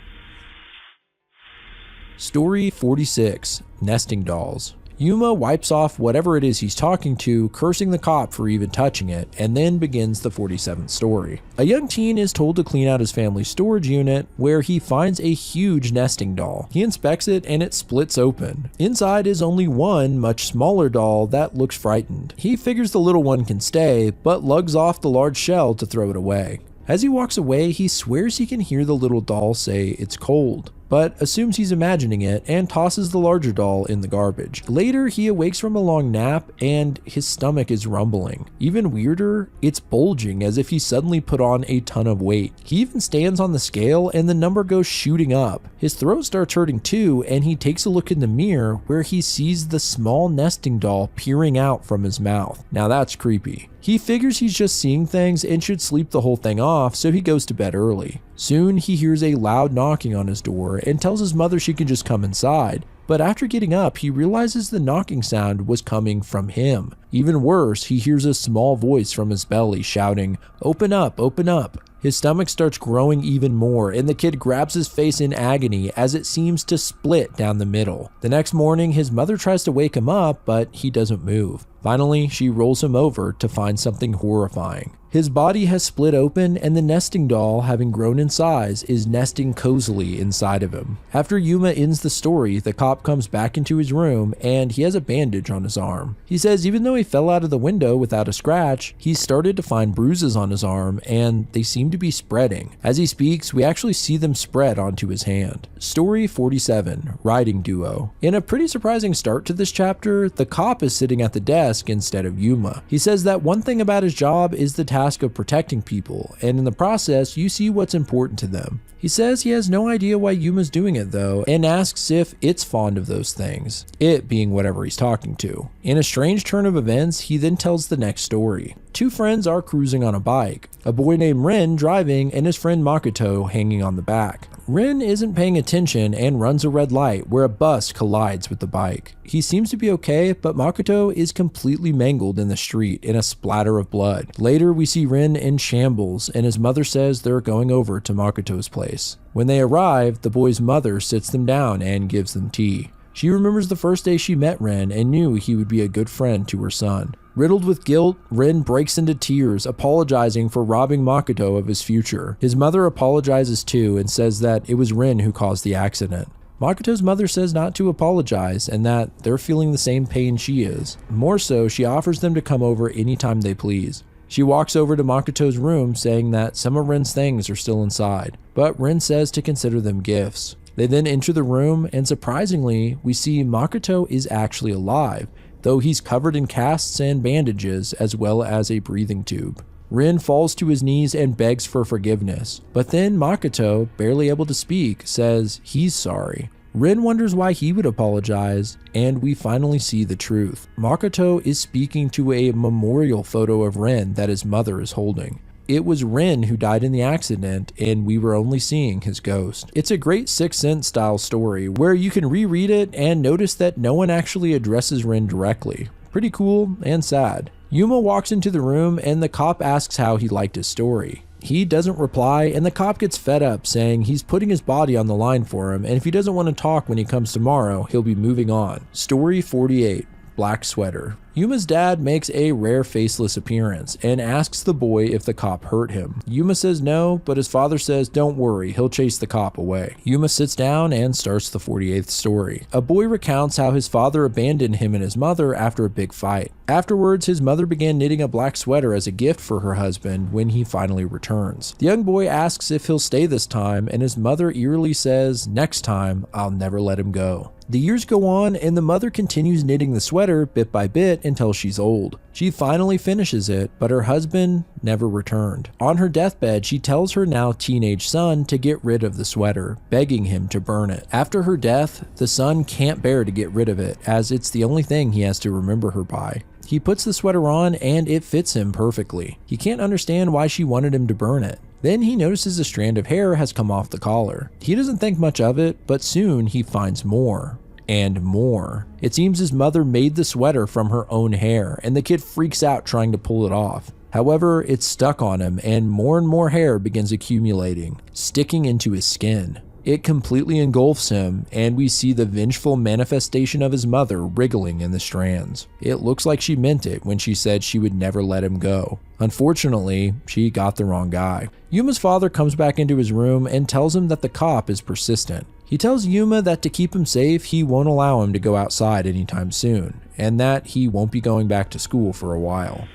Story 46. Nesting Dolls. Yuma wipes off whatever it is he's talking to, cursing the cop for even touching it, and then begins the 47th story. A young teen is told to clean out his family's storage unit, where he finds a huge nesting doll. He inspects it and it splits open. Inside is only one much smaller doll that looks frightened. He figures the little one can stay, but lugs off the large shell to throw it away. As he walks away, he swears he can hear the little doll say it's cold, but assumes he's imagining it and tosses the larger doll in the garbage. Later, he awakes from a long nap and his stomach is rumbling. Even weirder, it's bulging as if he suddenly put on a ton of weight. He even stands on the scale and the number goes shooting up. His throat starts hurting too, and he takes a look in the mirror where he sees the small nesting doll peering out from his mouth. Now that's creepy. He figures he's just seeing things and should sleep the whole thing off, so he goes to bed early. Soon he hears a loud knocking on his door and tells his mother she can just come inside. But after getting up, he realizes the knocking sound was coming from him. Even worse, he hears a small voice from his belly shouting, "Open up, open up." His stomach starts growing even more, and the kid grabs his face in agony as it seems to split down the middle. The next morning, his mother tries to wake him up, but he doesn't move. Finally, she rolls him over to find something horrifying. His body has split open, and the nesting doll, having grown in size, is nesting cozily inside of him. After Yuma ends the story, the cop comes back into his room, and he has a bandage on his arm. He says even though he fell out of the window without a scratch, he started to find bruises on his arm, and they seem to be spreading. As he speaks, we actually see them spread onto his hand. Story 47, Riding Duo. In a pretty surprising start to this chapter, the cop is sitting at the desk instead of Yuma. He says that one thing about his job is the task of protecting people, and in the process, you see what's important to them. He says he has no idea why Yuma's doing it though, and asks if it's fond of those things, it being whatever he's talking to. In a strange turn of events, he then tells the next story. Two friends are cruising on a bike, a boy named Rin driving and his friend Makoto hanging on the back. Rin isn't paying attention and runs a red light where a bus collides with the bike. He seems to be okay, but Makoto is completely mangled in the street in a splatter of blood. Later, we see Rin in shambles, and his mother says they're going over to Makoto's place. When they arrive, the boy's mother sits them down and gives them tea. She remembers the first day she met Rin and knew he would be a good friend to her son. Riddled with guilt, Rin breaks into tears, apologizing for robbing Makoto of his future. His mother apologizes too and says that it was Rin who caused the accident. Makoto's mother says not to apologize and that they're feeling the same pain she is. More so, she offers them to come over anytime they please. She walks over to Makoto's room saying that some of Rin's things are still inside, but Rin says to consider them gifts. They then enter the room, and surprisingly, we see Makoto is actually alive, though he's covered in casts and bandages as well as a breathing tube. Rin falls to his knees and begs for forgiveness, but then Makoto, barely able to speak, says he's sorry. Rin wonders why he would apologize, and we finally see the truth. Makoto is speaking to a memorial photo of Rin that his mother is holding. It was Rin who died in the accident, and we were only seeing his ghost. It's a great Sixth Sense style story where you can reread it and notice that no one actually addresses Rin directly. Pretty cool and sad. Yuma walks into the room and the cop asks how he liked his story. He doesn't reply, and the cop gets fed up, saying he's putting his body on the line for him, and if he doesn't want to talk when he comes tomorrow, he'll be moving on. Story 48, Black Sweater. Yuma's dad makes a rare faceless appearance and asks the boy if the cop hurt him. Yuma says no, but his father says don't worry, he'll chase the cop away. Yuma sits down and starts the 48th story. A boy recounts how his father abandoned him and his mother after a big fight. Afterwards, his mother began knitting a black sweater as a gift for her husband when he finally returns. The young boy asks if he'll stay this time, and his mother eerily says, "Next time, I'll never let him go." The years go on, and the mother continues knitting the sweater bit by bit until she's old. She finally finishes it, but her husband never returned. On her deathbed, she tells her now teenage son to get rid of the sweater, begging him to burn it. After her death, the son can't bear to get rid of it, as it's the only thing he has to remember her by. He puts the sweater on and it fits him perfectly. He can't understand why she wanted him to burn it. Then he notices a strand of hair has come off the collar. He doesn't think much of it, but soon he finds more. And more. It seems his mother made the sweater from her own hair, and the kid freaks out trying to pull it off. However, it's stuck on him, and more hair begins accumulating, sticking into his skin. It completely engulfs him, and we see the vengeful manifestation of his mother wriggling in the strands. It looks like she meant it when she said she would never let him go. Unfortunately, she got the wrong guy. Yuma's father comes back into his room and tells him that the cop is persistent. He tells Yuma that to keep him safe, he won't allow him to go outside anytime soon, and that he won't be going back to school for a while.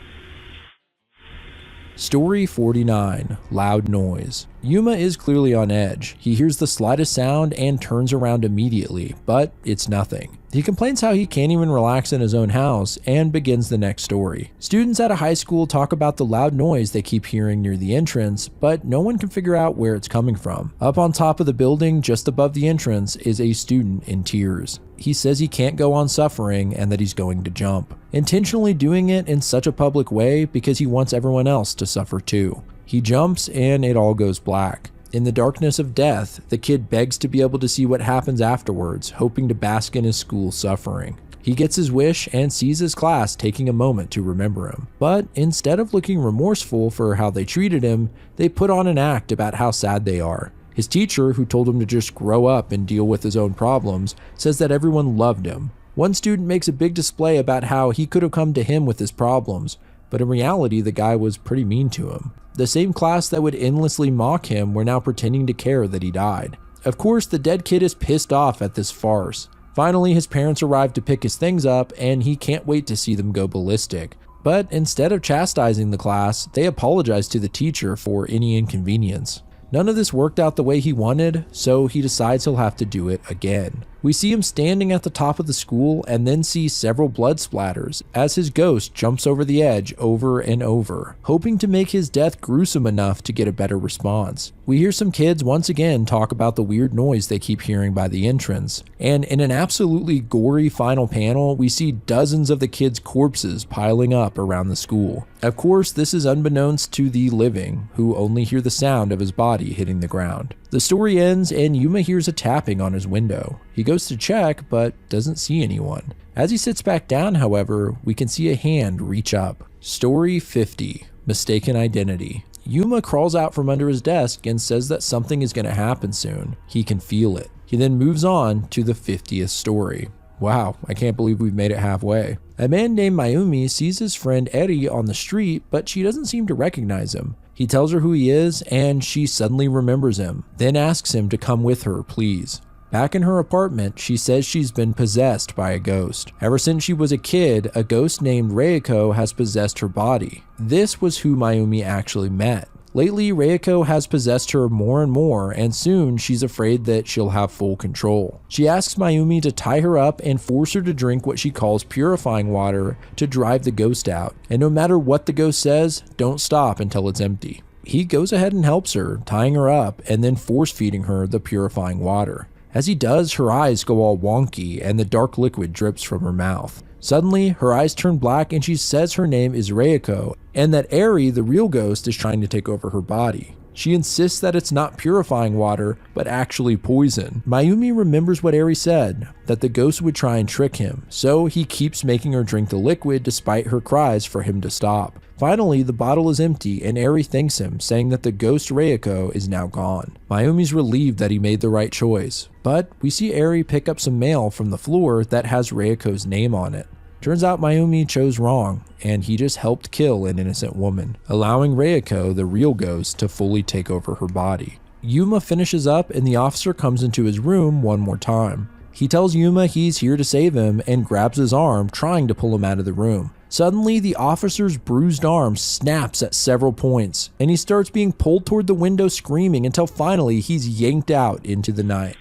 Story 49, Loud Noise. Yuma is clearly on edge. He hears the slightest sound and turns around immediately, but it's nothing. He complains how he can't even relax in his own house and begins the next story. Students at a high school talk about the loud noise they keep hearing near the entrance, but no one can figure out where it's coming from. Up on top of the building, just above the entrance, is a student in tears. He says he can't go on suffering and that he's going to jump, intentionally doing it in such a public way because he wants everyone else to suffer too. He jumps and it all goes black. In the darkness of death, the kid begs to be able to see what happens afterwards, hoping to bask in his school's suffering. He gets his wish and sees his class taking a moment to remember him. But instead of looking remorseful for how they treated him, they put on an act about how sad they are. His teacher, who told him to just grow up and deal with his own problems, says that everyone loved him. One student makes a big display about how he could have come to him with his problems, but in reality the guy was pretty mean to him. The same class that would endlessly mock him were now pretending to care that he died. Of course, the dead kid is pissed off at this farce. Finally, his parents arrive to pick his things up, and he can't wait to see them go ballistic. But instead of chastising the class, they apologize to the teacher for any inconvenience. None of this worked out the way he wanted, so he decides he'll have to do it again. We see him standing at the top of the school and then see several blood splatters as his ghost jumps over the edge over and over, hoping to make his death gruesome enough to get a better response. We hear some kids once again talk about the weird noise they keep hearing by the entrance, and in an absolutely gory final panel, we see dozens of the kids' corpses piling up around the school. Of course, this is unbeknownst to the living, who only hear the sound of his body hitting the ground. The story ends and Yuma hears a tapping on his window. He goes to check, but doesn't see anyone. As he sits back down, however, we can see a hand reach up. Story 50, Mistaken Identity. Yuma crawls out from under his desk and says that something is going to happen soon. He can feel it. He then moves on to the 50th story. Wow, I can't believe we've made it halfway. A man named Mayumi sees his friend Eri on the street, but she doesn't seem to recognize him. He tells her who he is, and she suddenly remembers him, then asks him to come with her, please. Back in her apartment, she says she's been possessed by a ghost. Ever since she was a kid, a ghost named Reiko has possessed her body. This was who Mayumi actually met. Lately, Reiko has possessed her more and more, and soon she's afraid that she'll have full control. She asks Mayumi to tie her up and force her to drink what she calls purifying water to drive the ghost out. And no matter what the ghost says, don't stop until it's empty. He goes ahead and helps her, tying her up and then force feeding her the purifying water. As he does, her eyes go all wonky and the dark liquid drips from her mouth. Suddenly, her eyes turn black and she says her name is Reiko and that Eri, the real ghost, is trying to take over her body. She insists that it's not purifying water, but actually poison. Mayumi remembers what Eri said, that the ghost would try and trick him, so he keeps making her drink the liquid despite her cries for him to stop. Finally, the bottle is empty and Eri thanks him, saying that the ghost Reiko is now gone. Mayumi's relieved that he made the right choice, but we see Eri pick up some mail from the floor that has Reiko's name on it. Turns out Mayumi chose wrong, and he just helped kill an innocent woman, allowing Reiko, the real ghost, to fully take over her body. Yuma finishes up and the officer comes into his room one more time. He tells Yuma he's here to save him and grabs his arm, trying to pull him out of the room. Suddenly, the officer's bruised arm snaps at several points, and he starts being pulled toward the window screaming until finally he's yanked out into the night.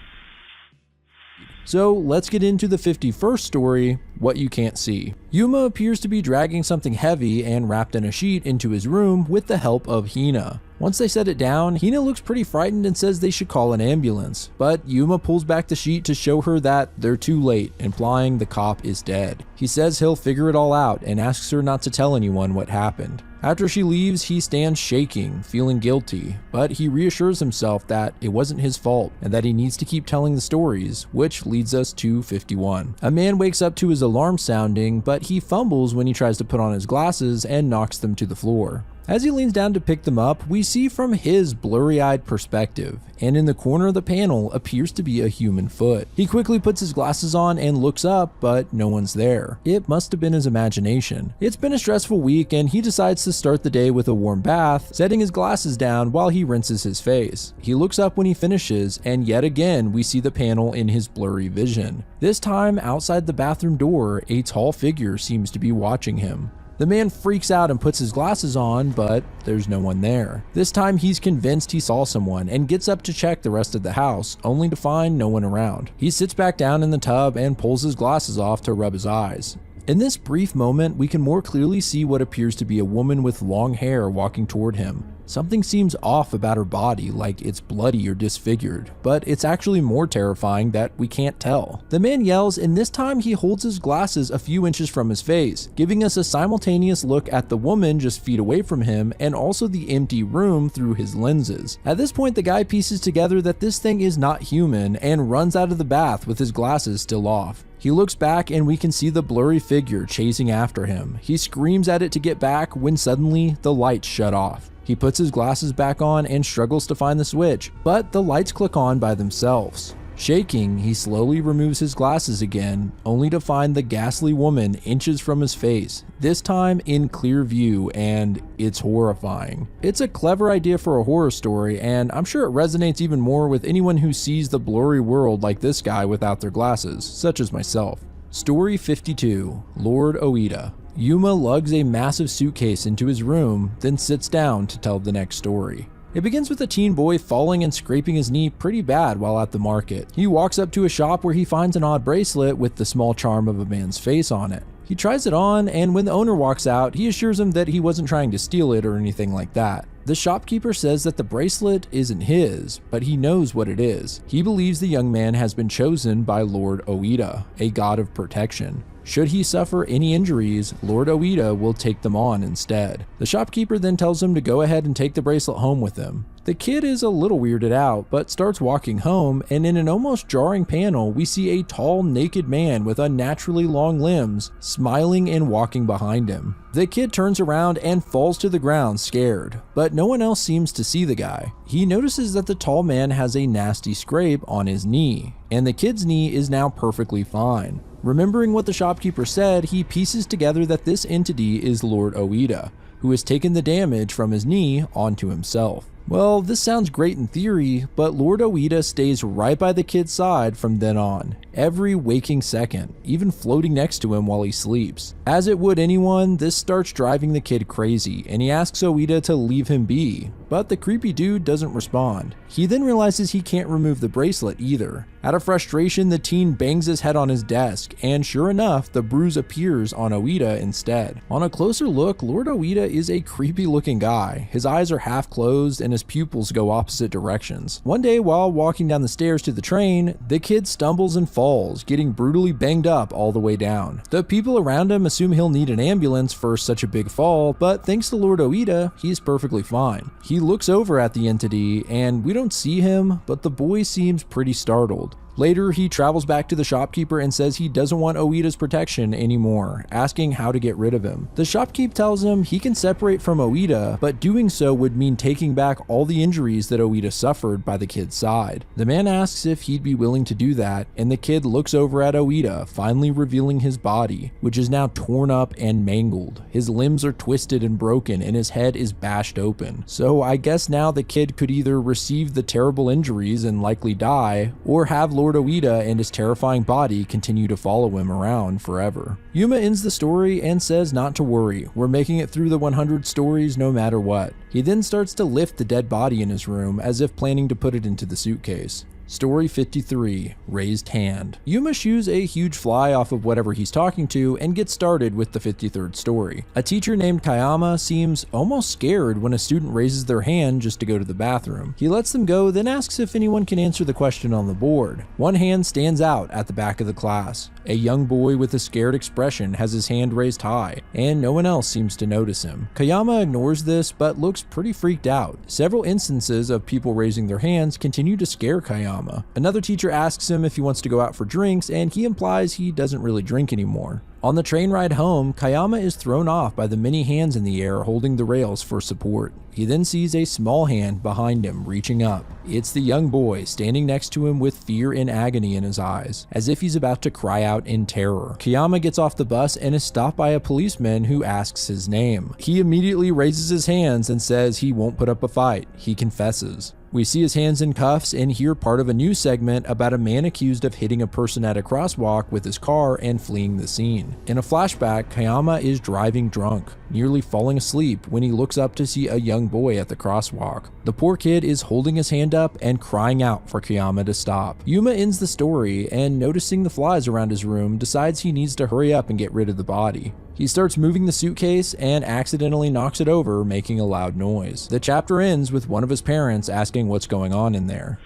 So let's get into the 51st story, What You Can't See. Yuma appears to be dragging something heavy and wrapped in a sheet into his room with the help of Hina. Once they set it down, Hina looks pretty frightened and says they should call an ambulance, but Yuma pulls back the sheet to show her that they're too late, implying the cop is dead. He says he'll figure it all out and asks her not to tell anyone what happened. After she leaves, he stands shaking, feeling guilty, but he reassures himself that it wasn't his fault and that he needs to keep telling the stories, which leads us to 51. A man wakes up to his alarm sounding, but he fumbles when he tries to put on his glasses and knocks them to the floor. As he leans down to pick them up, we see from his blurry-eyed perspective, and in the corner of the panel appears to be a human foot. He quickly puts his glasses on and looks up, but no one's there. It must have been his imagination. It's been a stressful week, and he decides to start the day with a warm bath, setting his glasses down while he rinses his face. He looks up when he finishes, and yet again we see the panel in his blurry vision. This time, outside the bathroom door, a tall figure seems to be watching him. The man freaks out and puts his glasses on, but there's no one there. This time he's convinced he saw someone and gets up to check the rest of the house, only to find no one around. He sits back down in the tub and pulls his glasses off to rub his eyes. In this brief moment, we can more clearly see what appears to be a woman with long hair walking toward him. Something seems off about her body, like it's bloody or disfigured, but it's actually more terrifying that we can't tell. The man yells, and this time he holds his glasses a few inches from his face, giving us a simultaneous look at the woman just feet away from him and also the empty room through his lenses. At this point, the guy pieces together that this thing is not human and runs out of the bath with his glasses still off. He looks back and we can see the blurry figure chasing after him. He screams at it to get back when suddenly the lights shut off. He puts his glasses back on and struggles to find the switch, but the lights click on by themselves. Shaking, he slowly removes his glasses again, only to find the ghastly woman inches from his face, this time in clear view, and it's horrifying. It's a clever idea for a horror story, and I'm sure it resonates even more with anyone who sees the blurry world like this guy without their glasses, such as myself. Story 52, Lord Oida. Yuma lugs a massive suitcase into his room, then sits down to tell the next story. It begins with a teen boy falling and scraping his knee pretty bad while at the market. He walks up to a shop where he finds an odd bracelet with the small charm of a man's face on it. He tries it on, and when the owner walks out, he assures him that he wasn't trying to steal it or anything like that. The shopkeeper says that the bracelet isn't his, but he knows what it is. He believes the young man has been chosen by Lord Oida, a god of protection. Should he suffer any injuries, Lord Oida will take them on instead. The shopkeeper then tells him to go ahead and take the bracelet home with him. The kid is a little weirded out, but starts walking home, and in an almost jarring panel, we see a tall, naked man with unnaturally long limbs, smiling and walking behind him. The kid turns around and falls to the ground scared, but no one else seems to see the guy. He notices that the tall man has a nasty scrape on his knee, and the kid's knee is now perfectly fine. Remembering what the shopkeeper said, he pieces together that this entity is Lord Oida, who has taken the damage from his knee onto himself. Well, this sounds great in theory, but Lord Oida stays right by the kid's side from then on, every waking second, even floating next to him while he sleeps. As it would anyone, this starts driving the kid crazy, and he asks Oida to leave him be, but the creepy dude doesn't respond. He then realizes he can't remove the bracelet either. Out of frustration, the teen bangs his head on his desk, and sure enough, the bruise appears on Oida instead. On a closer look, Lord Oida is a creepy looking guy. His eyes are half closed and his pupils go opposite directions. One day while walking down the stairs to the train, the kid stumbles and falls, getting brutally banged up all the way down. The people around him assume he'll need an ambulance for such a big fall, but thanks to Lord Oida, he's perfectly fine. He looks over at the entity, and we don't see him, but the boy seems pretty startled. Later, he travels back to the shopkeeper and says he doesn't want Oida's protection anymore, asking how to get rid of him. The shopkeep tells him he can separate from Oida, but doing so would mean taking back all the injuries that Oida suffered by the kid's side. The man asks if he'd be willing to do that, and the kid looks over at Oida, finally revealing his body, which is now torn up and mangled. His limbs are twisted and broken, and his head is bashed open. So I guess now the kid could either receive the terrible injuries and likely die, or have Lord Oida and his terrifying body continue to follow him around forever. Yuma ends the story and says not to worry, we're making it through the 100 stories no matter what. He then starts to lift the dead body in his room as if planning to put it into the suitcase. Story 53, Raised Hand. Yuma shoos a huge fly off of whatever he's talking to and gets started with the 53rd story. A teacher named Kayama seems almost scared when a student raises their hand just to go to the bathroom. He lets them go, then asks if anyone can answer the question on the board. One hand stands out at the back of the class. A young boy with a scared expression has his hand raised high, and no one else seems to notice him. Kayama ignores this, but looks pretty freaked out. Several instances of people raising their hands continue to scare Kayama. Another teacher asks him if he wants to go out for drinks, and he implies he doesn't really drink anymore. On the train ride home, Kayama is thrown off by the many hands in the air holding the rails for support. He then sees a small hand behind him reaching up. It's the young boy standing next to him with fear and agony in his eyes, as if he's about to cry out in terror. Kayama gets off the bus and is stopped by a policeman who asks his name. He immediately raises his hands and says he won't put up a fight. He confesses. We see his hands in cuffs and hear part of a news segment about a man accused of hitting a person at a crosswalk with his car and fleeing the scene. In a flashback, Kayama is driving drunk, nearly falling asleep when he looks up to see a young boy at the crosswalk. The poor kid is holding his hand up and crying out for Kayama to stop. Yuma ends the story and, noticing the flies around his room, decides he needs to hurry up and get rid of the body. He starts moving the suitcase and accidentally knocks it over, making a loud noise. The chapter ends with one of his parents asking what's going on in there.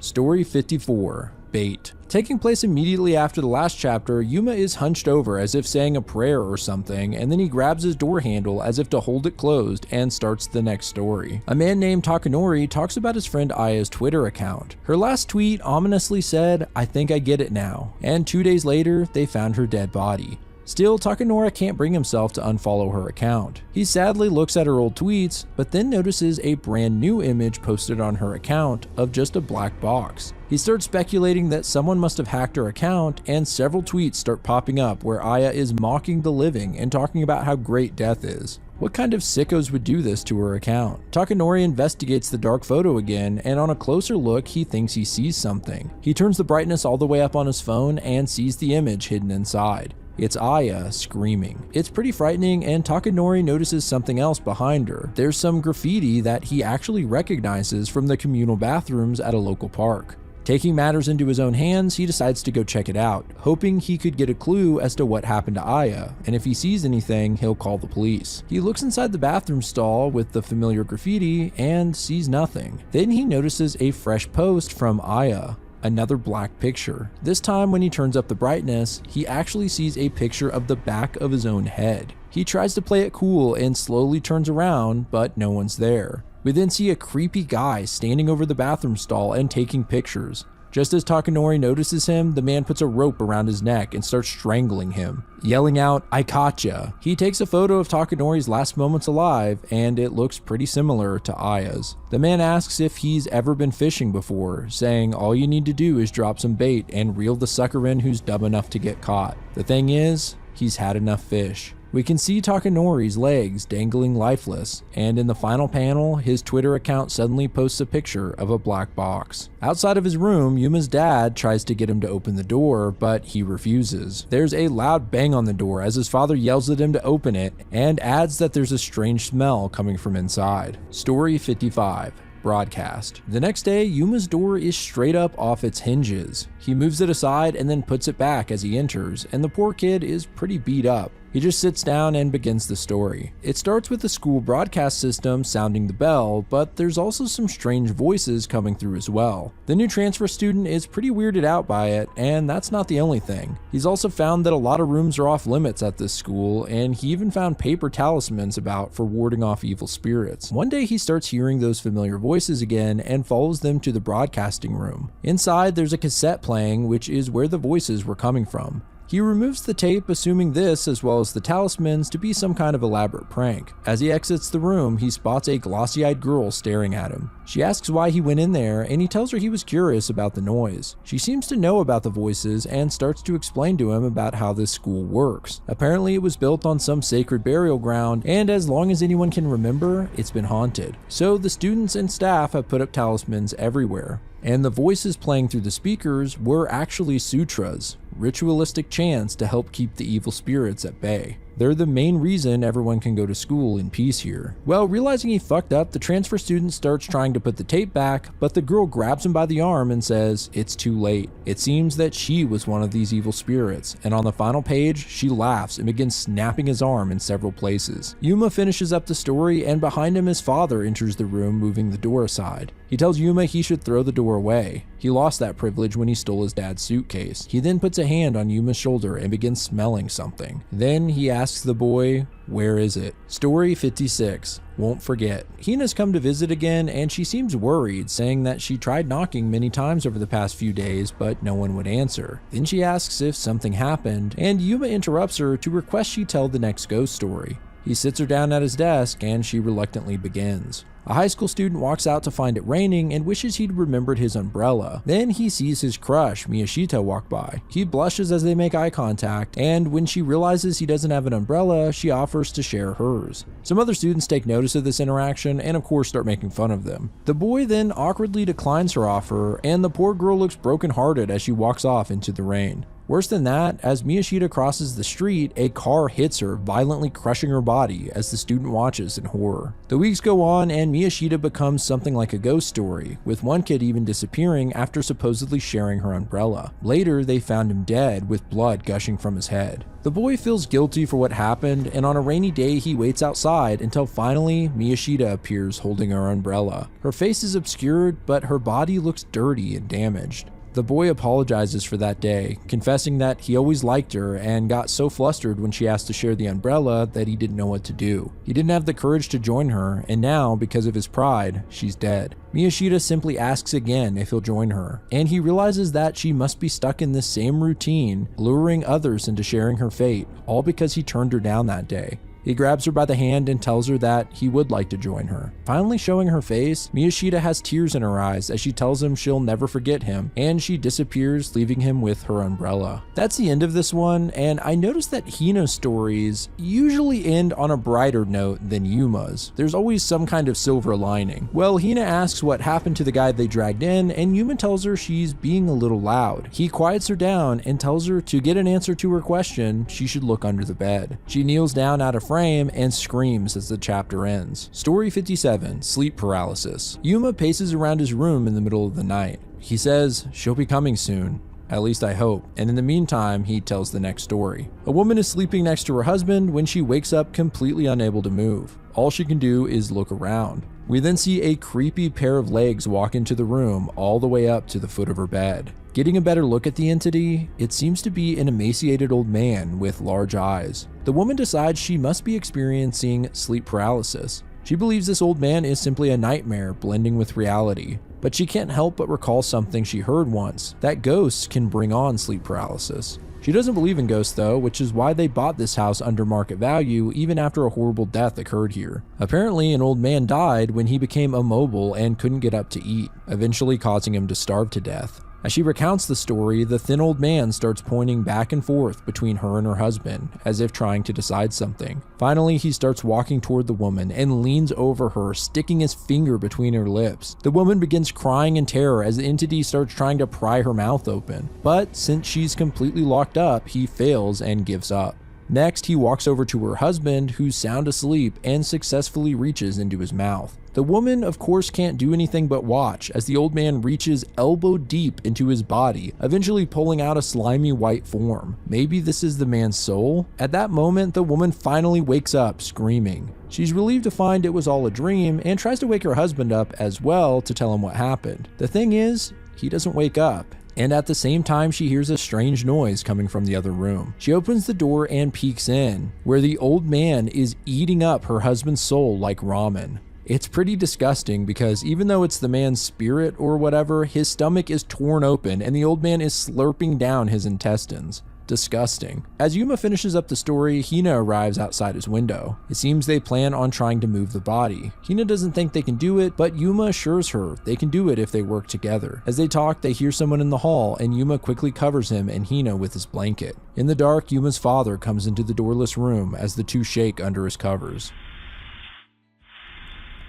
Story 54. Bait. Taking place immediately after the last chapter, Yuma is hunched over as if saying a prayer or something, and then he grabs his door handle as if to hold it closed and starts the next story. A man named Takanori talks about his friend Aya's Twitter account. Her last tweet ominously said, "I think I get it now," and 2 days later, they found her dead body. Still, Takanori can't bring himself to unfollow her account. He sadly looks at her old tweets, but then notices a brand new image posted on her account of just a black box. He starts speculating that someone must have hacked her account, and several tweets start popping up where Aya is mocking the living and talking about how great death is. What kind of sickos would do this to her account? Takanori investigates the dark photo again, and on a closer look, he thinks he sees something. He turns the brightness all the way up on his phone and sees the image hidden inside. It's Aya screaming. It's pretty frightening, and Takanori notices something else behind her. There's some graffiti that he actually recognizes from the communal bathrooms at a local park. Taking matters into his own hands, he decides to go check it out, hoping he could get a clue as to what happened to Aya, and if he sees anything, he'll call the police. He looks inside the bathroom stall with the familiar graffiti and sees nothing. Then he notices a fresh post from Aya. Another black picture. This time when he turns up the brightness, he actually sees a picture of the back of his own head. He tries to play it cool and slowly turns around, but no one's there. We then see a creepy guy standing over the bathroom stall and taking pictures. Just as Takanori notices him, the man puts a rope around his neck and starts strangling him, yelling out, "I caught ya." He takes a photo of Takanori's last moments alive, and it looks pretty similar to Aya's. The man asks if he's ever been fishing before, saying all you need to do is drop some bait and reel the sucker in who's dumb enough to get caught. The thing is, he's had enough fish. We can see Takanori's legs dangling lifeless, and in the final panel, his Twitter account suddenly posts a picture of a black box. Outside of his room, Yuma's dad tries to get him to open the door, but he refuses. There's a loud bang on the door as his father yells at him to open it, and adds that there's a strange smell coming from inside. Story 55. Broadcast. The next day, Yuma's door is straight up off its hinges. He moves it aside and then puts it back as he enters, and the poor kid is pretty beat up. He just sits down and begins the story. It starts with the school broadcast system sounding the bell, but there's also some strange voices coming through as well. The new transfer student is pretty weirded out by it, and that's not the only thing. He's also found that a lot of rooms are off limits at this school, and he even found paper talismans about for warding off evil spirits. One day he starts hearing those familiar voices again and follows them to the broadcasting room. Inside there's a cassette playing, which is where the voices were coming from. He removes the tape, assuming this, as well as the talismans, to be some kind of elaborate prank. As he exits the room, he spots a glossy-eyed girl staring at him. She asks why he went in there, and he tells her he was curious about the noise. She seems to know about the voices and starts to explain to him about how this school works. Apparently it was built on some sacred burial ground, and as long as anyone can remember, it's been haunted. So the students and staff have put up talismans everywhere. And the voices playing through the speakers were actually sutras, ritualistic chants to help keep the evil spirits at bay. They're the main reason everyone can go to school in peace here. Well, realizing he fucked up, the transfer student starts trying to put the tape back, but the girl grabs him by the arm and says it's too late. It seems that she was one of these evil spirits, and on the final page, she laughs and begins snapping his arm in several places. Yuma finishes up the story, and behind him his father enters the room, moving the door aside. He tells Yuma he should throw the door away. He lost that privilege when he stole his dad's suitcase. He then puts a hand on Yuma's shoulder and begins smelling something. Then he asks the boy, "Where is it?" Story 56. Won't forget. Hina's come to visit again, and she seems worried, saying that she tried knocking many times over the past few days, but no one would answer. Then she asks if something happened, and Yuma interrupts her to request she tell the next ghost story. He sits her down at his desk and she reluctantly begins. A high school student walks out to find it raining and wishes he'd remembered his umbrella. Then he sees his crush, Miyashita, walk by. He blushes as they make eye contact, and when she realizes he doesn't have an umbrella, she offers to share hers. Some other students take notice of this interaction and of course start making fun of them. The boy then awkwardly declines her offer, and the poor girl looks brokenhearted as she walks off into the rain. Worse than that, as Miyashita crosses the street, a car hits her, violently crushing her body as the student watches in horror. The weeks go on and Miyashita becomes something like a ghost story, with one kid even disappearing after supposedly sharing her umbrella. Later, they found him dead with blood gushing from his head. The boy feels guilty for what happened, and on a rainy day he waits outside until finally Miyashita appears holding her umbrella. Her face is obscured, but her body looks dirty and damaged. The boy apologizes for that day, confessing that he always liked her and got so flustered when she asked to share the umbrella that he didn't know what to do. He didn't have the courage to join her, and now, because of his pride, she's dead. Miyashita simply asks again if he'll join her, and he realizes that she must be stuck in this same routine, luring others into sharing her fate, all because he turned her down that day. He grabs her by the hand and tells her that he would like to join her. Finally showing her face, Miyashita has tears in her eyes as she tells him she'll never forget him, and she disappears, leaving him with her umbrella. That's the end of this one, and I noticed that Hina's stories usually end on a brighter note than Yuma's. There's always some kind of silver lining. Well, Hina asks what happened to the guy they dragged in, and Yuma tells her she's being a little loud. He quiets her down and tells her to get an answer to her question, she should look under the bed. She kneels down out of frame and screams as the chapter ends. Story 57, Sleep Paralysis. Yuma paces around his room in the middle of the night. He says, she'll be coming soon. At least I hope. And in the meantime, he tells the next story. A woman is sleeping next to her husband when she wakes up completely unable to move. All she can do is look around. We then see a creepy pair of legs walk into the room all the way up to the foot of her bed. Getting a better look at the entity, it seems to be an emaciated old man with large eyes. The woman decides she must be experiencing sleep paralysis. She believes this old man is simply a nightmare blending with reality, but she can't help but recall something she heard once, that ghosts can bring on sleep paralysis. She doesn't believe in ghosts though, which is why they bought this house under market value even after a horrible death occurred here. Apparently, an old man died when he became immobile and couldn't get up to eat, eventually causing him to starve to death. As she recounts the story, the thin old man starts pointing back and forth between her and her husband, as if trying to decide something. Finally, he starts walking toward the woman and leans over her, sticking his finger between her lips. The woman begins crying in terror as the entity starts trying to pry her mouth open. But since she's completely locked up, he fails and gives up. Next, he walks over to her husband, who's sound asleep, and successfully reaches into his mouth. The woman, of course, can't do anything but watch as the old man reaches elbow deep into his body, eventually pulling out a slimy white form. Maybe this is the man's soul? At that moment, the woman finally wakes up, screaming. She's relieved to find it was all a dream and tries to wake her husband up as well to tell him what happened. The thing is, he doesn't wake up. And at the same time, she hears a strange noise coming from the other room. She opens the door and peeks in, where the old man is eating up her husband's soul like ramen. It's pretty disgusting because even though it's the man's spirit or whatever, his stomach is torn open and the old man is slurping down his intestines. Disgusting. As Yuma finishes up the story, Hina arrives outside his window. It seems they plan on trying to move the body. Hina doesn't think they can do it, but Yuma assures her they can do it if they work together. As they talk, they hear someone in the hall, and Yuma quickly covers him and Hina with his blanket. In the dark, Yuma's father comes into the doorless room as the two shake under his covers.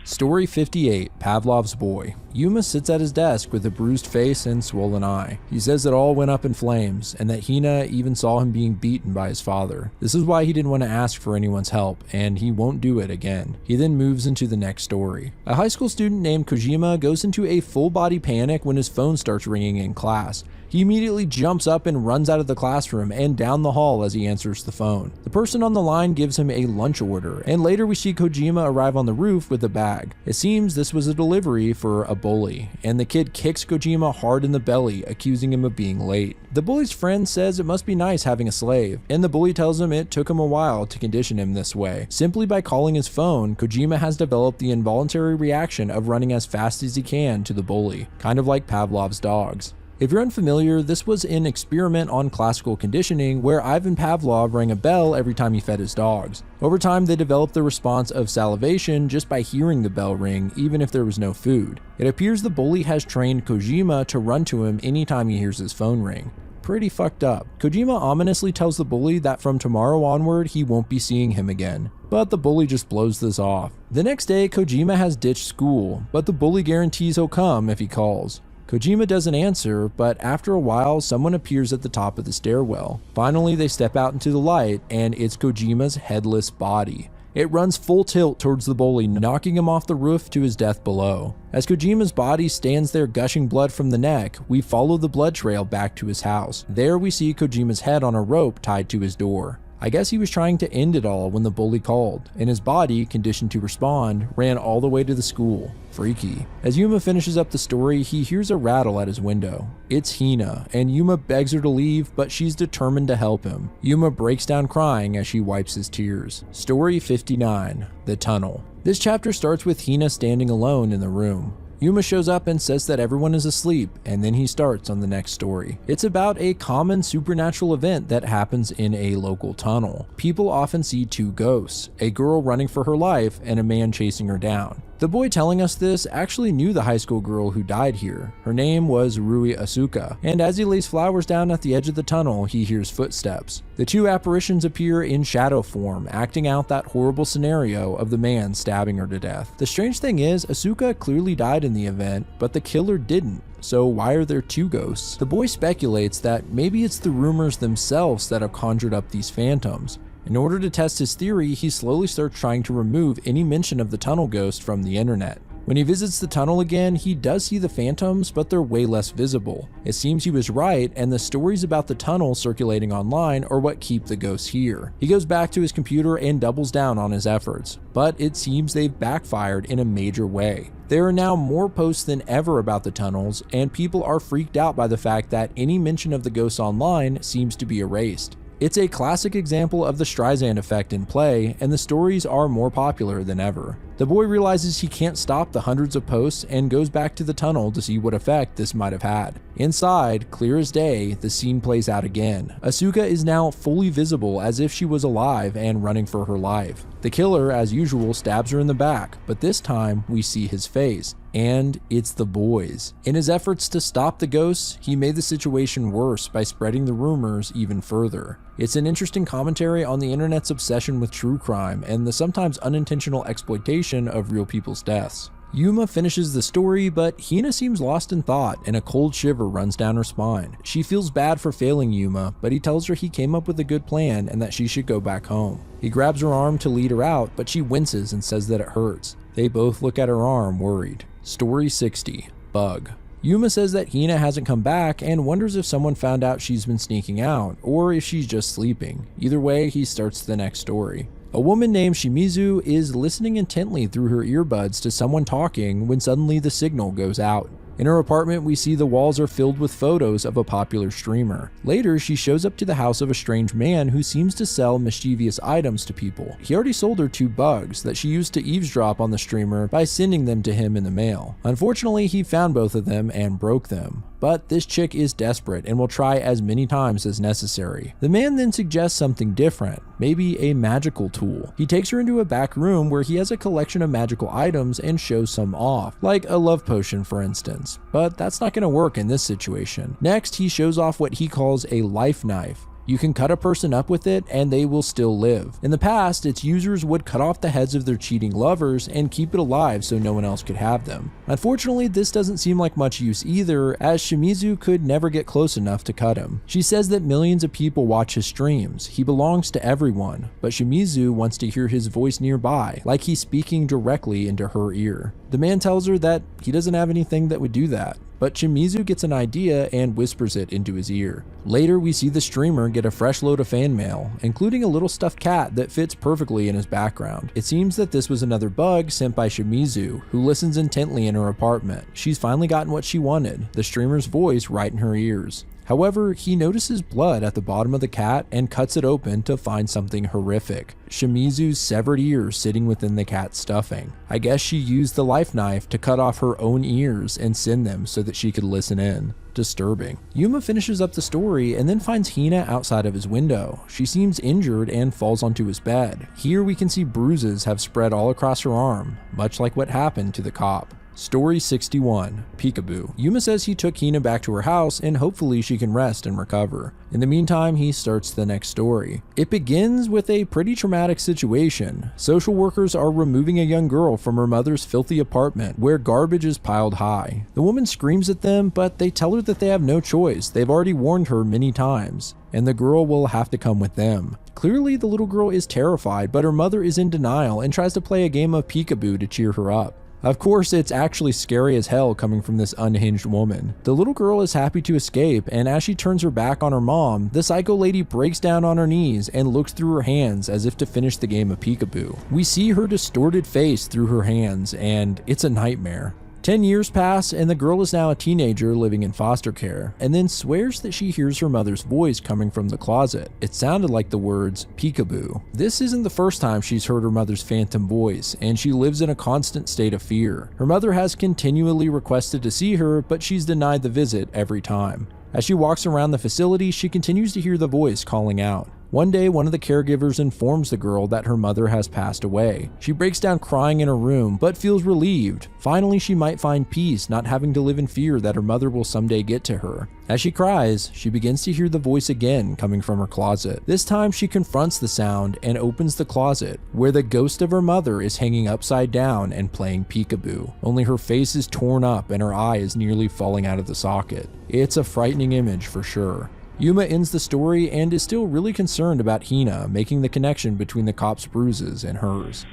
Story 58, Pavlov's Boy. Yuma sits at his desk with a bruised face and swollen eye. He says it all went up in flames, and that Hina even saw him being beaten by his father. This is why he didn't want to ask for anyone's help, and he won't do it again. He then moves into the next story. A high school student named Kojima goes into a full-body panic when his phone starts ringing in class. He immediately jumps up and runs out of the classroom and down the hall as he answers the phone. The person on the line gives him a lunch order, and later we see Kojima arrive on the roof with a bag. It seems this was a delivery for a bully, and the kid kicks Kojima hard in the belly, accusing him of being late. The bully's friend says it must be nice having a slave, and the bully tells him it took him a while to condition him this way. Simply by calling his phone, Kojima has developed the involuntary reaction of running as fast as he can to the bully, kind of like Pavlov's dogs. If you're unfamiliar, this was an experiment on classical conditioning where Ivan Pavlov rang a bell every time he fed his dogs. Over time, they developed the response of salivation just by hearing the bell ring, even if there was no food. It appears the bully has trained Kojima to run to him anytime he hears his phone ring. Pretty fucked up. Kojima ominously tells the bully that from tomorrow onward, he won't be seeing him again. But the bully just blows this off. The next day, Kojima has ditched school, but the bully guarantees he'll come if he calls. Kojima doesn't answer, but after a while, someone appears at the top of the stairwell. Finally, they step out into the light, and it's Kojima's headless body. It runs full tilt towards the bully, knocking him off the roof to his death below. As Kojima's body stands there gushing blood from the neck, we follow the blood trail back to his house. There we see Kojima's head on a rope tied to his door. I guess he was trying to end it all when the bully called, and his body, conditioned to respond, ran all the way to the school. Freaky. As Yuma finishes up the story, he hears a rattle at his window. It's Hina, and Yuma begs her to leave, but she's determined to help him. Yuma breaks down crying as she wipes his tears. Story 59, The Tunnel. This chapter starts with Hina standing alone in the room. Yuma shows up and says that everyone is asleep, and then he starts on the next story. It's about a common supernatural event that happens in a local tunnel. People often see two ghosts, a girl running for her life and a man chasing her down. The boy telling us this actually knew the high school girl who died here. Her name was Rui Asuka, and as he lays flowers down at the edge of the tunnel, he hears footsteps. The two apparitions appear in shadow form, acting out that horrible scenario of the man stabbing her to death. The strange thing is, Asuka clearly died in the event, but the killer didn't. So why are there two ghosts? The boy speculates that maybe it's the rumors themselves that have conjured up these phantoms. In order to test his theory, he slowly starts trying to remove any mention of the tunnel ghost from the internet. When he visits the tunnel again, he does see the phantoms, but they're way less visible. It seems he was right, and the stories about the tunnel circulating online are what keep the ghosts here. He goes back to his computer and doubles down on his efforts, but it seems they've backfired in a major way. There are now more posts than ever about the tunnels, and people are freaked out by the fact that any mention of the ghosts online seems to be erased. It's a classic example of the Streisand effect in play, and the stories are more popular than ever. The boy realizes he can't stop the hundreds of posts and goes back to the tunnel to see what effect this might have had. Inside, clear as day, the scene plays out again. Asuka is now fully visible as if she was alive and running for her life. The killer, as usual, stabs her in the back, but this time we see his face. And it's the boys. In his efforts to stop the ghosts, he made the situation worse by spreading the rumors even further. It's an interesting commentary on the internet's obsession with true crime and the sometimes unintentional exploitation of real people's deaths. Yuma finishes the story, but Hina seems lost in thought and a cold shiver runs down her spine. She feels bad for failing Yuma, but he tells her he came up with a good plan and that she should go back home. He grabs her arm to lead her out, but she winces and says that it hurts. They both look at her arm, worried. Story 60, Bug. Yuma says that Hina hasn't come back and wonders if someone found out she's been sneaking out, or if she's just sleeping. Either way, he starts the next story. A woman named Shimizu is listening intently through her earbuds to someone talking when suddenly the signal goes out. In her apartment, we see the walls are filled with photos of a popular streamer. Later, she shows up to the house of a strange man who seems to sell mischievous items to people. He already sold her 2 bugs that she used to eavesdrop on the streamer by sending them to him in the mail. Unfortunately, he found both of them and broke them. But this chick is desperate and will try as many times as necessary. The man then suggests something different, maybe a magical tool. He takes her into a back room where he has a collection of magical items and shows some off, like a love potion for instance. But that's not going to work in this situation. Next, he shows off what he calls a life knife. You can cut a person up with it and they will still live. In the past, its users would cut off the heads of their cheating lovers and keep it alive so no one else could have them. Unfortunately, this doesn't seem like much use either, as Shimizu could never get close enough to cut him. She says that millions of people watch his streams. He belongs to everyone, but Shimizu wants to hear his voice nearby, like he's speaking directly into her ear. The man tells her that he doesn't have anything that would do that, but Shimizu gets an idea and whispers it into his ear. Later, we see the streamer get a fresh load of fan mail, including a little stuffed cat that fits perfectly in his background. It seems that this was another bug sent by Shimizu, who listens intently in her apartment. She's finally gotten what she wanted, the streamer's voice right in her ears. However, he notices blood at the bottom of the cat and cuts it open to find something horrific: Shimizu's severed ears sitting within the cat's stuffing. I guess she used the life knife to cut off her own ears and send them so that she could listen in. Disturbing. Yuma finishes up the story and then finds Hina outside of his window. She seems injured and falls onto his bed. Here we can see bruises have spread all across her arm, much like what happened to the cop. Story 61, Peekaboo. Yuma says he took Hina back to her house and hopefully she can rest and recover. In the meantime, he starts the next story. It begins with a pretty traumatic situation. Social workers are removing a young girl from her mother's filthy apartment where garbage is piled high. The woman screams at them, but they tell her that they have no choice. They've already warned her many times, and the girl will have to come with them. Clearly, the little girl is terrified, but her mother is in denial and tries to play a game of peekaboo to cheer her up. Of course, it's actually scary as hell coming from this unhinged woman. The little girl is happy to escape, and as she turns her back on her mom, the psycho lady breaks down on her knees and looks through her hands as if to finish the game of peekaboo. We see her distorted face through her hands, and it's a nightmare. 10 years pass, and the girl is now a teenager living in foster care, and then swears that she hears her mother's voice coming from the closet. It sounded like the words peekaboo. This isn't the first time she's heard her mother's phantom voice, and she lives in a constant state of fear. Her mother has continually requested to see her, but she's denied the visit every time. As she walks around the facility, she continues to hear the voice calling out. One day, one of the caregivers informs the girl that her mother has passed away. She breaks down crying in her room, but feels relieved. Finally, she might find peace, not having to live in fear that her mother will someday get to her. As she cries, she begins to hear the voice again coming from her closet. This time, she confronts the sound and opens the closet, where the ghost of her mother is hanging upside down and playing peekaboo. Only her face is torn up and her eye is nearly falling out of the socket. It's a frightening image for sure. Yuma ends the story and is still really concerned about Hina, making the connection between the cop's bruises and hers.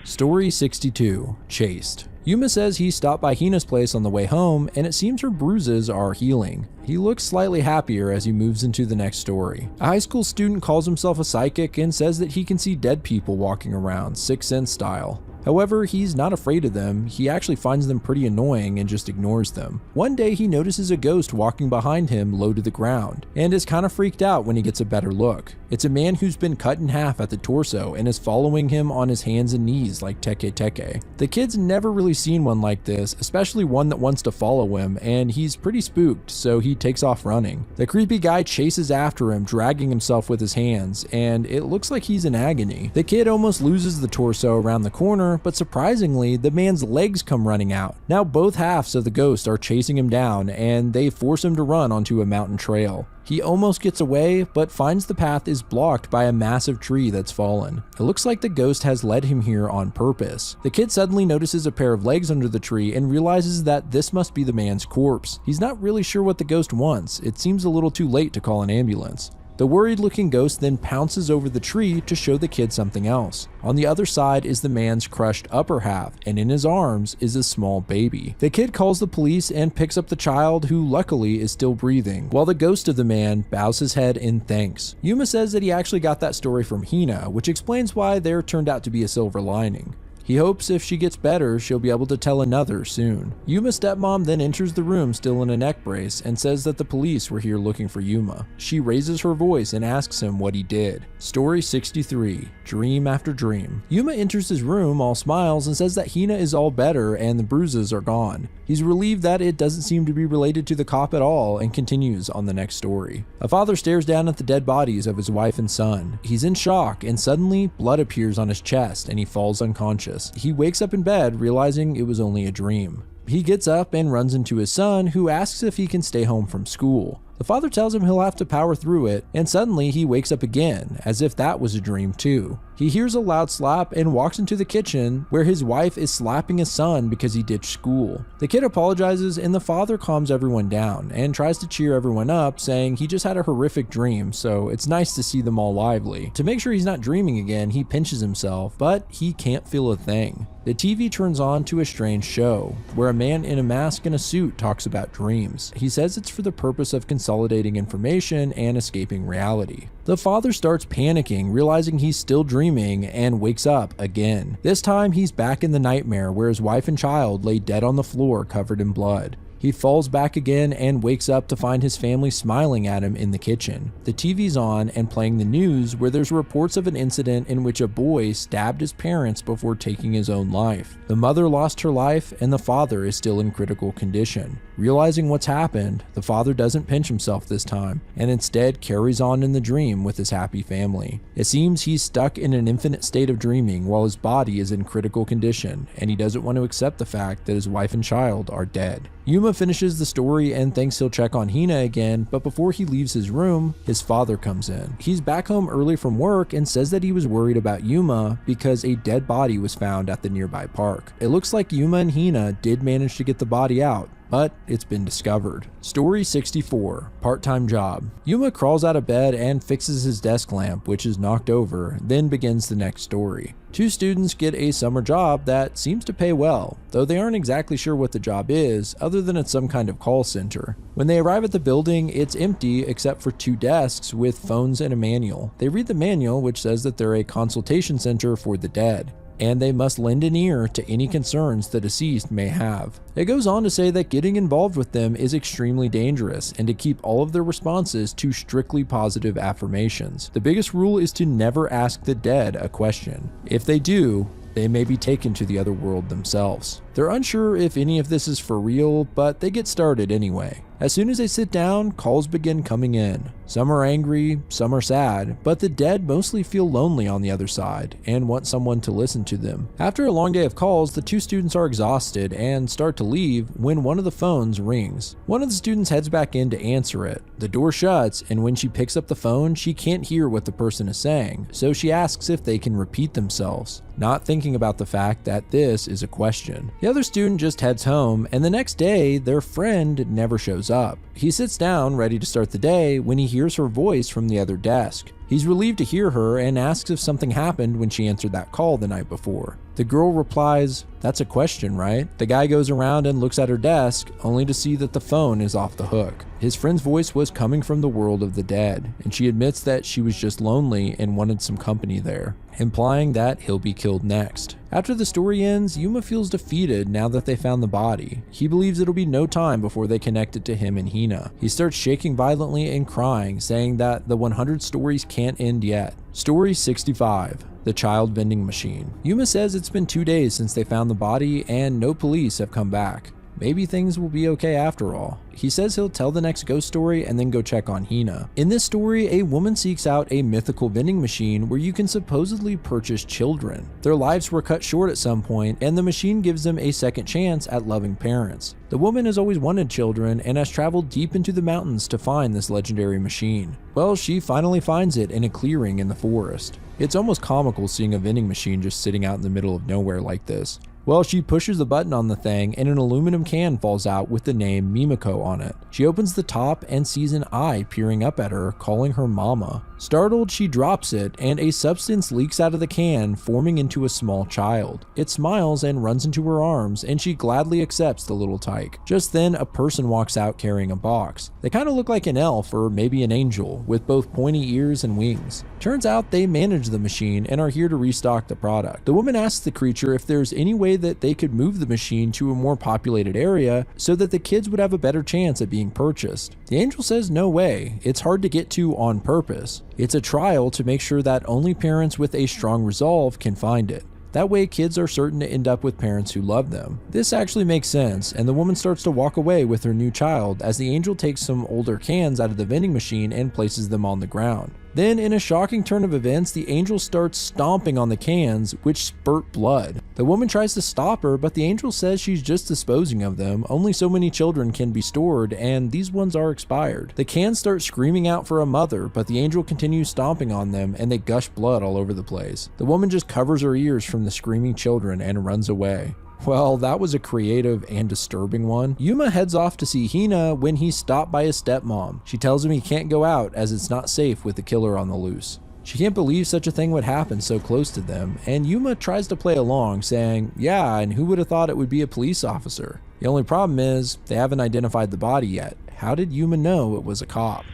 Story 62, Chased. Yuma says he stopped by Hina's place on the way home, and it seems her bruises are healing. He looks slightly happier as he moves into the next story. A high school student calls himself a psychic and says that he can see dead people walking around, Sixth Sense style. However, he's not afraid of them. He actually finds them pretty annoying and just ignores them. One day he notices a ghost walking behind him low to the ground, and is kind of freaked out when he gets a better look. It's a man who's been cut in half at the torso and is following him on his hands and knees like Teke Teke. The kid's never really seen one like this, especially one that wants to follow him, and he's pretty spooked, so he takes off running. The creepy guy chases after him, dragging himself with his hands, and it looks like he's in agony. The kid almost loses the torso around the corner, but surprisingly, the man's legs come running out. Now both halves of the ghost are chasing him down, and they force him to run onto a mountain trail. He almost gets away, but finds the path is blocked by a massive tree that's fallen. It looks like the ghost has led him here on purpose. The kid suddenly notices a pair of legs under the tree and realizes that this must be the man's corpse. He's not really sure what the ghost wants. It seems a little too late to call an ambulance. The worried-looking ghost then pounces over the tree to show the kid something else. On the other side is the man's crushed upper half, and in his arms is a small baby. The kid calls the police and picks up the child, who luckily is still breathing, while the ghost of the man bows his head in thanks. Yuma says that he actually got that story from Hina, which explains why there turned out to be a silver lining. He hopes if she gets better, she'll be able to tell another soon. Yuma's stepmom then enters the room still in a neck brace and says that the police were here looking for Yuma. She raises her voice and asks him what he did. Story 63, Dream After Dream. Yuma enters his room all smiles and says that Hina is all better and the bruises are gone. He's relieved that it doesn't seem to be related to the cop at all and continues on the next story. A father stares down at the dead bodies of his wife and son. He's in shock and suddenly blood appears on his chest and he falls unconscious. He wakes up in bed realizing it was only a dream. He gets up and runs into his son, who asks if he can stay home from school. The father tells him he'll have to power through it, and suddenly he wakes up again, as if that was a dream too. He hears a loud slap and walks into the kitchen, where his wife is slapping his son because he ditched school. The kid apologizes and the father calms everyone down and tries to cheer everyone up, saying he just had a horrific dream, so it's nice to see them all lively. To make sure he's not dreaming again, he pinches himself, but he can't feel a thing. The TV turns on to a strange show, where a man in a mask and a suit talks about dreams. He says it's for the purpose of consolidating information and escaping reality. The father starts panicking, realizing he's still dreaming, and wakes up again. This time he's back in the nightmare where his wife and child lay dead on the floor covered in blood. He falls back again and wakes up to find his family smiling at him in the kitchen. The TV's on and playing the news where there's reports of an incident in which a boy stabbed his parents before taking his own life. The mother lost her life and the father is still in critical condition. Realizing what's happened, the father doesn't pinch himself this time and instead carries on in the dream with his happy family. It seems he's stuck in an infinite state of dreaming while his body is in critical condition and he doesn't want to accept the fact that his wife and child are dead. Yuma finishes the story and thinks he'll check on Hina again, but before he leaves his room, his father comes in. He's back home early from work and says that he was worried about Yuma because a dead body was found at the nearby park. It looks like Yuma and Hina did manage to get the body out, but it's been discovered. Story 64, part-time job. Yuma crawls out of bed and fixes his desk lamp, which is knocked over, then begins the next story. Two students get a summer job that seems to pay well, though they aren't exactly sure what the job is, other than it's some kind of call center. When they arrive at the building, it's empty except for two desks with phones and a manual. They read the manual, which says that they're a consultation center for the dead, and they must lend an ear to any concerns the deceased may have. It goes on to say that getting involved with them is extremely dangerous and to keep all of their responses to strictly positive affirmations. The biggest rule is to never ask the dead a question. If they do, they may be taken to the other world themselves. They're unsure if any of this is for real, but they get started anyway. As soon as they sit down, calls begin coming in. Some are angry, some are sad, but the dead mostly feel lonely on the other side and want someone to listen to them. After a long day of calls, the two students are exhausted and start to leave when one of the phones rings. One of the students heads back in to answer it. The door shuts, and when she picks up the phone, she can't hear what the person is saying, so she asks if they can repeat themselves, not thinking about the fact that this is a question. The other student just heads home, and the next day, their friend never shows up. He sits down, ready to start the day, when he hears her voice from the other desk. He's relieved to hear her and asks if something happened when she answered that call the night before. The girl replies, "That's a question, right?" The guy goes around and looks at her desk, only to see that the phone is off the hook. His friend's voice was coming from the world of the dead, and she admits that she was just lonely and wanted some company there, implying that he'll be killed next. After the story ends, Yuma feels defeated now that they found the body. He believes it'll be no time before they connect it to him and Hina. He starts shaking violently and crying, saying that the 100 stories can't end yet. Story 65. The child vending machine. Yuma says it's been 2 days since they found the body and no police have come back. Maybe things will be okay after all. He says he'll tell the next ghost story and then go check on Hina. In this story, a woman seeks out a mythical vending machine where you can supposedly purchase children. Their lives were cut short at some point, and the machine gives them a second chance at loving parents. The woman has always wanted children and has traveled deep into the mountains to find this legendary machine. Well, she finally finds it in a clearing in the forest. It's almost comical seeing a vending machine just sitting out in the middle of nowhere like this. Well, she pushes the button on the thing and an aluminum can falls out with the name Mimiko on it. She opens the top and sees an eye peering up at her, calling her mama. Startled, she drops it and a substance leaks out of the can, forming into a small child. It smiles and runs into her arms, and she gladly accepts the little tyke. Just then, a person walks out carrying a box. They kind of look like an elf or maybe an angel, with both pointy ears and wings. Turns out they manage the machine and are here to restock the product. The woman asks the creature if there's any way that they could move the machine to a more populated area so that the kids would have a better chance at being purchased. The angel says no way, it's hard to get to on purpose. It's a trial to make sure that only parents with a strong resolve can find it. That way kids are certain to end up with parents who love them. This actually makes sense, and the woman starts to walk away with her new child as the angel takes some older cans out of the vending machine and places them on the ground. Then, in a shocking turn of events, the angel starts stomping on the cans, which spurt blood. The woman tries to stop her, but the angel says she's just disposing of them. Only so many children can be stored, and these ones are expired. The cans start screaming out for a mother, but the angel continues stomping on them, and they gush blood all over the place. The woman just covers her ears from the screaming children and runs away. Well, that was a creative and disturbing one. Yuma heads off to see Hina when he's stopped by his stepmom. She tells him he can't go out as it's not safe with the killer on the loose. She can't believe such a thing would happen so close to them, and Yuma tries to play along, saying, "Yeah, and who would have thought it would be a police officer?" The only problem is, they haven't identified the body yet. How did Yuma know it was a cop?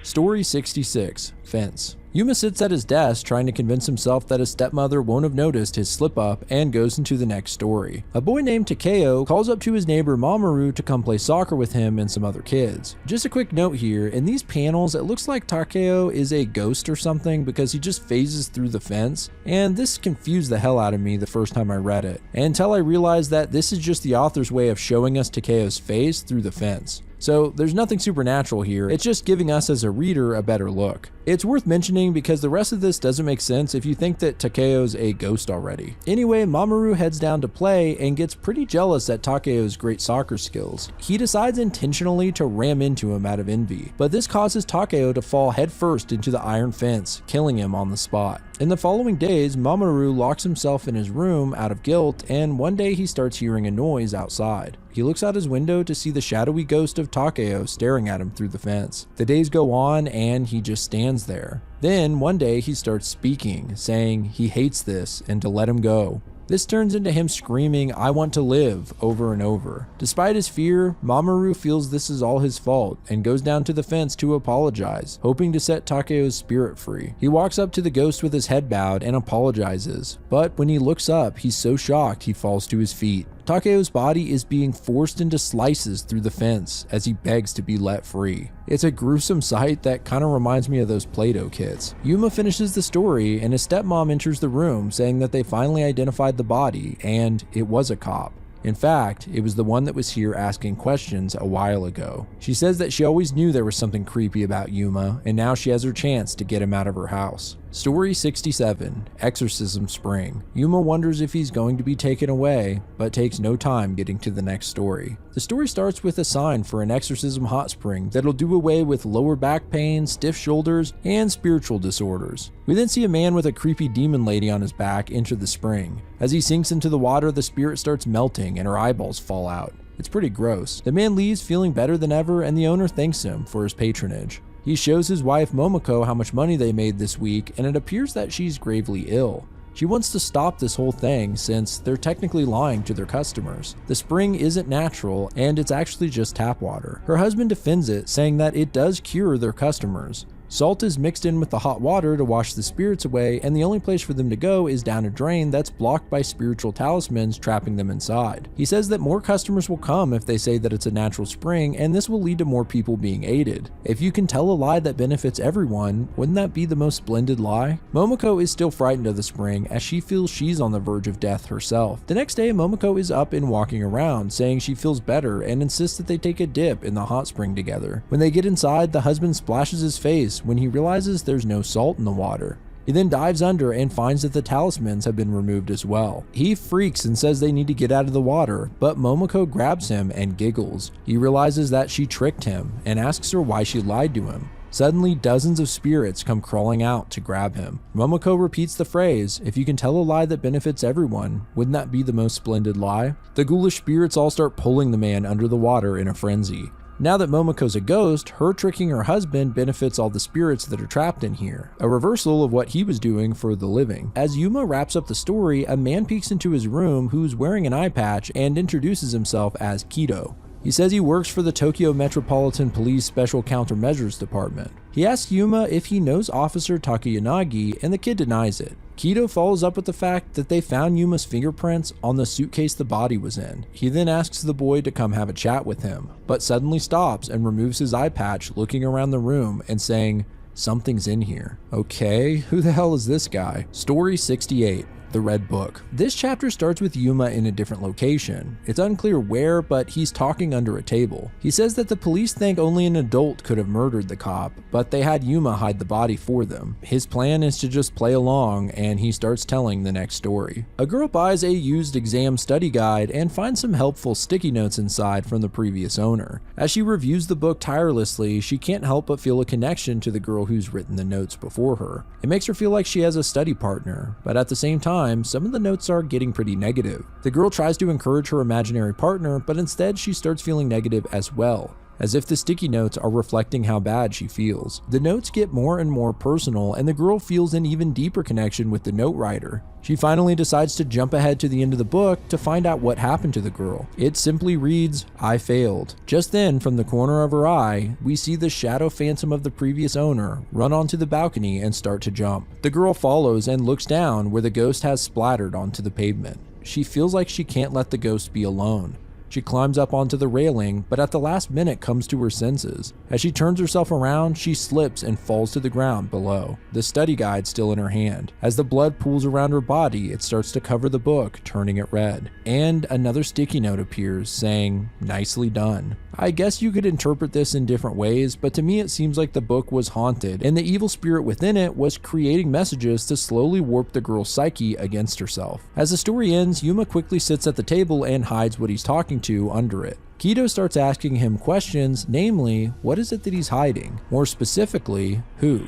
Story 66. Fence. Yuma sits at his desk trying to convince himself that his stepmother won't have noticed his slip up and goes into the next story. A boy named Takeo calls up to his neighbor Mamoru to come play soccer with him and some other kids. Just a quick note here, in these panels it looks like Takeo is a ghost or something because he just phases through the fence, and this confused the hell out of me the first time I read it, until I realized that this is just the author's way of showing us Takeo's face through the fence. So there's nothing supernatural here, it's just giving us as a reader a better look. It's worth mentioning because the rest of this doesn't make sense if you think that Takeo's a ghost already. Anyway, Mamoru heads down to play and gets pretty jealous at Takeo's great soccer skills. He decides intentionally to ram into him out of envy, but this causes Takeo to fall headfirst into the iron fence, killing him on the spot. In the following days, Mamoru locks himself in his room out of guilt, and one day he starts hearing a noise outside. He looks out his window to see the shadowy ghost of Takeo staring at him through the fence. The days go on and he just stands there. Then one day he starts speaking, saying he hates this and to let him go. This turns into him screaming, "I want to live," over and over. Despite his fear, Mamoru feels this is all his fault and goes down to the fence to apologize, hoping to set Takeo's spirit free. He walks up to the ghost with his head bowed and apologizes, but when he looks up, he's so shocked he falls to his feet. Takeo's body is being forced into slices through the fence as he begs to be let free. It's a gruesome sight that kind of reminds me of those Play-Doh kits. Yuma finishes the story and his stepmom enters the room saying that they finally identified the body and it was a cop. In fact, it was the one that was here asking questions a while ago. She says that she always knew there was something creepy about Yuma, and now she has her chance to get him out of her house. Story 67, Exorcism Spring. Yuma wonders if he's going to be taken away, but takes no time getting to the next story. The story starts with a sign for an exorcism hot spring that'll do away with lower back pain, stiff shoulders, and spiritual disorders. We then see a man with a creepy demon lady on his back enter the spring. As he sinks into the water, the spirit starts melting and her eyeballs fall out. It's pretty gross. The man leaves feeling better than ever, and the owner thanks him for his patronage. He shows his wife Momoko how much money they made this week, and it appears that she's gravely ill. She wants to stop this whole thing since they're technically lying to their customers. The spring isn't natural and it's actually just tap water. Her husband defends it, saying that it does cure their customers. Salt is mixed in with the hot water to wash the spirits away, and the only place for them to go is down a drain that's blocked by spiritual talismans trapping them inside. He says that more customers will come if they say that it's a natural spring, and this will lead to more people being aided. If you can tell a lie that benefits everyone, wouldn't that be the most splendid lie? Momoko is still frightened of the spring as she feels she's on the verge of death herself. The next day, Momoko is up and walking around, saying she feels better and insists that they take a dip in the hot spring together. When they get inside, the husband splashes his face when he realizes there's no salt in the water. He then dives under and finds that the talismans have been removed as well. He freaks and says they need to get out of the water, but Momoko grabs him and giggles. He realizes that she tricked him and asks her why she lied to him. Suddenly, dozens of spirits come crawling out to grab him. Momoko repeats the phrase, "If you can tell a lie that benefits everyone, wouldn't that be the most splendid lie?" The ghoulish spirits all start pulling the man under the water in a frenzy. Now that Momoko's a ghost, her tricking her husband benefits all the spirits that are trapped in here, a reversal of what he was doing for the living. As Yuma wraps up the story, a man peeks into his room who's wearing an eye patch and introduces himself as Kido. He says he works for the Tokyo Metropolitan Police Special Countermeasures Department. He asks Yuma if he knows Officer Takayanagi, and the kid denies it. Kido follows up with the fact that they found Yuma's fingerprints on the suitcase the body was in. He then asks the boy to come have a chat with him, but suddenly stops and removes his eye patch, looking around the room and saying, "Something's in here." Okay, who the hell is this guy? Story 68. The Red Book. This chapter starts with Yuma in a different location. It's unclear where, but he's talking under a table. He says that the police think only an adult could have murdered the cop, but they had Yuma hide the body for them. His plan is to just play along, and he starts telling the next story. A girl buys a used exam study guide and finds some helpful sticky notes inside from the previous owner. As she reviews the book tirelessly, she can't help but feel a connection to the girl who's written the notes before her. It makes her feel like she has a study partner, but at the same time, some of the notes are getting pretty negative. The girl tries to encourage her imaginary partner, but instead she starts feeling negative as well. as if the sticky notes are reflecting how bad she feels. The notes get more and more personal, and the girl feels an even deeper connection with the note writer. She finally decides to jump ahead to the end of the book to find out what happened to the girl. It simply reads, "I failed." Just then, from the corner of her eye, we see the shadow phantom of the previous owner run onto the balcony and start to jump. The girl follows and looks down where the ghost has splattered onto the pavement. She feels like she can't let the ghost be alone. She climbs up onto the railing, but at the last minute comes to her senses. As she turns herself around, she slips and falls to the ground below, the study guide still in her hand. As the blood pools around her body, it starts to cover the book, turning it red. And another sticky note appears saying, "Nicely done." I guess you could interpret this in different ways, but to me it seems like the book was haunted, and the evil spirit within it was creating messages to slowly warp the girl's psyche against herself. As the story ends, Yuma quickly sits at the table and hides what he's talking to under it. Kido starts asking him questions, namely, what is it that he's hiding? More specifically, who?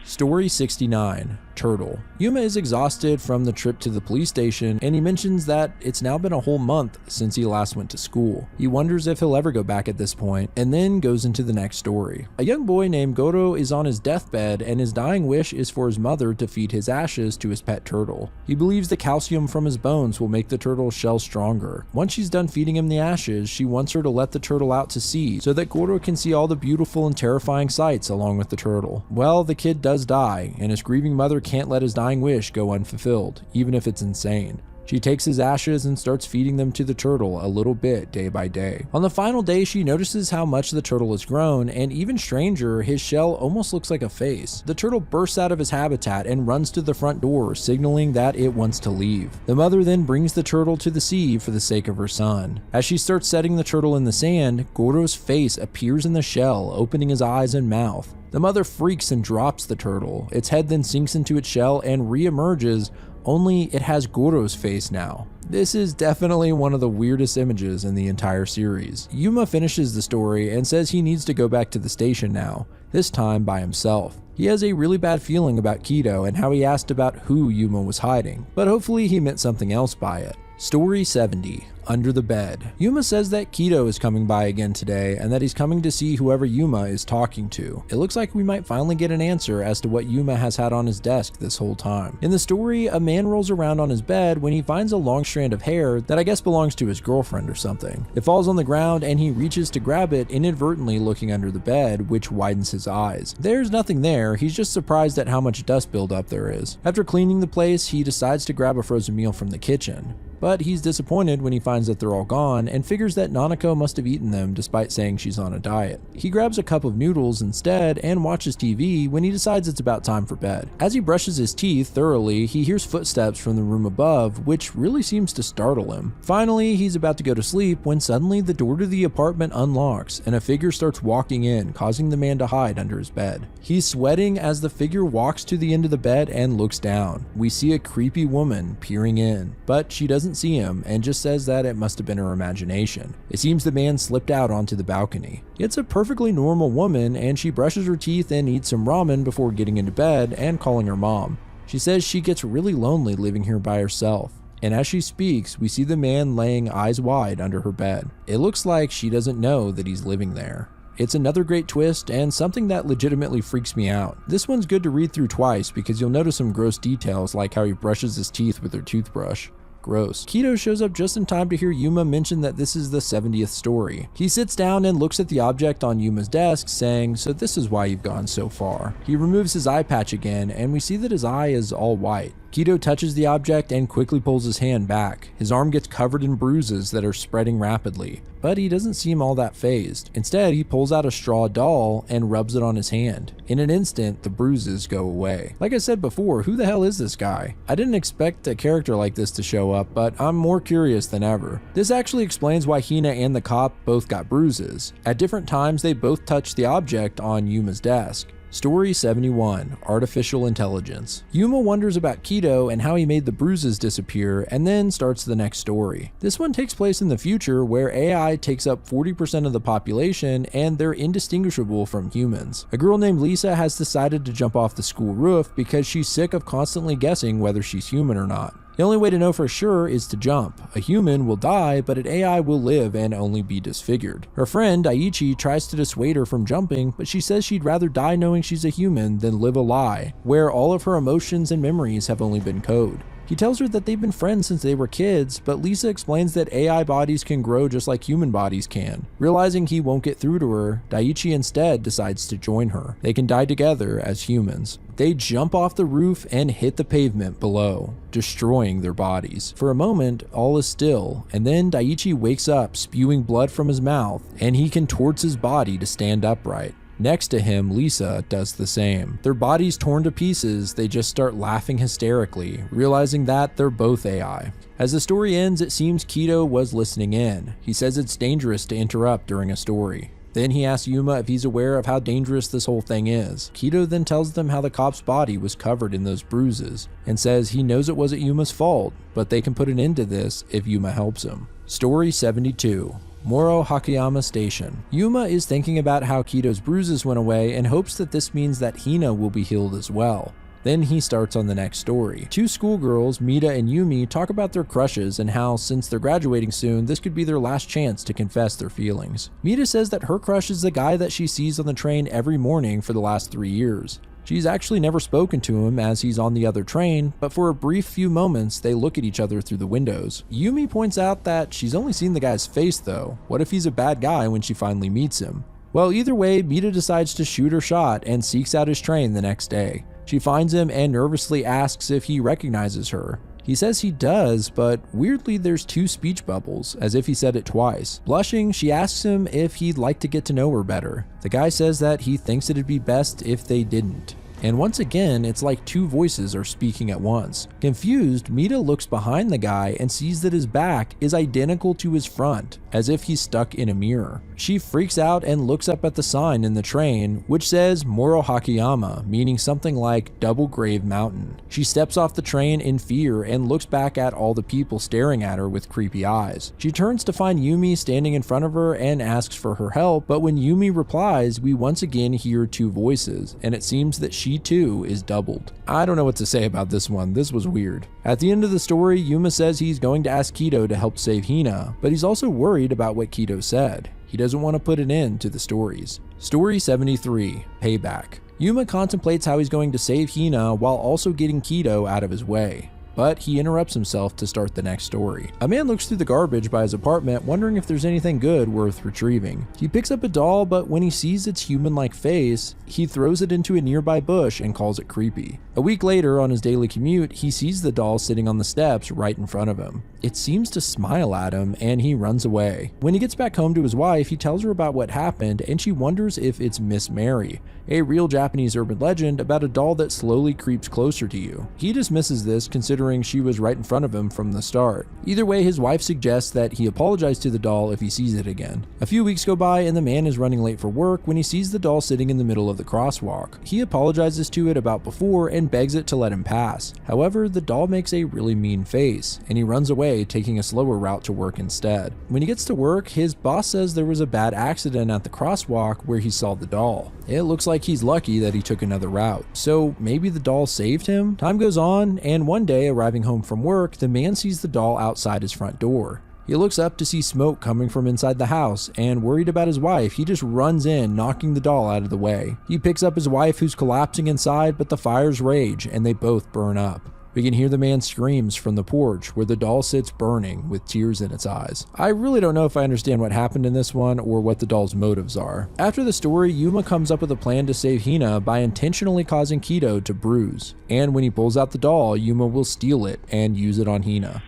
Story 69. Turtle. Yuma is exhausted from the trip to the police station, and he mentions that it's now been a whole month since he last went to school. He wonders if he'll ever go back at this point, and then goes into the next story. A young boy named Goro is on his deathbed, and his dying wish is for his mother to feed his ashes to his pet turtle. He believes the calcium from his bones will make the turtle's shell stronger. Once she's done feeding him the ashes, she wants her to let the turtle out to sea, so that Goro can see all the beautiful and terrifying sights along with the turtle. Well, the kid does die, and his grieving mother can't let his dying wish go unfulfilled, even if it's insane. She takes his ashes and starts feeding them to the turtle a little bit day by day. On the final day, she notices how much the turtle has grown, and even stranger, his shell almost looks like a face. The turtle bursts out of his habitat and runs to the front door, signaling that it wants to leave. The mother then brings the turtle to the sea for the sake of her son. As she starts setting the turtle in the sand, Goro's face appears in the shell, opening his eyes and mouth. The mother freaks and drops the turtle. Its head then sinks into its shell and re-emerges, only it has Goro's face now. This is definitely one of the weirdest images in the entire series. Yuma finishes the story and says he needs to go back to the station now, this time by himself. He has a really bad feeling about Kido and how he asked about who Yuma was hiding, but hopefully he meant something else by it. Story 70. Under the Bed. Yuma says that Kido is coming by again today and that he's coming to see whoever Yuma is talking to. It looks like we might finally get an answer as to what Yuma has had on his desk this whole time. In the story, a man rolls around on his bed when he finds a long strand of hair that I guess belongs to his girlfriend or something. It falls on the ground and he reaches to grab it, inadvertently looking under the bed, which widens his eyes. There's nothing there, he's just surprised at how much dust buildup there is. After cleaning the place, he decides to grab a frozen meal from the kitchen. But he's disappointed when he finds that they're all gone and figures that Nanako must have eaten them despite saying she's on a diet. He grabs a cup of noodles instead and watches TV when he decides it's about time for bed. As he brushes his teeth thoroughly, he hears footsteps from the room above, which really seems to startle him. Finally, he's about to go to sleep when suddenly the door to the apartment unlocks and a figure starts walking in, causing the man to hide under his bed. He's sweating as the figure walks to the end of the bed and looks down. We see a creepy woman peering in, but she doesn't see him and just says that it must have been her imagination. It seems the man slipped out onto the balcony. It's a perfectly normal woman and she brushes her teeth and eats some ramen before getting into bed and calling her mom. She says she gets really lonely living here by herself. And as she speaks, we see the man laying eyes wide under her bed. It looks like she doesn't know that he's living there. It's another great twist and something that legitimately freaks me out. This one's good to read through twice because you'll notice some gross details like how he brushes his teeth with her toothbrush. Gross. Kido shows up just in time to hear Yuma mention that this is the 70th story. He sits down and looks at the object on Yuma's desk, saying, "So this is why you've gone so far." He removes his eye patch again, and we see that his eye is all white. Kido touches the object and quickly pulls his hand back. His arm gets covered in bruises that are spreading rapidly, but he doesn't seem all that fazed. Instead, he pulls out a straw doll and rubs it on his hand. In an instant, the bruises go away. Like I said before, who the hell is this guy? I didn't expect a character like this to show up, but I'm more curious than ever. This actually explains why Hina and the cop both got bruises. At different times, they both touched the object on Yuma's desk. Story 71. Artificial Intelligence. Yuma wonders about Kido and how he made the bruises disappear, and then starts the next story. This one takes place in the future where AI takes up 40% of the population and they're indistinguishable from humans. A girl named Lisa has decided to jump off the school roof because she's sick of constantly guessing whether she's human or not. The only way to know for sure is to jump. A human will die, but an AI will live and only be disfigured. Her friend, Daiichi, tries to dissuade her from jumping, but she says she'd rather die knowing she's a human than live a lie, where all of her emotions and memories have only been code. He tells her that they've been friends since they were kids, but Lisa explains that AI bodies can grow just like human bodies can. Realizing he won't get through to her, Daiichi instead decides to join her. They can die together as humans. They jump off the roof and hit the pavement below, destroying their bodies. For a moment, all is still, and then Daiichi wakes up spewing blood from his mouth, and he contorts his body to stand upright. Next to him, Lisa does the same. Their bodies torn to pieces, they just start laughing hysterically, realizing that they're both AI. As the story ends, it seems Kido was listening in. He says it's dangerous to interrupt during a story. Then he asks Yuma if he's aware of how dangerous this whole thing is. Kido then tells them how the cop's body was covered in those bruises, and says he knows it wasn't Yuma's fault, but they can put an end to this if Yuma helps him. Story 72. Moro Hakayama Station. Yuma is thinking about how Kido's bruises went away and hopes that this means that Hina will be healed as well. Then he starts on the next story. Two schoolgirls, Mita and Yumi, talk about their crushes and how, since they're graduating soon, this could be their last chance to confess their feelings. Mita says that her crush is the guy that she sees on the train every morning for the last 3 years. She's actually never spoken to him as he's on the other train, but for a brief few moments, they look at each other through the windows. Yumi points out that she's only seen the guy's face though. What if he's a bad guy when she finally meets him? Well, either way, Mita decides to shoot her shot and seeks out his train the next day. She finds him and nervously asks if he recognizes her. He says he does, but weirdly there's 2 speech bubbles, as if he said it twice. Blushing, she asks him if he'd like to get to know her better. The guy says that he thinks it'd be best if they didn't. And once again, it's like 2 voices are speaking at once. Confused, Mita looks behind the guy and sees that his back is identical to his front, as if he's stuck in a mirror. She freaks out and looks up at the sign in the train, which says Moro Hakayama, meaning something like Double Grave Mountain. She steps off the train in fear and looks back at all the people staring at her with creepy eyes. She turns to find Yumi standing in front of her and asks for her help, but when Yumi replies, we once again hear 2 voices, and it seems that she too is doubled. I don't know what to say about this one, this was weird. At the end of the story, Yuma says he's going to ask Kido to help save Hina, but he's also worried about what Kido said. He doesn't want to put an end to the stories. Story 73, Payback. Yuma contemplates how he's going to save Hina while also getting Kido out of his way. But he interrupts himself to start the next story. A man looks through the garbage by his apartment, wondering if there's anything good worth retrieving. He picks up a doll, but when he sees its human-like face, he throws it into a nearby bush and calls it creepy. A week later, on his daily commute, he sees the doll sitting on the steps right in front of him. It seems to smile at him, and he runs away. When he gets back home to his wife, he tells her about what happened, and she wonders if it's Miss Mary, a real Japanese urban legend about a doll that slowly creeps closer to you. He dismisses this, considering she was right in front of him from the start. Either way, his wife suggests that he apologize to the doll if he sees it again. A few weeks go by, and the man is running late for work when he sees the doll sitting in the middle of the crosswalk. He apologizes to it about before and begs it to let him pass. However, the doll makes a really mean face, and he runs away, taking a slower route to work instead. When he gets to work, his boss says there was a bad accident at the crosswalk where he saw the doll. It looks like he's lucky that he took another route. So maybe the doll saved him? Time goes on, and one day, arriving home from work, the man sees the doll outside his front door. He looks up to see smoke coming from inside the house, and worried about his wife, he just runs in, knocking the doll out of the way. He picks up his wife, who's collapsing inside, but the fires rage, and they both burn up. We can hear the man screams from the porch where the doll sits burning with tears in its eyes. I really don't know if I understand what happened in this one or what the doll's motives are. After the story, Yuma comes up with a plan to save Hina by intentionally causing Kido to bruise. And when he pulls out the doll, Yuma will steal it and use it on Hina.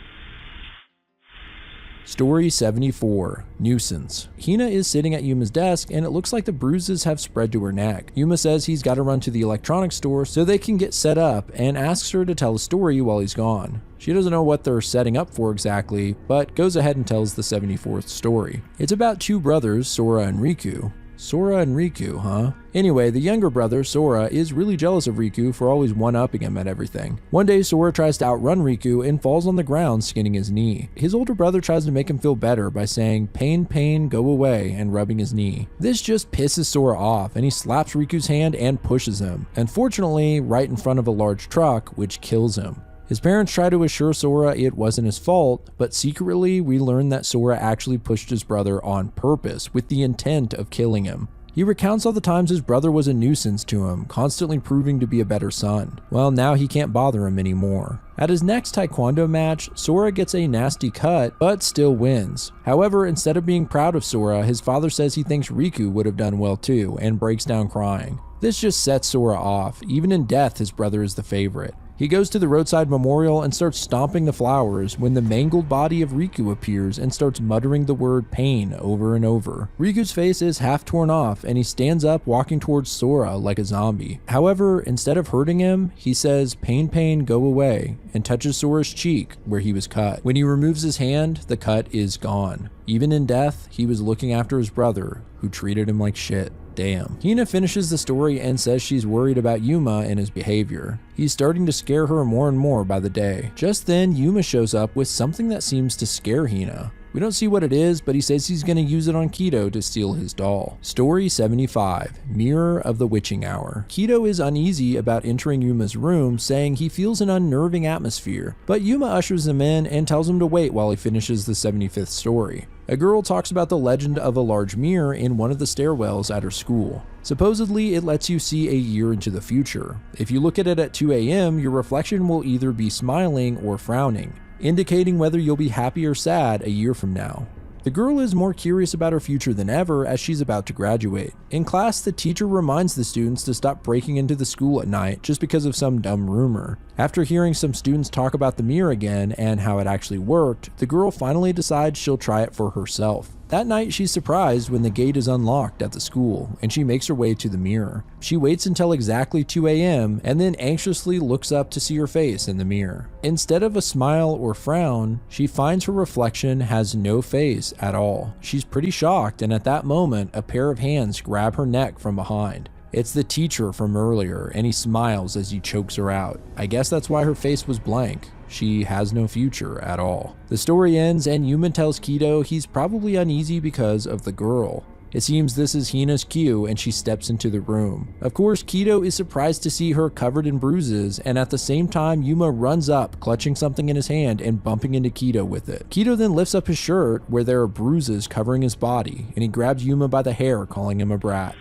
Story 74, Nuisance. Hina is sitting at Yuma's desk, and it looks like the bruises have spread to her neck. Yuma says he's got to run to the electronics store so they can get set up, and asks her to tell a story while he's gone. She doesn't know what they're setting up for exactly, but goes ahead and tells the 74th story. It's about 2 brothers, Sora and Riku. Sora and Riku, huh? Anyway, the younger brother, Sora, is really jealous of Riku for always one-upping him at everything. One day, Sora tries to outrun Riku and falls on the ground, skinning his knee. His older brother tries to make him feel better by saying, "Pain, pain, go away," and rubbing his knee. This just pisses Sora off, and he slaps Riku's hand and pushes him. Unfortunately, right in front of a large truck, which kills him. His parents try to assure Sora it wasn't his fault, but secretly we learn that Sora actually pushed his brother on purpose with the intent of killing him. He recounts all the times his brother was a nuisance to him, constantly proving to be a better son. Well, now he can't bother him anymore. At his next taekwondo match, Sora gets a nasty cut, but still wins. However, instead of being proud of Sora, his father says he thinks Riku would have done well too, and breaks down crying. This just sets Sora off. Even in death, his brother is the favorite. He goes to the roadside memorial and starts stomping the flowers when the mangled body of Riku appears and starts muttering the word pain over and over. Riku's face is half torn off and he stands up walking towards Sora like a zombie. However, instead of hurting him, he says, "Pain, pain, go away," and touches Sora's cheek where he was cut. When he removes his hand, the cut is gone. Even in death, he was looking after his brother, who treated him like shit. Damn. Hina finishes the story and says she's worried about Yuma and his behavior. He's starting to scare her more and more by the day. Just then, Yuma shows up with something that seems to scare Hina. We don't see what it is, but he says he's going to use it on Kido to steal his doll. Story 75, Mirror of the Witching Hour. Kido is uneasy about entering Yuma's room, saying he feels an unnerving atmosphere, but Yuma ushers him in and tells him to wait while he finishes the 75th story. A girl talks about the legend of a large mirror in one of the stairwells at her school. Supposedly, it lets you see a year into the future. If you look at it at 2 a.m., your reflection will either be smiling or frowning, indicating whether you'll be happy or sad a year from now. The girl is more curious about her future than ever as she's about to graduate. In class, the teacher reminds the students to stop breaking into the school at night just because of some dumb rumor. After hearing some students talk about the mirror again and how it actually worked, the girl finally decides she'll try it for herself. That night, she's surprised when the gate is unlocked at the school, and she makes her way to the mirror. She waits until exactly 2 a.m. and then anxiously looks up to see her face in the mirror. Instead of a smile or frown, she finds her reflection has no face at all. She's pretty shocked, and at that moment, a pair of hands grab her neck from behind. It's the teacher from earlier, and he smiles as he chokes her out. I guess that's why her face was blank. She has no future at all. The story ends and Yuma tells Kido he's probably uneasy because of the girl. It seems this is Hina's cue and she steps into the room. Of course, Kido is surprised to see her covered in bruises, and at the same time Yuma runs up, clutching something in his hand and bumping into Kido with it. Kido then lifts up his shirt where there are bruises covering his body, and he grabs Yuma by the hair, calling him a brat.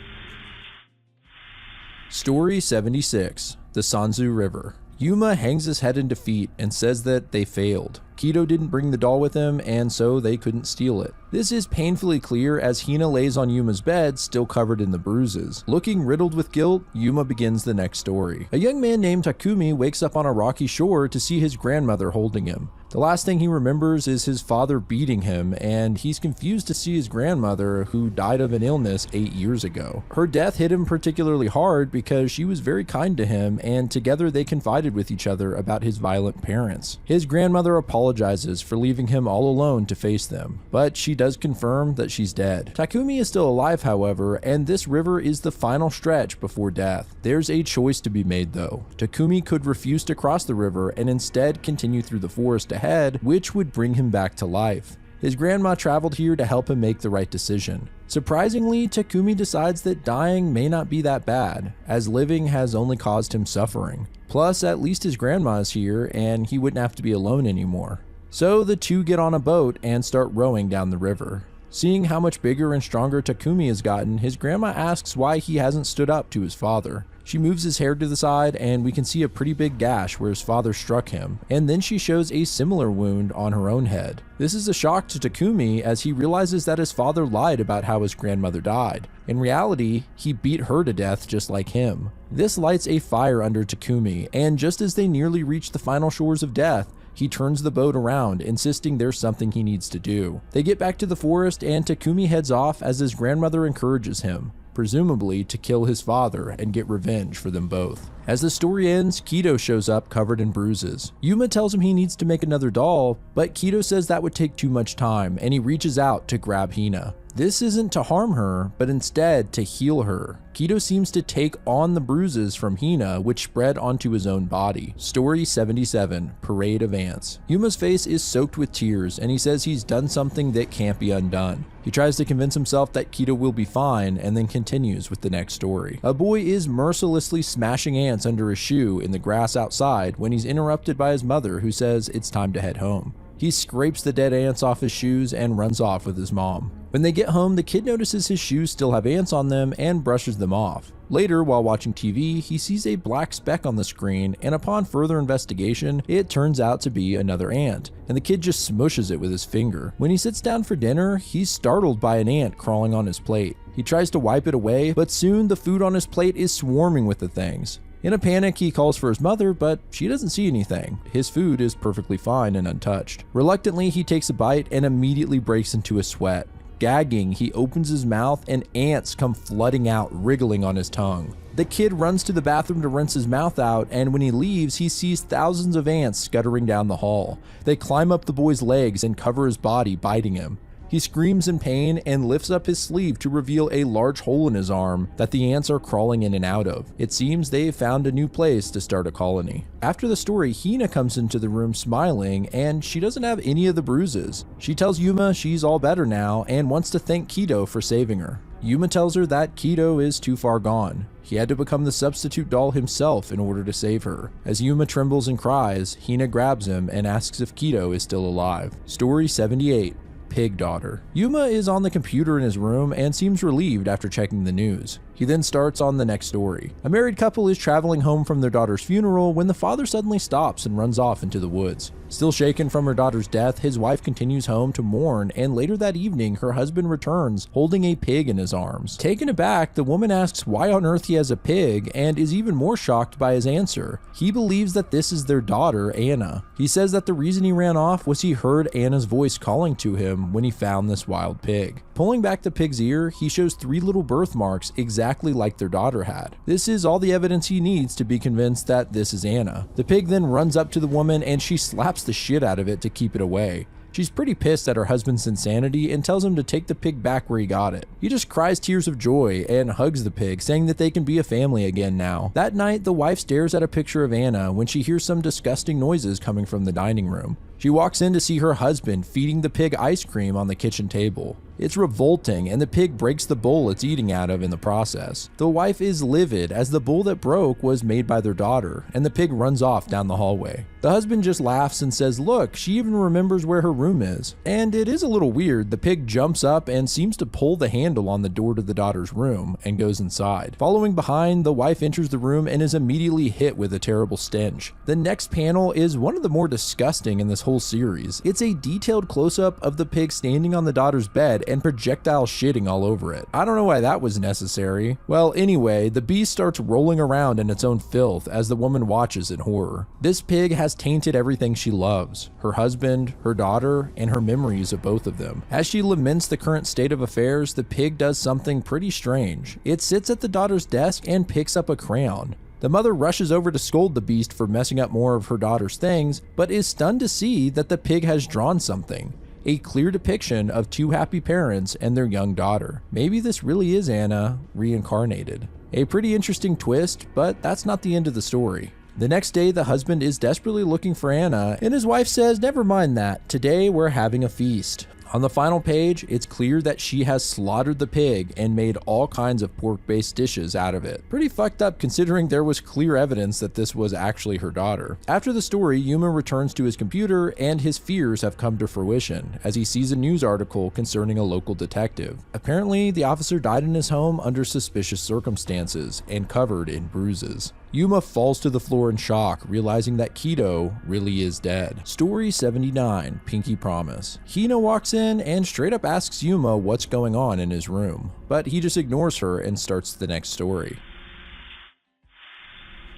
Story 76, The Sanzu River. Yuma hangs his head in defeat and says that they failed. Kido didn't bring the doll with him, and so they couldn't steal it. This is painfully clear as Hina lays on Yuma's bed, still covered in the bruises. Looking riddled with guilt, Yuma begins the next story. A young man named Takumi wakes up on a rocky shore to see his grandmother holding him. The last thing he remembers is his father beating him, and he's confused to see his grandmother, who died of an illness 8 years ago. Her death hit him particularly hard because she was very kind to him, and together they confided with each other about his violent parents. His grandmother apologizes for leaving him all alone to face them, but she does confirm that she's dead. Takumi is still alive, however, and this river is the final stretch before death. There's a choice to be made though. Takumi could refuse to cross the river and instead continue through the forest ahead, which would bring him back to life. His grandma traveled here to help him make the right decision. Surprisingly, Takumi decides that dying may not be that bad, as living has only caused him suffering. Plus, at least his grandma is here, and he wouldn't have to be alone anymore. So the two get on a boat and start rowing down the river. Seeing how much bigger and stronger Takumi has gotten, his grandma asks why he hasn't stood up to his father. She moves his hair to the side and we can see a pretty big gash where his father struck him, and then she shows a similar wound on her own head. This is a shock to Takumi as he realizes that his father lied about how his grandmother died. In reality, he beat her to death just like him. This lights a fire under Takumi, and just as they nearly reach the final shores of death, he turns the boat around, insisting there's something he needs to do. They get back to the forest and Takumi heads off as his grandmother encourages him, presumably to kill his father and get revenge for them both. As the story ends, Kido shows up covered in bruises. Yuma tells him he needs to make another doll, but Kido says that would take too much time and he reaches out to grab Hina. This isn't to harm her, but instead to heal her. Kido seems to take on the bruises from Hina, which spread onto his own body. Story 77, Parade of Ants. Yuma's face is soaked with tears, and he says he's done something that can't be undone. He tries to convince himself that Kido will be fine, and then continues with the next story. A boy is mercilessly smashing ants under his shoe in the grass outside when he's interrupted by his mother, who says it's time to head home. He scrapes the dead ants off his shoes and runs off with his mom. When they get home, the kid notices his shoes still have ants on them and brushes them off. Later, while watching TV, he sees a black speck on the screen, and upon further investigation, it turns out to be another ant, and the kid just smushes it with his finger. When he sits down for dinner, he's startled by an ant crawling on his plate. He tries to wipe it away, but soon the food on his plate is swarming with the things. In a panic, he calls for his mother, but she doesn't see anything. His food is perfectly fine and untouched. Reluctantly, he takes a bite and immediately breaks into a sweat. Gagging, he opens his mouth and ants come flooding out, wriggling on his tongue. The kid runs to the bathroom to rinse his mouth out, and when he leaves, he sees thousands of ants scuttering down the hall. They climb up the boy's legs and cover his body, biting him. He screams in pain and lifts up his sleeve to reveal a large hole in his arm that the ants are crawling in and out of. It seems they've found a new place to start a colony. After the story, Hina comes into the room smiling, and she doesn't have any of the bruises. She tells Yuma she's all better now and wants to thank Kido for saving her. Yuma tells her that Kido is too far gone. He had to become the substitute doll himself in order to save her. As Yuma trembles and cries, Hina grabs him and asks if Kido is still alive. Story 78. Pig Daughter. Yuma is on the computer in his room and seems relieved after checking the news. He then starts on the next story. A married couple is traveling home from their daughter's funeral when the father suddenly stops and runs off into the woods. Still shaken from her daughter's death, his wife continues home to mourn, and later that evening, her husband returns holding a pig in his arms. Taken aback, the woman asks why on earth he has a pig and is even more shocked by his answer. He believes that this is their daughter, Anna. He says that the reason he ran off was he heard Anna's voice calling to him when he found this wild pig. Pulling back the pig's ear, he shows 3 little birthmarks exactly like their daughter had. This is all the evidence he needs to be convinced that this is Anna. The pig then runs up to the woman and she slaps the shit out of it to keep it away. She's pretty pissed at her husband's insanity and tells him to take the pig back where he got it. He just cries tears of joy and hugs the pig, saying that they can be a family again now. That night, the wife stares at a picture of Anna when she hears some disgusting noises coming from the dining room. She walks in to see her husband feeding the pig ice cream on the kitchen table. It's revolting, and the pig breaks the bowl it's eating out of in the process. The wife is livid as the bowl that broke was made by their daughter, and the pig runs off down the hallway. The husband just laughs and says, "Look, she even remembers where her room is." And it is a little weird. The pig jumps up and seems to pull the handle on the door to the daughter's room and goes inside. Following behind, the wife enters the room and is immediately hit with a terrible stench. The next panel is one of the more disgusting in this whole series. It's a detailed close-up of the pig standing on the daughter's bed and projectile shitting all over it. I don't know why that was necessary. Well, anyway, the beast starts rolling around in its own filth as the woman watches in horror. This pig has tainted everything she loves: her husband, her daughter, and her memories of both of them. As she laments the current state of affairs, the pig does something pretty strange. It sits at the daughter's desk and picks up a crayon. The mother rushes over to scold the beast for messing up more of her daughter's things, but is stunned to see that the pig has drawn something. A clear depiction of 2 happy parents and their young daughter. Maybe this really is Anna reincarnated. A pretty interesting twist, but that's not the end of the story. The next day, the husband is desperately looking for Anna, and his wife says, "Never mind that, today we're having a feast." On the final page, it's clear that she has slaughtered the pig and made all kinds of pork-based dishes out of it. Pretty fucked up considering there was clear evidence that this was actually her daughter. After the story, Yuma returns to his computer and his fears have come to fruition as he sees a news article concerning a local detective. Apparently, the officer died in his home under suspicious circumstances and covered in bruises. Yuma falls to the floor in shock, realizing that Kido really is dead. Story 79, Pinky Promise. Hina walks in and straight up asks Yuma what's going on in his room, but he just ignores her and starts the next story.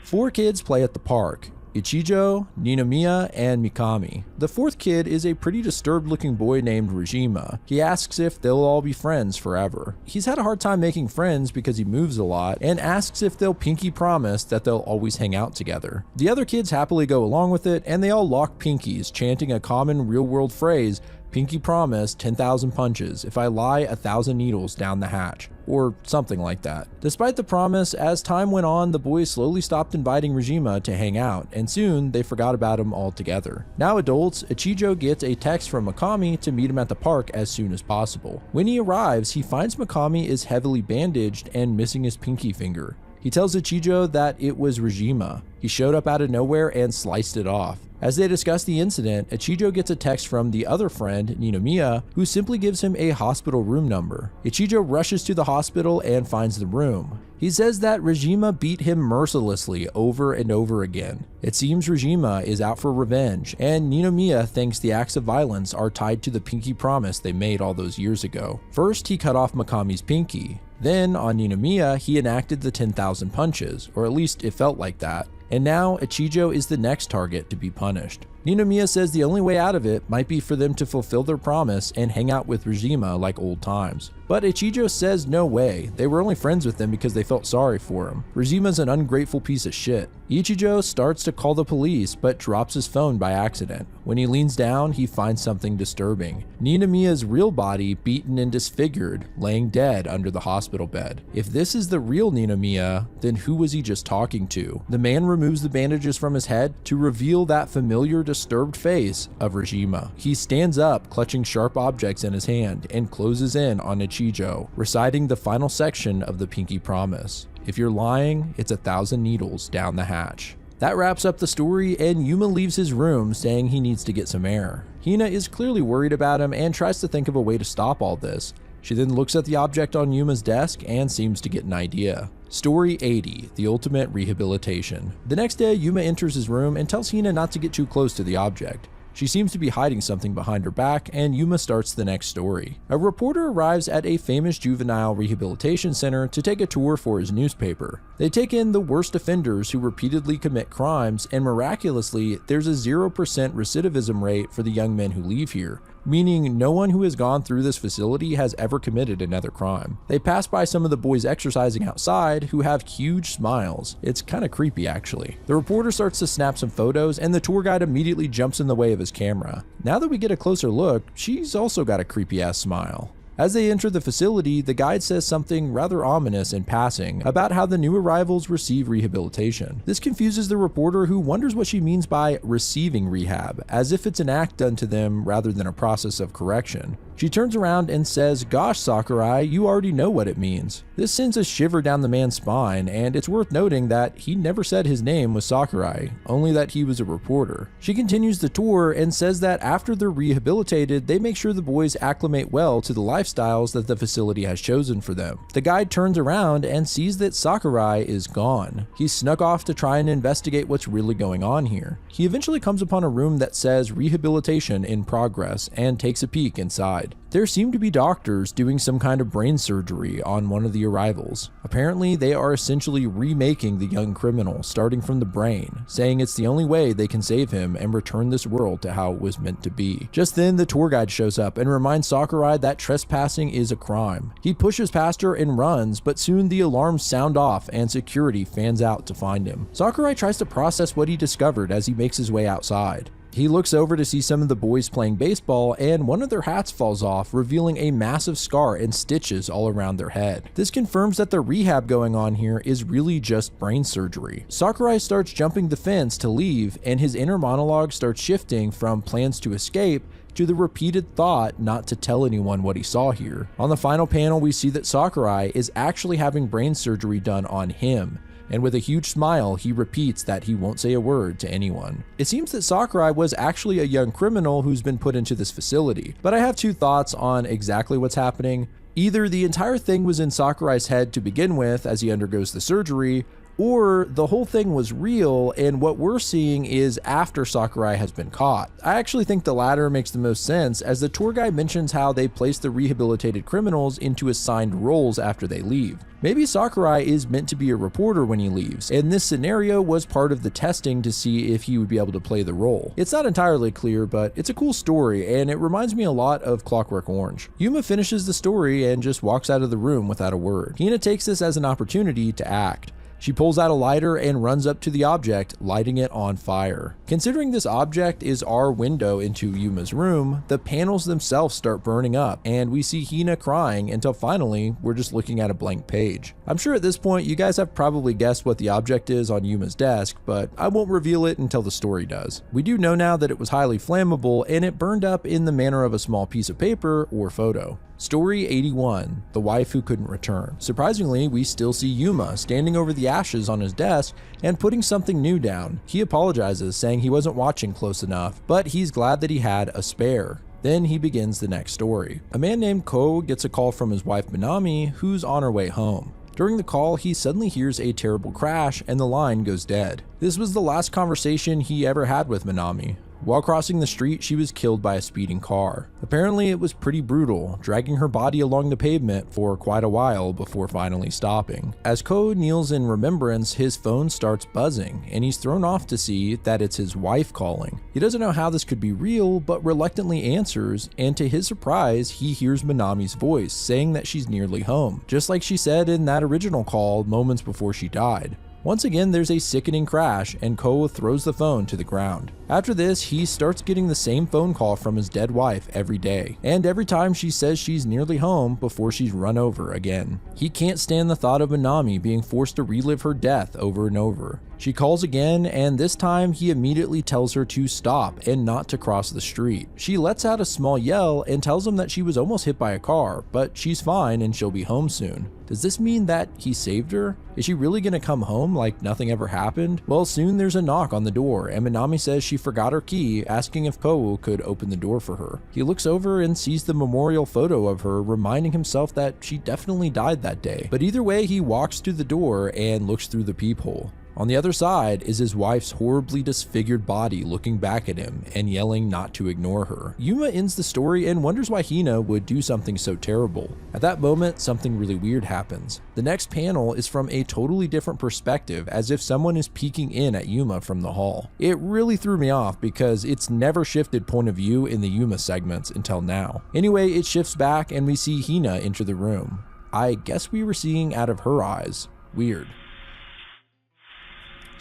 4 kids play at the park: Ichijo, Ninomiya, and Mikami. The 4th kid is a pretty disturbed looking boy named Rajima. He asks if they'll all be friends forever. He's had a hard time making friends because he moves a lot, and asks if they'll pinky promise that they'll always hang out together. The other kids happily go along with it, and they all lock pinkies, chanting a common real-world phrase, Pinky promise 10,000 punches if I lie 1,000 needles down the hatch, or something like that. Despite the promise, as time went on, the boys slowly stopped inviting Rajima to hang out, and soon they forgot about him altogether. Now adults, Ichijo gets a text from Mikami to meet him at the park as soon as possible. When he arrives, he finds Mikami is heavily bandaged and missing his pinky finger. He tells Ichijo that it was Rajima. He showed up out of nowhere and sliced it off. As they discuss the incident, Ichijo gets a text from the other friend, Ninomiya, who simply gives him a hospital room number. Ichijo rushes to the hospital and finds the room. He says that Rajima beat him mercilessly over and over again. It seems Rajima is out for revenge, and Ninomiya thinks the acts of violence are tied to the pinky promise they made all those years ago. First, he cut off Mikami's pinky. Then, on Ninomiya, he enacted the 10,000 punches, or at least it felt like that. And now, Ichijo is the next target to be punished. Ninomiya says the only way out of it might be for them to fulfill their promise and hang out with Rajima like old times. But Ichijo says no way, they were only friends with him because they felt sorry for him. Rajima's an ungrateful piece of shit. Ichijo starts to call the police, but drops his phone by accident. When he leans down, he finds something disturbing. Ninomiya's real body beaten and disfigured, laying dead under the hospital bed. If this is the real Ninomiya, then who was he just talking to? The man removes the bandages from his head to reveal that familiar disturbed face of Rajima. He stands up, clutching sharp objects in his hand, and closes in on Ichijo, reciting the final section of the Pinky Promise. If you're lying, it's 1,000 needles down the hatch. That wraps up the story, and Yuma leaves his room saying he needs to get some air. Hina is clearly worried about him and tries to think of a way to stop all this. She then looks at the object on Yuma's desk and seems to get an idea. Story 80, the ultimate rehabilitation. The next day, Yuma enters his room and tells Hina not to get too close to the object. She seems to be hiding something behind her back, and Yuma starts the next story. A reporter arrives at a famous juvenile rehabilitation center to take a tour for his newspaper. They take in the worst offenders who repeatedly commit crimes, and miraculously, there's a 0% recidivism rate for the young men who leave here, meaning no one who has gone through this facility has ever committed another crime. They pass by some of the boys exercising outside who have huge smiles. It's kind of creepy actually. The reporter starts to snap some photos, and the tour guide immediately jumps in the way of his camera. Now that we get a closer look, she's also got a creepy ass smile. As they enter the facility, the guide says something rather ominous in passing about how the new arrivals receive rehabilitation. This confuses the reporter, who wonders what she means by receiving rehab, as if it's an act done to them rather than a process of correction. She turns around and says, "Gosh, Sakurai, you already know what it means." This sends a shiver down the man's spine, and it's worth noting that he never said his name was Sakurai, only that he was a reporter. She continues the tour and says that after they're rehabilitated, they make sure the boys acclimate well to the lifestyles that the facility has chosen for them. The guide turns around and sees that Sakurai is gone. He snuck off to try and investigate what's really going on here. He eventually comes upon a room that says rehabilitation in progress and takes a peek inside. There seem to be doctors doing some kind of brain surgery on one of the arrivals. Apparently, they are essentially remaking the young criminal, starting from the brain, saying it's the only way they can save him and return this world to how it was meant to be. Just then, the tour guide shows up and reminds Sakurai that trespassing is a crime. He pushes past her and runs, but soon the alarms sound off and security fans out to find him. Sakurai tries to process what he discovered as he makes his way outside. He looks over to see some of the boys playing baseball, and one of their hats falls off, revealing a massive scar and stitches all around their head. This confirms that the rehab going on here is really just brain surgery. Sakurai starts jumping the fence to leave, and his inner monologue starts shifting from plans to escape to the repeated thought not to tell anyone what he saw here. On the final panel, we see that Sakurai is actually having brain surgery done on him, and with a huge smile, he repeats that he won't say a word to anyone. It seems that Sakurai was actually a young criminal who's been put into this facility, but I have two thoughts on exactly what's happening. Either the entire thing was in Sakurai's head to begin with as he undergoes the surgery, or the whole thing was real and what we're seeing is after Sakurai has been caught. I actually think the latter makes the most sense, as the tour guide mentions how they place the rehabilitated criminals into assigned roles after they leave. Maybe Sakurai is meant to be a reporter when he leaves, and this scenario was part of the testing to see if he would be able to play the role. It's not entirely clear, but it's a cool story, and it reminds me a lot of Clockwork Orange. Yuma finishes the story and just walks out of the room without a word. Hina takes this as an opportunity to act. She pulls out a lighter and runs up to the object, lighting it on fire. Considering this object is our window into Yuma's room, the panels themselves start burning up, and we see Hina crying until finally we're just looking at a blank page. I'm sure at this point you guys have probably guessed what the object is on Yuma's desk, but I won't reveal it until the story does. We do know now that it was highly flammable and it burned up in the manner of a small piece of paper or photo. Story 81, the wife who couldn't return. Surprisingly, we still see Yuma standing over the ashes on his desk and putting something new down. He apologizes, saying he wasn't watching close enough, but he's glad that he had a spare. Then he begins the next story. A man named Ko gets a call from his wife Minami, who's on her way home. During the call, he suddenly hears a terrible crash and the line goes dead. This was the last conversation he ever had with Minami. While crossing the street, she was killed by a speeding car. Apparently, it was pretty brutal, dragging her body along the pavement for quite a while before finally stopping. As Ko kneels in remembrance, his phone starts buzzing, and he's thrown off to see that it's his wife calling. He doesn't know how this could be real, but reluctantly answers, and to his surprise, he hears Minami's voice saying that she's nearly home, just like she said in that original call moments before she died. Once again, there's a sickening crash, and Ko throws the phone to the ground. After this, he starts getting the same phone call from his dead wife every day, and every time she says she's nearly home before she's run over again. He can't stand the thought of Minami being forced to relive her death over and over. She calls again, and this time he immediately tells her to stop and not to cross the street. She lets out a small yell and tells him that she was almost hit by a car, but she's fine and she'll be home soon. Does this mean that he saved her? Is she really gonna come home like nothing ever happened? Well, soon there's a knock on the door, and Minami says she forgot her key, asking if Ko could open the door for her. He looks over and sees the memorial photo of her, reminding himself that she definitely died that day. But either way, he walks to the door and looks through the peephole. On the other side is his wife's horribly disfigured body looking back at him and yelling not to ignore her. Yuma ends the story and wonders why Hina would do something so terrible. At that moment, something really weird happens. The next panel is from a totally different perspective, as if someone is peeking in at Yuma from the hall. It really threw me off because it's never shifted point of view in the Yuma segments until now. Anyway, it shifts back and we see Hina enter the room. I guess we were seeing out of her eyes. Weird.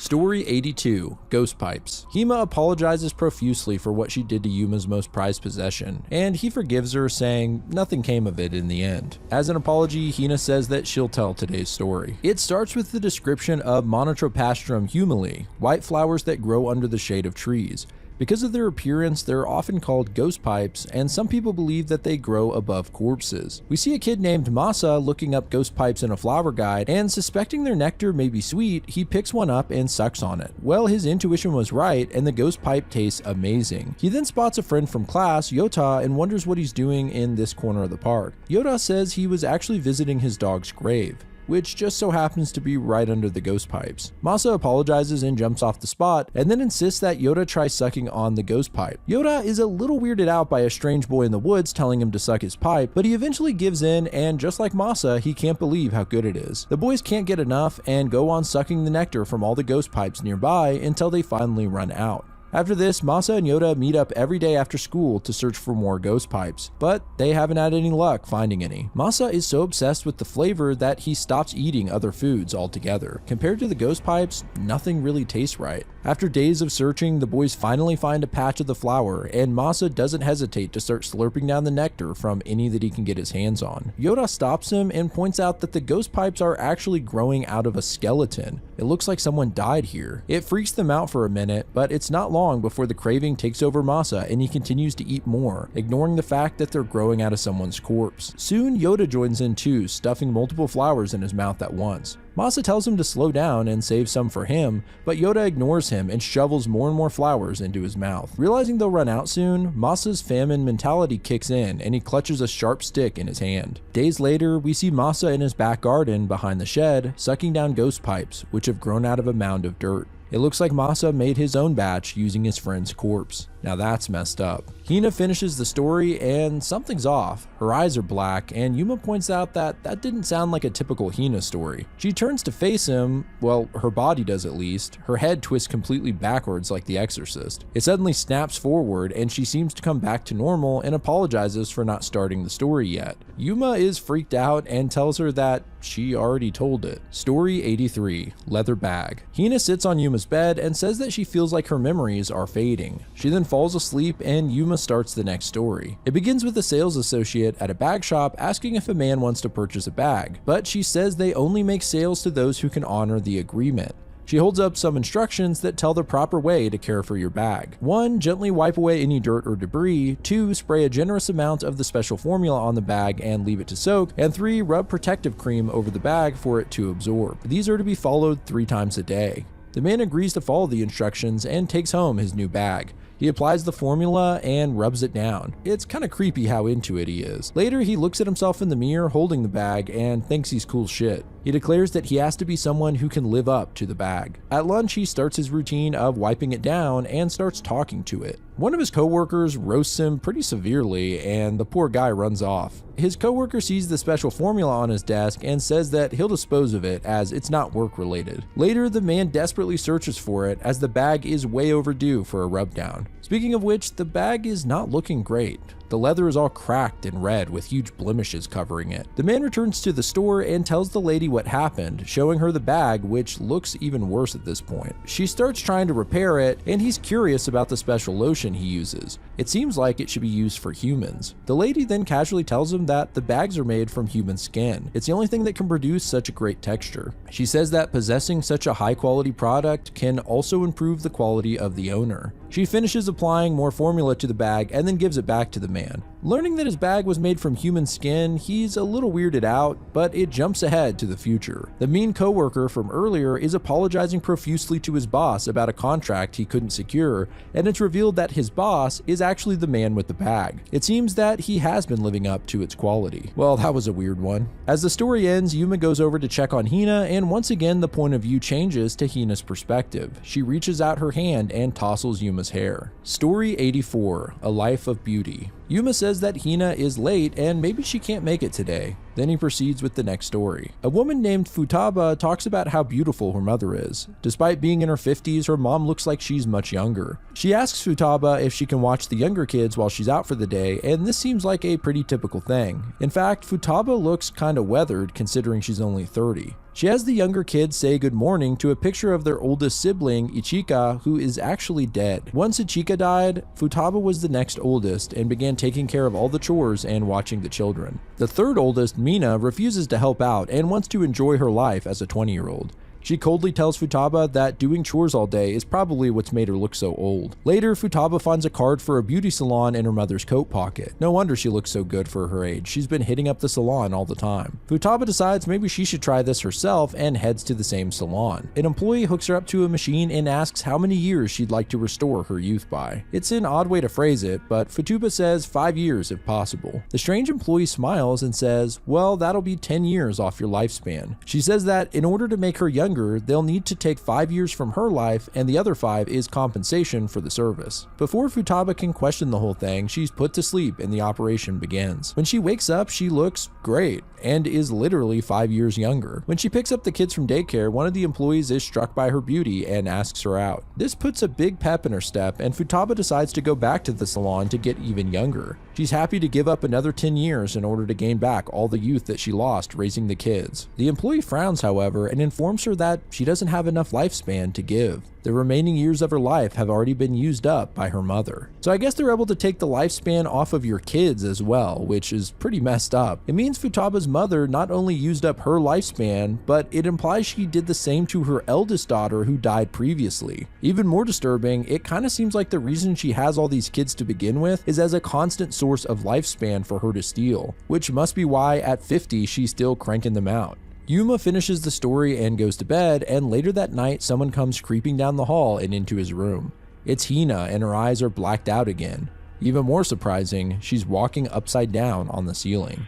Story 82, Ghost Pipes. Hima apologizes profusely for what she did to Yuma's most prized possession, and he forgives her, saying nothing came of it in the end. As an apology, Hina says that she'll tell today's story. It starts with the description of Monotropastrum humile, white flowers that grow under the shade of trees. Because of their appearance, they're often called ghost pipes, and some people believe that they grow above corpses. We see a kid named Masa looking up ghost pipes in a flower guide, and suspecting their nectar may be sweet, he picks one up and sucks on it. Well, his intuition was right, and the ghost pipe tastes amazing. He then spots a friend from class, Yota, and wonders what he's doing in this corner of the park. Yota says he was actually visiting his dog's grave, which just so happens to be right under the ghost pipes. Masa apologizes and jumps off the spot, and then insists that Yota try sucking on the ghost pipe. Yota is a little weirded out by a strange boy in the woods telling him to suck his pipe, but he eventually gives in, and just like Masa, he can't believe how good it is. The boys can't get enough and go on sucking the nectar from all the ghost pipes nearby until they finally run out. After this, Masa and Yota meet up every day after school to search for more ghost pipes, but they haven't had any luck finding any. Masa is so obsessed with the flavor that he stops eating other foods altogether. Compared to the ghost pipes, nothing really tastes right. After days of searching, the boys finally find a patch of the flower, and Masa doesn't hesitate to start slurping down the nectar from any that he can get his hands on. Yota stops him and points out that the ghost pipes are actually growing out of a skeleton. It looks like someone died here. It freaks them out for a minute, but it's not long before the craving takes over Masa and he continues to eat more, ignoring the fact that they're growing out of someone's corpse. Soon, Yota joins in too, stuffing multiple flowers in his mouth at once. Masa tells him to slow down and save some for him, but Yota ignores him and shovels more and more flowers into his mouth. Realizing they'll run out soon, Masa's famine mentality kicks in and he clutches a sharp stick in his hand. Days later, we see Masa in his back garden behind the shed, sucking down ghost pipes, which have grown out of a mound of dirt. It looks like Masa made his own batch using his friend's corpse. Now that's messed up. Hina finishes the story and something's off. Her eyes are black, and Yuma points out that that didn't sound like a typical Hina story. She turns to face him, well, her body does at least. Her head twists completely backwards like The Exorcist. It suddenly snaps forward and she seems to come back to normal and apologizes for not starting the story yet. Yuma is freaked out and tells her that she already told it. Story 83, Leather Bag. Hina sits on Yuma's bed and says that she feels like her memories are fading. She then falls asleep and Yuma starts the next story. It begins with a sales associate at a bag shop asking if a man wants to purchase a bag, but she says they only make sales to those who can honor the agreement. She holds up some instructions that tell the proper way to care for your bag. 1. Gently wipe away any dirt or debris. 2. Spray a generous amount of the special formula on the bag and leave it to soak. And 3. Rub protective cream over the bag for it to absorb. These are to be followed 3 times a day. The man agrees to follow the instructions and takes home his new bag. He applies the formula and rubs it down. It's kinda creepy how into it he is. Later, he looks at himself in the mirror holding the bag and thinks he's cool shit. He declares that he has to be someone who can live up to the bag. At lunch, he starts his routine of wiping it down and starts talking to it. One of his coworkers roasts him pretty severely and the poor guy runs off. His coworker sees the special formula on his desk and says that he'll dispose of it as it's not work related. Later, the man desperately searches for it as the bag is way overdue for a rub down. Speaking of which, the bag is not looking great. The leather is all cracked and red with huge blemishes covering it. The man returns to the store and tells the lady what happened, showing her the bag, which looks even worse at this point. She starts trying to repair it, and he's curious about the special lotion he uses. It seems like it should be used for humans. The lady then casually tells him that the bags are made from human skin. It's the only thing that can produce such a great texture. She says that possessing such a high quality product can also improve the quality of the owner. She finishes applying more formula to the bag and then gives it back to the man. Learning that his bag was made from human skin, he's a little weirded out, but it jumps ahead to the future. The mean coworker from earlier is apologizing profusely to his boss about a contract he couldn't secure, and it's revealed that his boss is actually the man with the bag. It seems that he has been living up to its quality. Well, that was a weird one. As the story ends, Yuma goes over to check on Hina, and once again the point of view changes to Hina's perspective. She reaches out her hand and tousles Yuma's hair. Story 84, A Life of Beauty. Yuma says that Hina is late and maybe she can't make it today. Then he proceeds with the next story. A woman named Futaba talks about how beautiful her mother is. Despite being in her 50s, her mom looks like she's much younger. She asks Futaba if she can watch the younger kids while she's out for the day, and this seems like a pretty typical thing. In fact, Futaba looks kinda weathered considering she's only 30. She has the younger kids say good morning to a picture of their oldest sibling, Ichika, who is actually dead. Once Ichika died, Futaba was the next oldest and began taking care of all the chores and watching the children. The third oldest, Mina, refuses to help out and wants to enjoy her life as a 20-year-old. She coldly tells Futaba that doing chores all day is probably what's made her look so old. Later, Futaba finds a card for a beauty salon in her mother's coat pocket. No wonder she looks so good for her age. She's been hitting up the salon all the time. Futaba decides maybe she should try this herself and heads to the same salon. An employee hooks her up to a machine and asks how many years she'd like to restore her youth by. It's an odd way to phrase it, but Futaba says 5 years if possible. The strange employee smiles and says, well, that'll be 10 years off your lifespan. She says that in order to make her younger, they'll need to take 5 years from her life, and the other 5 is compensation for the service. Before Futaba can question the whole thing, she's put to sleep and the operation begins. When she wakes up, she looks great and is literally 5 years younger. When she picks up the kids from daycare, one of the employees is struck by her beauty and asks her out. This puts a big pep in her step, and Futaba decides to go back to the salon to get even younger. She's happy to give up another 10 years in order to gain back all the youth that she lost raising the kids. The employee frowns, however, and informs her that she doesn't have enough lifespan to give. The remaining years of her life have already been used up by her mother. So I guess they're able to take the lifespan off of your kids as well, which is pretty messed up. It means Futaba's mother not only used up her lifespan, but it implies she did the same to her eldest daughter who died previously. Even more disturbing, it kind of seems like the reason she has all these kids to begin with is as a constant source of lifespan for her to steal, which must be why at 50 she's still cranking them out. Yuma finishes the story and goes to bed, and later that night someone comes creeping down the hall and into his room. It's Hina, and her eyes are blacked out again. Even more surprising, she's walking upside down on the ceiling.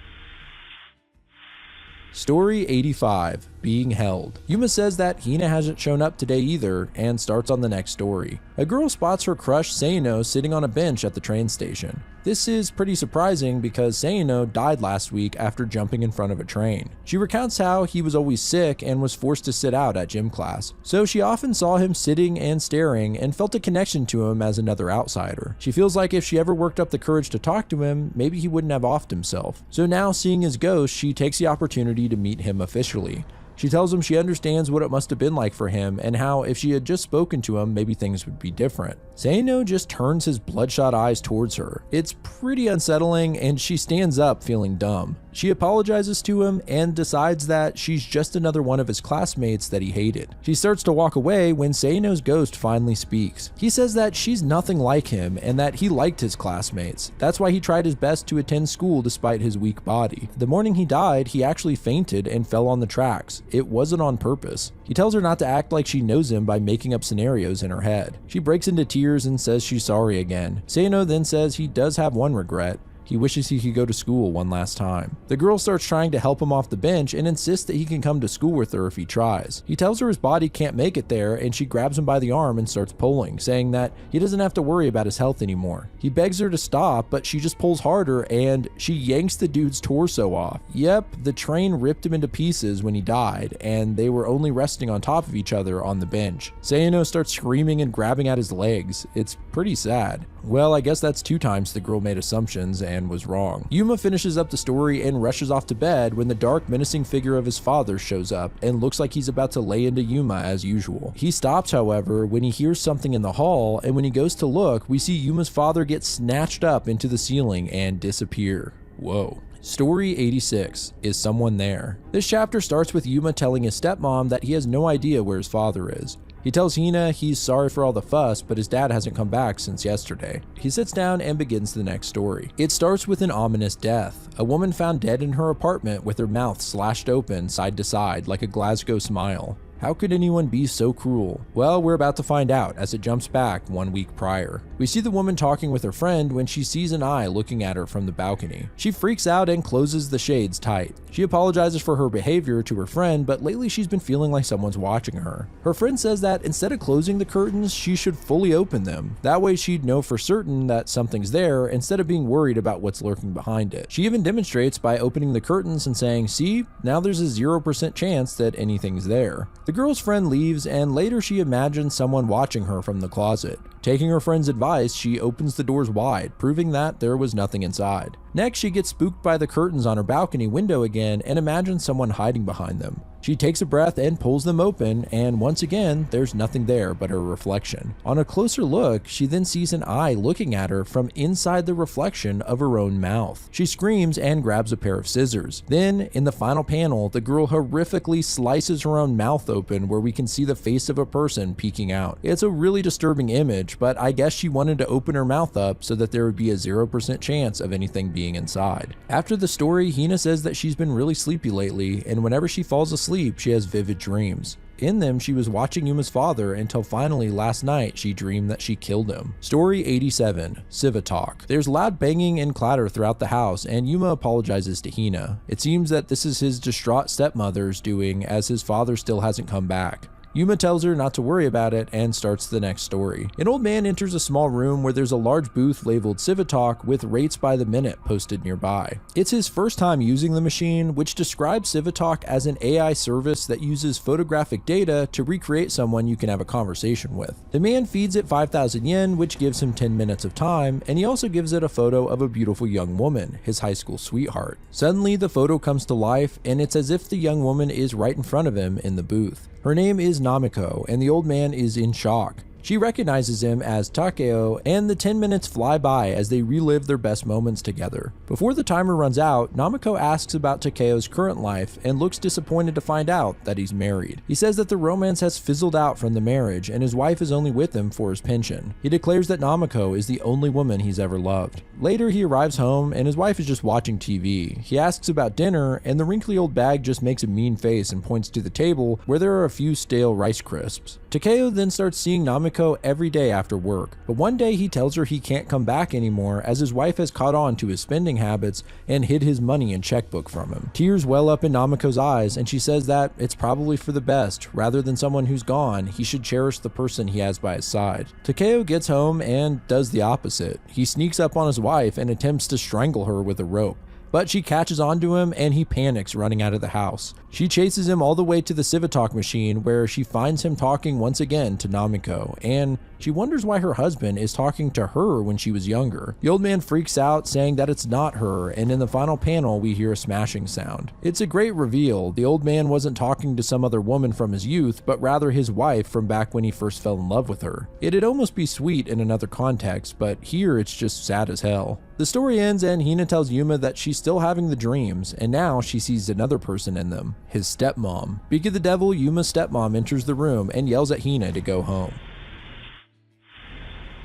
Story 85, being held. Yuma says that Hina hasn't shown up today either and starts on the next story. A girl spots her crush Seino sitting on a bench at the train station. This is pretty surprising because Seino died last week after jumping in front of a train. She recounts how he was always sick and was forced to sit out at gym class, so she often saw him sitting and staring and felt a connection to him as another outsider. She feels like if she ever worked up the courage to talk to him, maybe he wouldn't have offed himself. So now, seeing his ghost, she takes the opportunity to meet him officially. She tells him she understands what it must have been like for him and how if she had just spoken to him, maybe things would be different. Seino just turns his bloodshot eyes towards her. It's pretty unsettling and she stands up feeling dumb. She apologizes to him and decides that she's just another one of his classmates that he hated. She starts to walk away when Seino's ghost finally speaks. He says that she's nothing like him and that he liked his classmates. That's why he tried his best to attend school despite his weak body. The morning he died, he actually fainted and fell on the tracks. It wasn't on purpose. He tells her not to act like she knows him by making up scenarios in her head. She breaks into tears and says she's sorry again. Seino then says he does have one regret. He wishes he could go to school one last time. The girl starts trying to help him off the bench and insists that he can come to school with her if he tries. He tells her his body can't make it there and she grabs him by the arm and starts pulling, saying that he doesn't have to worry about his health anymore. He begs her to stop, but she just pulls harder and she yanks the dude's torso off. Yep, the train ripped him into pieces when he died and they were only resting on top of each other on the bench. Seino starts screaming and grabbing at his legs. It's pretty sad. Well, I guess that's 2 times the girl made assumptions and was wrong. Yuma finishes up the story and rushes off to bed when the dark, menacing figure of his father shows up and looks like he's about to lay into Yuma as usual. He stops, however, when he hears something in the hall, and when he goes to look, we see Yuma's father get snatched up into the ceiling and disappear. Whoa. Story 86, Is Someone There? This chapter starts with Yuma telling his stepmom that he has no idea where his father is. He tells Hina he's sorry for all the fuss, but his dad hasn't come back since yesterday. He sits down and begins the next story. It starts with an ominous death. A woman found dead in her apartment with her mouth slashed open side to side like a Glasgow smile. How could anyone be so cruel? Well, we're about to find out as it jumps back 1 week prior. We see the woman talking with her friend when she sees an eye looking at her from the balcony. She freaks out and closes the shades tight. She apologizes for her behavior to her friend, but lately she's been feeling like someone's watching her. Her friend says that instead of closing the curtains, she should fully open them. That way she'd know for certain that something's there instead of being worried about what's lurking behind it. She even demonstrates by opening the curtains and saying, "See, now there's a 0% chance that anything's there." The girl's friend leaves and later she imagines someone watching her from the closet. Taking her friend's advice, she opens the doors wide, proving that there was nothing inside. Next, she gets spooked by the curtains on her balcony window again and imagines someone hiding behind them. She takes a breath and pulls them open, and once again, there's nothing there but her reflection. On a closer look, she then sees an eye looking at her from inside the reflection of her own mouth. She screams and grabs a pair of scissors. Then, in the final panel, the girl horrifically slices her own mouth open where we can see the face of a person peeking out. It's a really disturbing image, but I guess she wanted to open her mouth up so that there would be a 0% chance of anything being inside. After the story, Hina says that she's been really sleepy lately, and whenever she falls asleep, she has vivid dreams. In them, she was watching Yuma's father until finally last night she dreamed that she killed him. Story 87, Siva Talk. There's loud banging and clatter throughout the house, and Yuma apologizes to Hina. It seems that this is his distraught stepmother's doing, as his father still hasn't come back. Yuma tells her not to worry about it and starts the next story. An old man enters a small room where there's a large booth labeled Civitalk with rates by the minute posted nearby. It's his first time using the machine, which describes Civitalk as an AI service that uses photographic data to recreate someone you can have a conversation with. The man feeds it 5,000 yen, which gives him 10 minutes of time, and he also gives it a photo of a beautiful young woman, his high school sweetheart. Suddenly, the photo comes to life, and it's as if the young woman is right in front of him in the booth. Her name is Namiko, and the old man is in shock. She recognizes him as Takeo, and the 10 minutes fly by as they relive their best moments together. Before the timer runs out, Namiko asks about Takeo's current life and looks disappointed to find out that he's married. He says that the romance has fizzled out from the marriage and his wife is only with him for his pension. He declares that Namiko is the only woman he's ever loved. Later, he arrives home and his wife is just watching TV. He asks about dinner, and the wrinkly old bag just makes a mean face and points to the table where there are a few stale Rice Crisps. Takeo then starts seeing Namiko Namiko every day after work, but one day he tells her he can't come back anymore as his wife has caught on to his spending habits and hid his money and checkbook from him. Tears well up in Namiko's eyes, and she says that it's probably for the best. Rather than someone who's gone, he should cherish the person he has by his side. Takeo gets home and does the opposite. He sneaks up on his wife and attempts to strangle her with a rope, but she catches onto him and he panics, running out of the house. She chases him all the way to the Civitalk machine, where she finds him talking once again to Namiko, and she wonders why her husband is talking to her when she was younger. The old man freaks out, saying that it's not her, and in the final panel we hear a smashing sound. It's a great reveal. The old man wasn't talking to some other woman from his youth, but rather his wife from back when he first fell in love with her. It'd almost be sweet in another context, but here it's just sad as hell. The story ends and Hina tells Yuma that she's still having the dreams, and now she sees another person in them, his stepmom. Speak of the devil, Yuma's stepmom enters the room and yells at Hina to go home.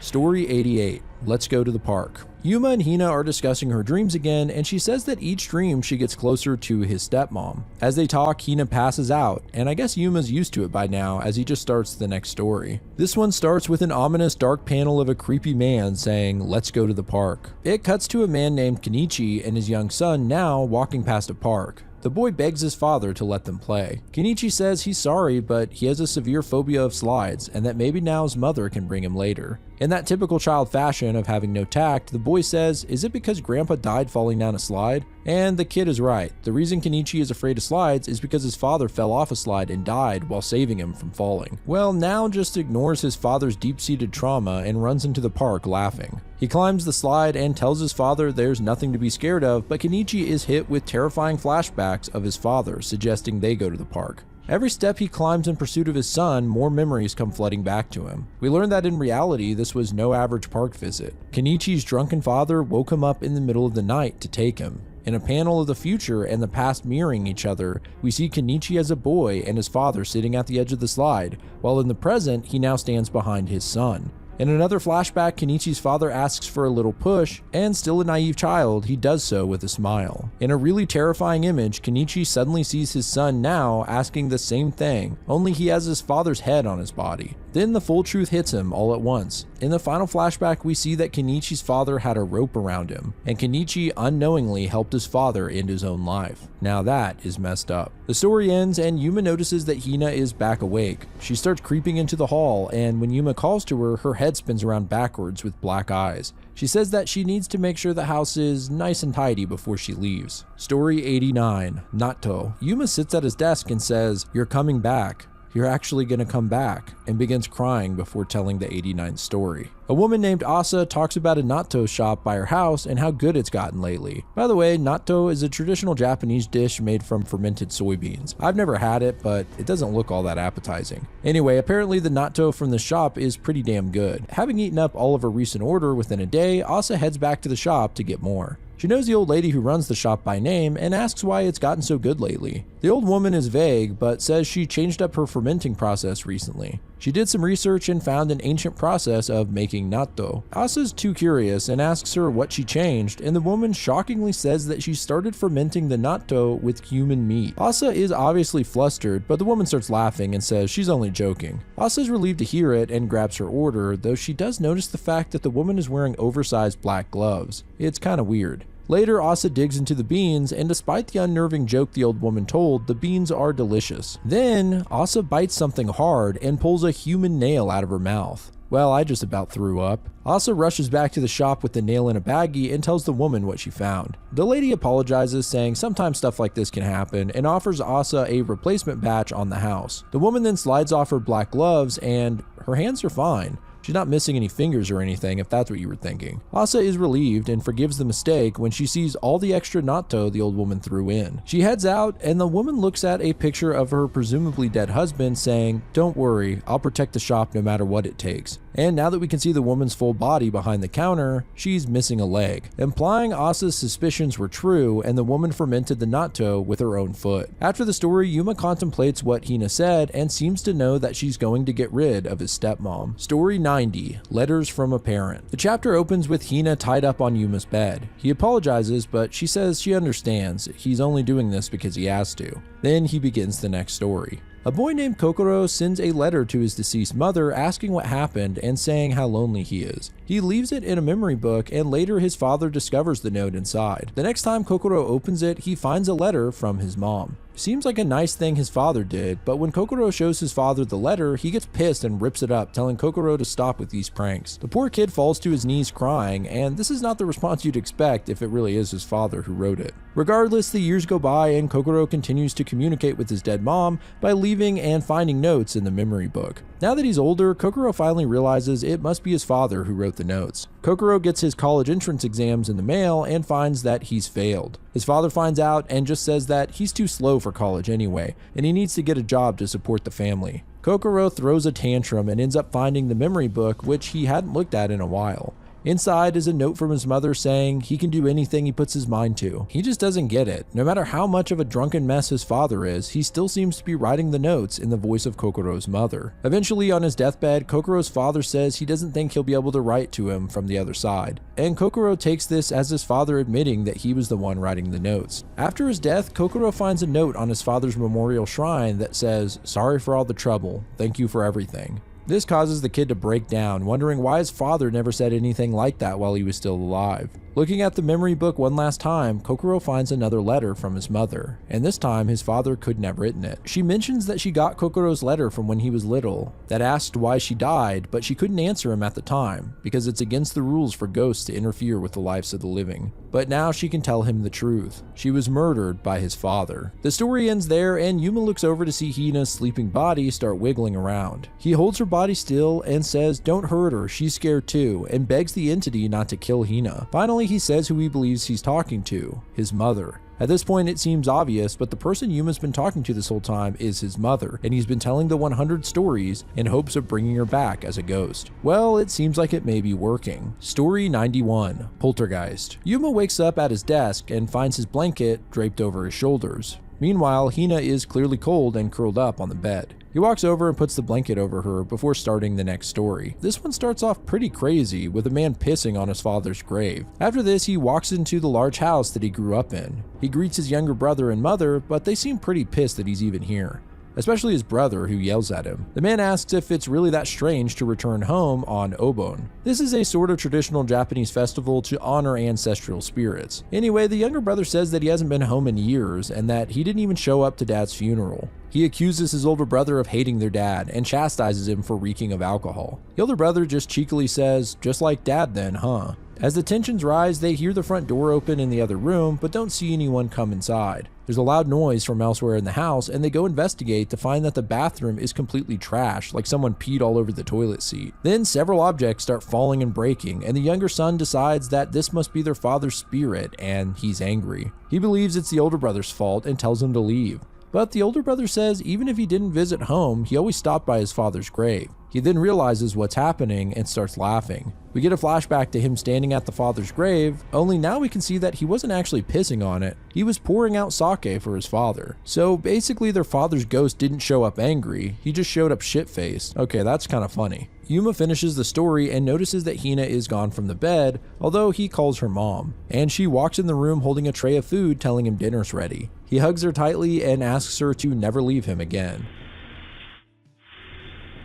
Story 88. Let's go to the park. Yuma and Hina are discussing her dreams again, and she says that each dream she gets closer to his stepmom. As they talk, Hina passes out, and I guess Yuma's used to it by now as he just starts the next story. This one starts with an ominous dark panel of a creepy man saying, "Let's go to the park." It cuts to a man named Kenichi and his young son now walking past a park. The boy begs his father to let them play. Kenichi says he's sorry, but he has a severe phobia of slides, and that maybe now his mother can bring him later. In that typical child fashion of having no tact, the boy says, "Is it because Grandpa died falling down a slide?" And the kid is right. The reason Kenichi is afraid of slides is because his father fell off a slide and died while saving him from falling. Well, now just ignores his father's deep-seated trauma and runs into the park laughing. He climbs the slide and tells his father there's nothing to be scared of, but Kenichi is hit with terrifying flashbacks of his father, suggesting they go to the park. Every step he climbs in pursuit of his son, more memories come flooding back to him. We learn that in reality, this was no average park visit. Kenichi's drunken father woke him up in the middle of the night to take him. In a panel of the future and the past mirroring each other, we see Kenichi as a boy and his father sitting at the edge of the slide, while in the present, he now stands behind his son. In another flashback, Kenichi's father asks for a little push, and still a naive child, he does so with a smile. In a really terrifying image, Kenichi suddenly sees his son now asking the same thing, only he has his father's head on his body. Then the full truth hits him all at once. In the final flashback, we see that Kenichi's father had a rope around him, and Kenichi unknowingly helped his father end his own life. Now that is messed up. The story ends and Yuma notices that Hina is back awake. She starts creeping into the hall, and when Yuma calls to her, her head spins around backwards with black eyes. She says that she needs to make sure the house is nice and tidy before she leaves. Story 89. Nato. Yuma sits at his desk and says, "You're coming back. You're actually gonna come back," and begins crying before telling the 89th story. A woman named Asa talks about a natto shop by her house and how good it's gotten lately. By the way, natto is a traditional Japanese dish made from fermented soybeans. I've never had it, but it doesn't look all that appetizing. Anyway, apparently the natto from the shop is pretty damn good. Having eaten up all of her recent order within a day, Asa heads back to the shop to get more. She knows the old lady who runs the shop by name and asks why it's gotten so good lately. The old woman is vague, but says she changed up her fermenting process recently. She did some research and found an ancient process of making natto. Asa's too curious and asks her what she changed, and the woman shockingly says that she started fermenting the natto with human meat. Asa is obviously flustered, but the woman starts laughing and says she's only joking. Asa is relieved to hear it and grabs her order, though she does notice the fact that the woman is wearing oversized black gloves. It's kinda weird. Later, Asa digs into the beans, and despite the unnerving joke the old woman told, the beans are delicious. Then, Asa bites something hard and pulls a human nail out of her mouth. Well, I just about threw up. Asa rushes back to the shop with the nail in a baggie and tells the woman what she found. The lady apologizes, saying sometimes stuff like this can happen, and offers Asa a replacement batch on the house. The woman then slides off her black gloves, and her hands are fine. She's not missing any fingers or anything, if that's what you were thinking. Asa is relieved and forgives the mistake when she sees all the extra natto the old woman threw in. She heads out, and the woman looks at a picture of her presumably dead husband, saying, "Don't worry, I'll protect the shop no matter what it takes." And now that we can see the woman's full body behind the counter, she's missing a leg, implying Asa's suspicions were true and the woman fermented the natto with her own foot. After the story, Yuma contemplates what Hina said and seems to know that she's going to get rid of his stepmom. Story 90. Letters from a Parent. The chapter opens with Hina tied up on Yuma's bed. He apologizes, but she says she understands. He's only doing this because he has to. Then he begins the next story. A boy named Kokoro sends a letter to his deceased mother asking what happened and saying how lonely he is. He leaves it in a memory book, and later his father discovers the note inside. The next time Kokoro opens it, he finds a letter from his mom. Seems like a nice thing his father did, but when Kokoro shows his father the letter, he gets pissed and rips it up, telling Kokoro to stop with these pranks. The poor kid falls to his knees crying, and this is not the response you'd expect if it really is his father who wrote it. Regardless, the years go by and Kokoro continues to communicate with his dead mom by leaving and finding notes in the memory book. Now that he's older, Kokoro finally realizes it must be his father who wrote the notes. Kokoro gets his college entrance exams in the mail and finds that he's failed. His father finds out and just says that he's too slow for college anyway, and he needs to get a job to support the family. Kokoro throws a tantrum and ends up finding the memory book, which he hadn't looked at in a while. Inside is a note from his mother saying he can do anything he puts his mind to. He just doesn't get it. No matter how much of a drunken mess his father is, he still seems to be writing the notes in the voice of Kokoro's mother. Eventually, on his deathbed, Kokoro's father says he doesn't think he'll be able to write to him from the other side. And Kokoro takes this as his father admitting that he was the one writing the notes. After his death, Kokoro finds a note on his father's memorial shrine that says, "Sorry for all the trouble. Thank you for everything." This causes the kid to break down, wondering why his father never said anything like that while he was still alive. Looking at the memory book one last time, Kokoro finds another letter from his mother, and this time his father couldn't have written it. She mentions that she got Kokoro's letter from when he was little, that asked why she died, but she couldn't answer him at the time, because it's against the rules for ghosts to interfere with the lives of the living. But now she can tell him the truth. She was murdered by his father. The story ends there, and Yuma looks over to see Hina's sleeping body start wiggling around. He holds her body still and says, "Don't hurt her, she's scared too," and begs the entity not to kill Hina. Finally, he says who he believes he's talking to, his mother. At this point, it seems obvious, but the person Yuma's been talking to this whole time is his mother, and he's been telling the 100 stories in hopes of bringing her back as a ghost. Well, it seems like it may be working. Story 91, Poltergeist. Yuma wakes up at his desk and finds his blanket draped over his shoulders. Meanwhile, Hina is clearly cold and curled up on the bed. He walks over and puts the blanket over her before starting the next story. This one starts off pretty crazy, with a man pissing on his father's grave. After this, he walks into the large house that he grew up in. He greets his younger brother and mother, but they seem pretty pissed that he's even here, especially his brother, who yells at him. The man asks if it's really that strange to return home on Obon. This is a sort of traditional Japanese festival to honor ancestral spirits. Anyway, the younger brother says that he hasn't been home in years and that he didn't even show up to Dad's funeral. He accuses his older brother of hating their dad and chastises him for reeking of alcohol. The older brother just cheekily says, "Just like Dad then, huh?" As the tensions rise, they hear the front door open in the other room, but don't see anyone come inside. There's a loud noise from elsewhere in the house, and they go investigate to find that the bathroom is completely trashed, like someone peed all over the toilet seat. Then several objects start falling and breaking, and the younger son decides that this must be their father's spirit, and he's angry. He believes it's the older brother's fault and tells him to leave. But the older brother says even if he didn't visit home, he always stopped by his father's grave. He then realizes what's happening and starts laughing. We get a flashback to him standing at the father's grave, only now we can see that he wasn't actually pissing on it. He was pouring out sake for his father. So basically their father's ghost didn't show up angry, he just showed up shit-faced. Okay, that's kind of funny. Yuma finishes the story and notices that Hina is gone from the bed, although he calls her mom. And she walks in the room holding a tray of food, telling him dinner's ready. He hugs her tightly and asks her to never leave him again.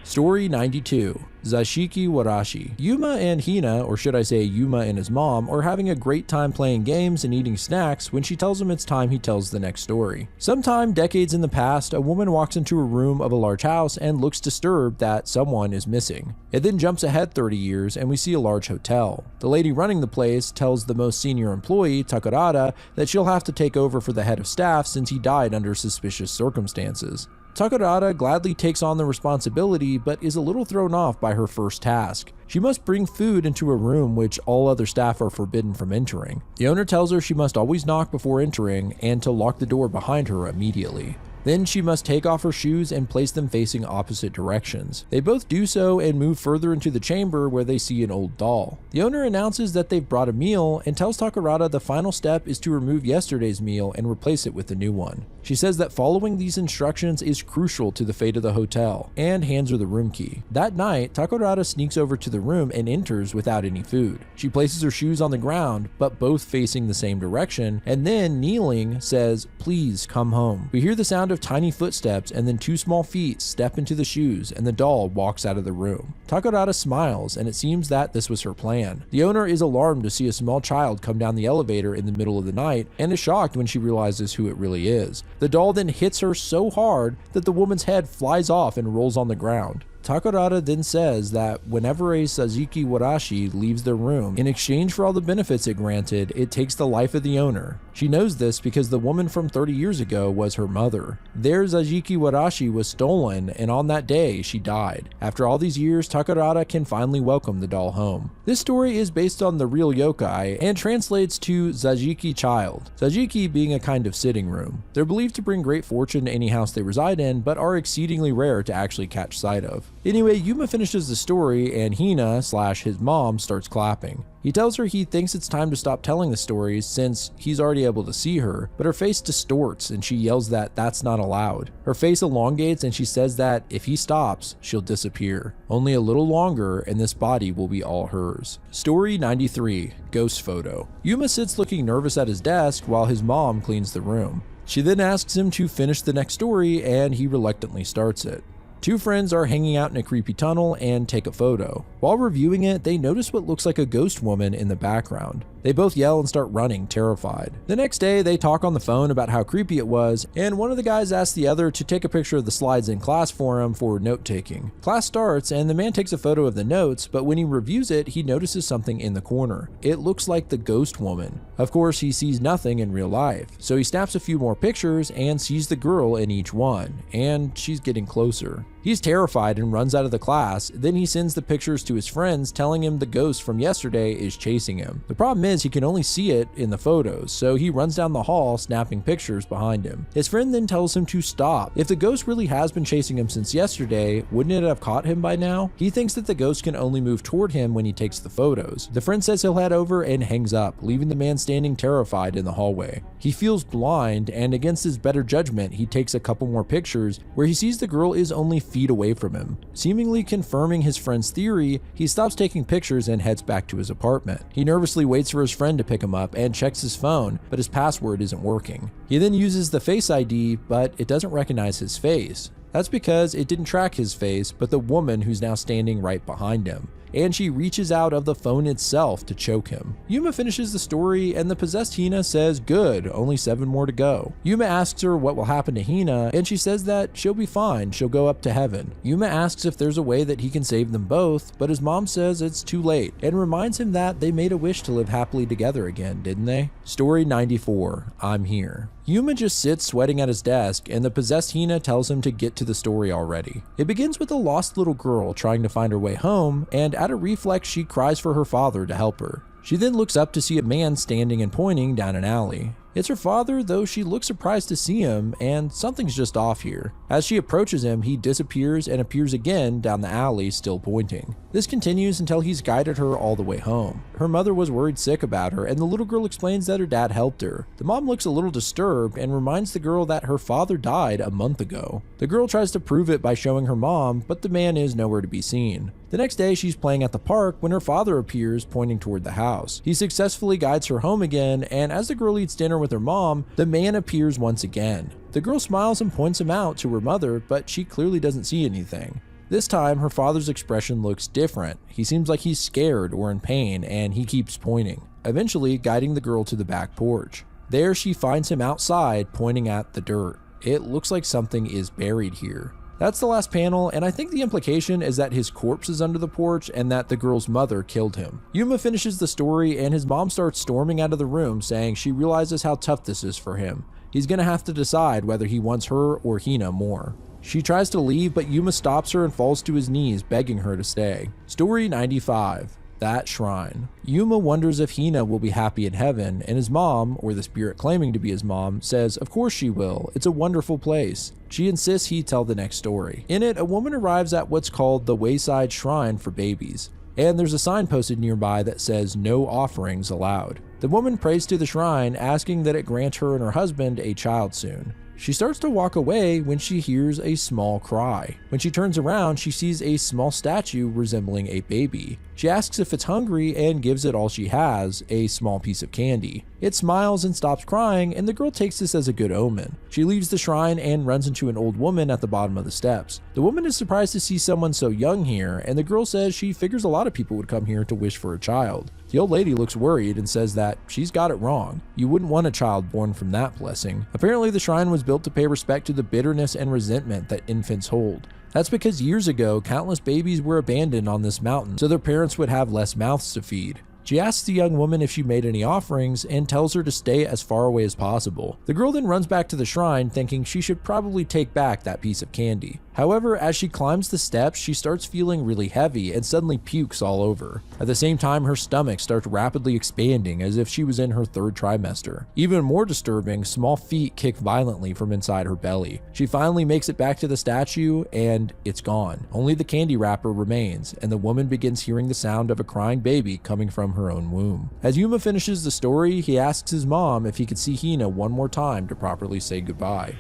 Story 92, Zashiki Warashi. Yuma and Hina, or should I say Yuma and his mom, are having a great time playing games and eating snacks when she tells him it's time he tells the next story. Sometime decades in the past, a woman walks into a room of a large house and looks disturbed that someone is missing. It then jumps ahead 30 years and we see a large hotel. The lady running the place tells the most senior employee, Takarada, that she'll have to take over for the head of staff since he died under suspicious circumstances. Takarada gladly takes on the responsibility, but is a little thrown off by her first task. She must bring food into a room which all other staff are forbidden from entering. The owner tells her she must always knock before entering and to lock the door behind her immediately. Then she must take off her shoes and place them facing opposite directions. They both do so and move further into the chamber where they see an old doll. The owner announces that they've brought a meal and tells Takarada the final step is to remove yesterday's meal and replace it with a new one. She says that following these instructions is crucial to the fate of the hotel, and hands her the room key. That night, Takarada sneaks over to the room and enters without any food. She places her shoes on the ground, but both facing the same direction, and then, kneeling, says, "Please come home." We hear the sound of tiny footsteps and then 2 small feet step into the shoes and the doll walks out of the room. Takarada smiles and it seems that this was her plan. The owner is alarmed to see a small child come down the elevator in the middle of the night and is shocked when she realizes who it really is. The doll then hits her so hard that the woman's head flies off and rolls on the ground. Takarada then says that whenever a Sajiki Warashi leaves their room, in exchange for all the benefits it granted, it takes the life of the owner. She knows this because the woman from 30 years ago was her mother. Their Sajiki Warashi was stolen, and on that day, she died. After all these years, Takarada can finally welcome the doll home. This story is based on the real yokai and translates to Zajiki child, Zajiki being a kind of sitting room. They're believed to bring great fortune to any house they reside in, but are exceedingly rare to actually catch sight of. Anyway, Yuma finishes the story and Hina/his mom starts clapping. He tells her he thinks it's time to stop telling the stories since he's already able to see her, but her face distorts and she yells that that's not allowed. Her face elongates and she says that if he stops, she'll disappear. Only a little longer and this body will be all hers. Story 93, Ghost Photo. Yuma sits looking nervous at his desk while his mom cleans the room. She then asks him to finish the next story and he reluctantly starts it. 2 friends are hanging out in a creepy tunnel and take a photo. While reviewing it, they notice what looks like a ghost woman in the background. They both yell and start running, terrified. The next day, they talk on the phone about how creepy it was, and one of the guys asks the other to take a picture of the slides in class for him for note-taking. Class starts, and the man takes a photo of the notes, but when he reviews it, he notices something in the corner. It looks like the ghost woman. Of course, he sees nothing in real life, so he snaps a few more pictures and sees the girl in each one, and she's getting closer. He's terrified and runs out of the class, then he sends the pictures to his friends telling him the ghost from yesterday is chasing him. The problem is he can only see it in the photos, so he runs down the hall snapping pictures behind him. His friend then tells him to stop. If the ghost really has been chasing him since yesterday, wouldn't it have caught him by now? He thinks that the ghost can only move toward him when he takes the photos. The friend says he'll head over and hangs up, leaving the man standing terrified in the hallway. He feels blind, and against his better judgment, he takes a couple more pictures where he sees the girl is only feet away from him. Seemingly confirming his friend's theory, he stops taking pictures and heads back to his apartment. He nervously waits for his friend to pick him up and checks his phone, but his password isn't working. He then uses the Face ID, but it doesn't recognize his face. That's because it didn't track his face, but the woman who's now standing right behind him. And she reaches out of the phone itself to choke him. Yuma finishes the story and the possessed Hina says, "Good, only 7 more to go." Yuma asks her what will happen to Hina and she says that she'll be fine, she'll go up to heaven. Yuma asks if there's a way that he can save them both, but his mom says it's too late and reminds him that they made a wish to live happily together again, didn't they? Story 94, I'm Here. Yuma just sits sweating at his desk and the possessed Hina tells him to get to the story already. It begins with a lost little girl trying to find her way home, and at a reflex she cries for her father to help her. She then looks up to see a man standing and pointing down an alley. It's her father, though she looks surprised to see him, and something's just off here. As she approaches him, he disappears and appears again down the alley, still pointing. This continues until he's guided her all the way home. Her mother was worried sick about her, and the little girl explains that her dad helped her. The mom looks a little disturbed and reminds the girl that her father died a month ago. The girl tries to prove it by showing her mom, but the man is nowhere to be seen. The next day, she's playing at the park when her father appears, pointing toward the house. He successfully guides her home again, and as the girl eats dinner with her mom, the man appears once again. The girl smiles and points him out to her mother, but she clearly doesn't see anything. This time, her father's expression looks different. He seems like he's scared or in pain, and he keeps pointing, eventually guiding the girl to the back porch. There, she finds him outside, pointing at the dirt. It looks like something is buried here. That's the last panel, and I think the implication is that his corpse is under the porch and that the girl's mother killed him. Yuma finishes the story and his mom starts storming out of the room, saying she realizes how tough this is for him. He's gonna have to decide whether he wants her or Hina more. She tries to leave, but Yuma stops her and falls to his knees, begging her to stay. Story 95. That shrine. Yuma wonders if Hina will be happy in heaven, and his mom, or the spirit claiming to be his mom, says of course she will, it's a wonderful place. She insists he tell the next story. In it, a woman arrives at what's called the Wayside Shrine for Babies, and there's a sign posted nearby that says no offerings allowed. The woman prays to the shrine, asking that it grant her and her husband a child soon. She starts to walk away when she hears a small cry. When she turns around, she sees a small statue resembling a baby. She asks if it's hungry and gives it all she has, a small piece of candy. It smiles and stops crying, and the girl takes this as a good omen. She leaves the shrine and runs into an old woman at the bottom of the steps. The woman is surprised to see someone so young here, and the girl says she figures a lot of people would come here to wish for a child. The old lady looks worried and says that she's got it wrong. You wouldn't want a child born from that blessing. Apparently, the shrine was built to pay respect to the bitterness and resentment that infants hold. That's because years ago, countless babies were abandoned on this mountain, so their parents would have less mouths to feed. She asks the young woman if she made any offerings and tells her to stay as far away as possible. The girl then runs back to the shrine thinking she should probably take back that piece of candy. However, as she climbs the steps, she starts feeling really heavy and suddenly pukes all over. At the same time, her stomach starts rapidly expanding as if she was in her third trimester. Even more disturbing, small feet kick violently from inside her belly. She finally makes it back to the statue and it's gone. Only the candy wrapper remains, and the woman begins hearing the sound of a crying baby coming from her own womb. As Yuma finishes the story, he asks his mom if he could see Hina one more time to properly say goodbye.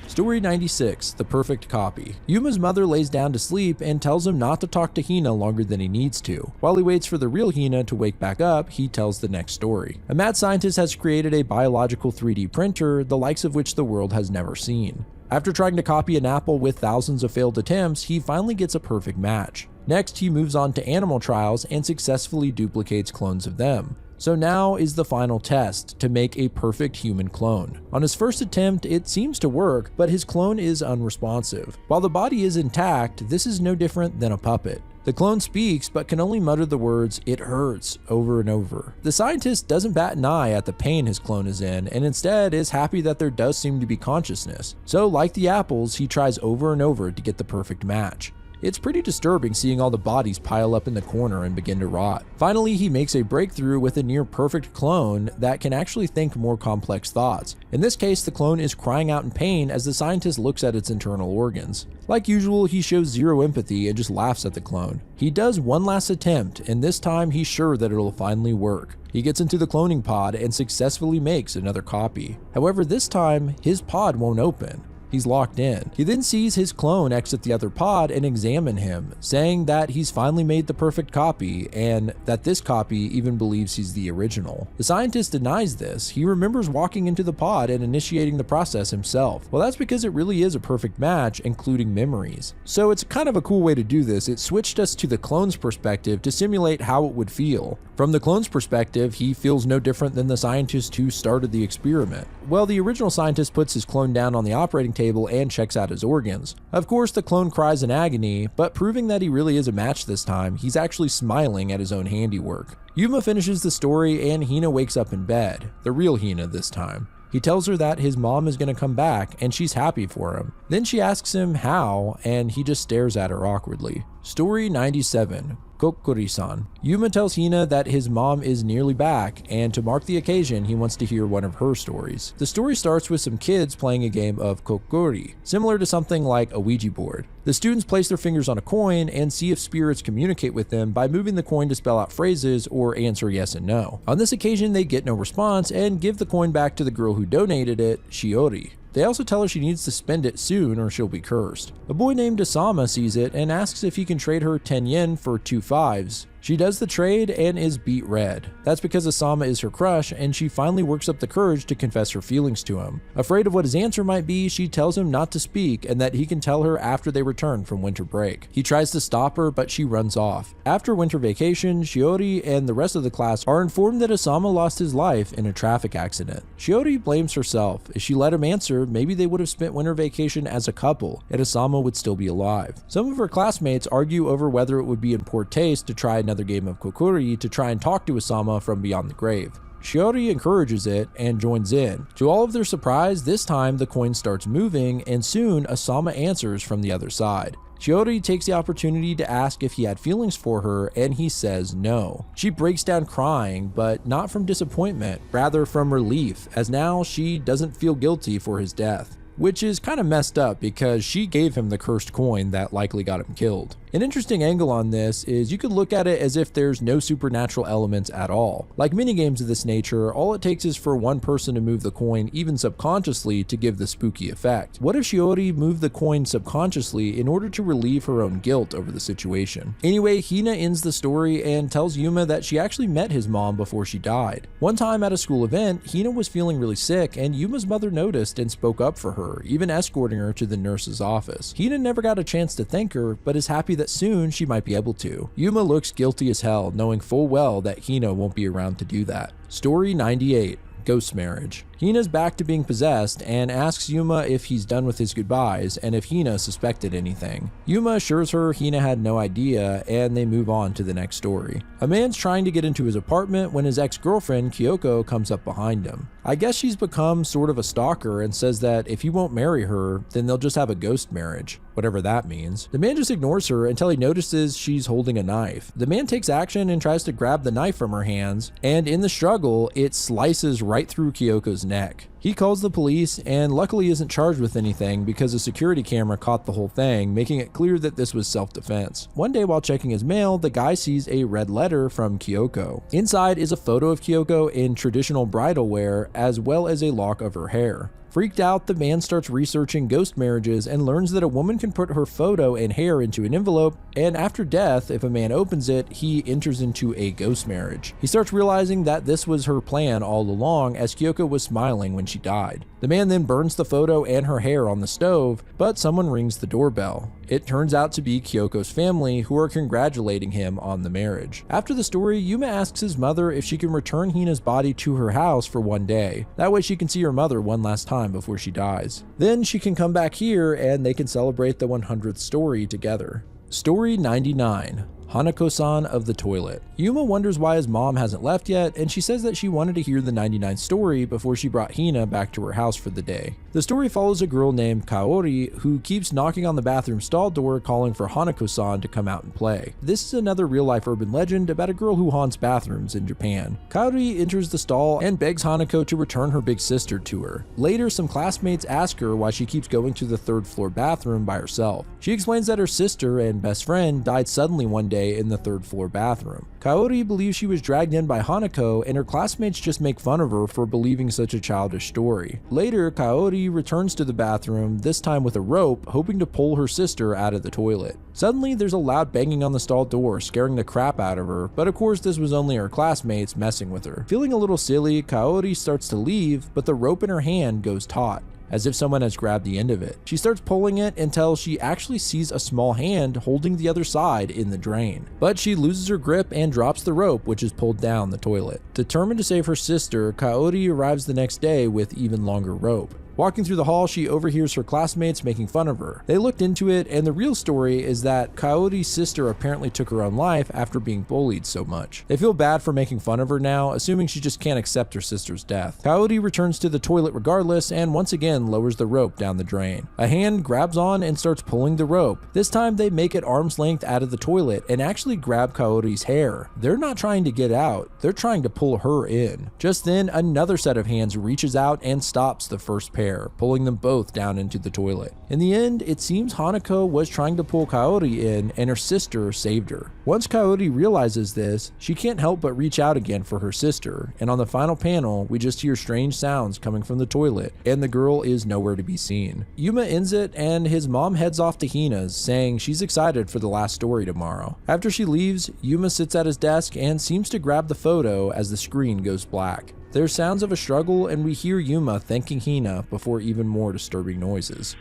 Story 96, The Perfect Copy. Yuma's mother lays down to sleep and tells him not to talk to Hina longer than he needs to. While he waits for the real Hina to wake back up, he tells the next story. A mad scientist has created a biological 3D printer, the likes of which the world has never seen. After trying to copy an apple with thousands of failed attempts, he finally gets a perfect match. Next, he moves on to animal trials and successfully duplicates clones of them. So now is the final test, to make a perfect human clone. On his first attempt, it seems to work, but his clone is unresponsive. While the body is intact, this is no different than a puppet. The clone speaks, but can only mutter the words, "It hurts," over and over. The scientist doesn't bat an eye at the pain his clone is in, and instead is happy that there does seem to be consciousness. So, like the apples, he tries over and over to get the perfect match. It's pretty disturbing seeing all the bodies pile up in the corner and begin to rot. Finally, he makes a breakthrough with a near perfect clone that can actually think more complex thoughts. In this case, the clone is crying out in pain as the scientist looks at its internal organs. Like usual, he shows zero empathy and just laughs at the clone. He does one last attempt, and this time he's sure that it'll finally work. He gets into the cloning pod and successfully makes another copy. However, this time, his pod won't open. He's locked in. He then sees his clone exit the other pod and examine him, saying that he's finally made the perfect copy and that this copy even believes he's the original. The scientist denies this. He remembers walking into the pod and initiating the process himself. Well, that's because it really is a perfect match, including memories. So it's kind of a cool way to do this. It switched us to the clone's perspective to simulate how it would feel. From the clone's perspective, he feels no different than the scientist who started the experiment. Well, the original scientist puts his clone down on the operating table and checks out his organs. Of course, the clone cries in agony, but proving that he really is a match this time, he's actually smiling at his own handiwork. Yuma finishes the story and Hina wakes up in bed, the real Hina this time. He tells her that his mom is going to come back and she's happy for him. Then she asks him how, and he just stares at her awkwardly. Story 97, Kokori-san. Yuma tells Hina that his mom is nearly back, and to mark the occasion, he wants to hear one of her stories. The story starts with some kids playing a game of kokori, similar to something like a Ouija board. The students place their fingers on a coin and see if spirits communicate with them by moving the coin to spell out phrases or answer yes and no. On this occasion, they get no response and give the coin back to the girl who donated it, Shiori. They also tell her she needs to spend it soon or she'll be cursed. A boy named Asama sees it and asks if he can trade her 10 yen for 2 5s. She does the trade and is beat red. That's because Asama is her crush and she finally works up the courage to confess her feelings to him. Afraid of what his answer might be, she tells him not to speak and that he can tell her after they return from winter break. He tries to stop her, but she runs off. After winter vacation, Shiori and the rest of the class are informed that Asama lost his life in a traffic accident. Shiori blames herself. If she let him answer, maybe they would have spent winter vacation as a couple and Asama would still be alive. Some of her classmates argue over whether it would be in poor taste to try another game of kokori to try and talk to Asama from beyond the grave. Shiori encourages it and joins in. To all of their surprise, this time the coin starts moving and soon Asama answers from the other side. Shiori takes the opportunity to ask if he had feelings for her and he says no. She breaks down crying, but not from disappointment, rather from relief, as now she doesn't feel guilty for his death. which is kind of messed up because she gave him the cursed coin that likely got him killed. An interesting angle on this is you could look at it as if there's no supernatural elements at all. Like minigames of this nature, all it takes is for one person to move the coin even subconsciously to give the spooky effect. What if Shiori moved the coin subconsciously in order to relieve her own guilt over the situation? Anyway, Hina ends the story and tells Yuma that she actually met his mom before she died. One time at a school event, Hina was feeling really sick and Yuma's mother noticed and spoke up for her, even escorting her to the nurse's office. Hina never got a chance to thank her, but is happy that soon she might be able to. Yuma looks guilty as hell, knowing full well that Hina won't be around to do that. Story 98. Ghost marriage. Hina's back to being possessed and asks Yuma if he's done with his goodbyes and if Hina suspected anything. Yuma assures her Hina had no idea and they move on to the next story. A man's trying to get into his apartment when his ex-girlfriend Kyoko comes up behind him. I guess she's become sort of a stalker and says that if he won't marry her, then they'll just have a ghost marriage, whatever that means. The man just ignores her until he notices she's holding a knife. The man takes action and tries to grab the knife from her hands, and in the struggle, it slices right through Kyoko's neck. He calls the police and luckily isn't charged with anything because a security camera caught the whole thing, making it clear that this was self-defense. One day while checking his mail, the guy sees a red letter from Kyoko. Inside is a photo of Kyoko in traditional bridal wear as well as a lock of her hair. Freaked out, the man starts researching ghost marriages and learns that a woman can put her photo and hair into an envelope, and after death, if a man opens it, he enters into a ghost marriage. He starts realizing that this was her plan all along as Kyoko was smiling when she died. The man then burns the photo and her hair on the stove, but someone rings the doorbell. It turns out to be Kyoko's family who are congratulating him on the marriage. After the story, Yuma asks his mother if she can return Hina's body to her house for one day. That way she can see her mother one last time before she dies. Then she can come back here and they can celebrate the 100th story together. Story 99. Hanako-san of the toilet. Yuma wonders why his mom hasn't left yet, and she says that she wanted to hear the 99th story before she brought Hina back to her house for the day. The story follows a girl named Kaori who keeps knocking on the bathroom stall door calling for Hanako-san to come out and play. This is another real-life urban legend about a girl who haunts bathrooms in Japan. Kaori enters the stall and begs Hanako to return her big sister to her. Later, some classmates ask her why she keeps going to the third floor bathroom by herself. She explains that her sister and best friend died suddenly one day in the third floor bathroom. Kaori believes she was dragged in by Hanako, and her classmates just make fun of her for believing such a childish story. Later, Kaori returns to the bathroom, this time with a rope, hoping to pull her sister out of the toilet. Suddenly, there's a loud banging on the stall door, scaring the crap out of her, but of course this was only her classmates messing with her. Feeling a little silly, Kaori starts to leave, but the rope in her hand goes taut, as if someone has grabbed the end of it. She starts pulling it until she actually sees a small hand holding the other side in the drain. But she loses her grip and drops the rope, which is pulled down the toilet. Determined to save her sister, Kaori arrives the next day with even longer rope. Walking through the hall, she overhears her classmates making fun of her. They looked into it, and the real story is that Kaori's sister apparently took her own life after being bullied so much. They feel bad for making fun of her now, assuming she just can't accept her sister's death. Kaori returns to the toilet regardless, and once again lowers the rope down the drain. A hand grabs on and starts pulling the rope. This time they make it arm's length out of the toilet and actually grab Kaori's hair. They're not trying to get out, they're trying to pull her in. Just then, another set of hands reaches out and stops the first pair, pulling them both down into the toilet. In the end, it seems Hanako was trying to pull Kaori in and her sister saved her. Once Kaori realizes this, she can't help but reach out again for her sister, and on the final panel, we just hear strange sounds coming from the toilet, and the girl is nowhere to be seen. Yuma ends it, and his mom heads off to Hina's, saying she's excited for the last story tomorrow. After she leaves, Yuma sits at his desk and seems to grab the photo as the screen goes black. There's sounds of a struggle, and we hear Yuma thanking Hina before even more disturbing noises.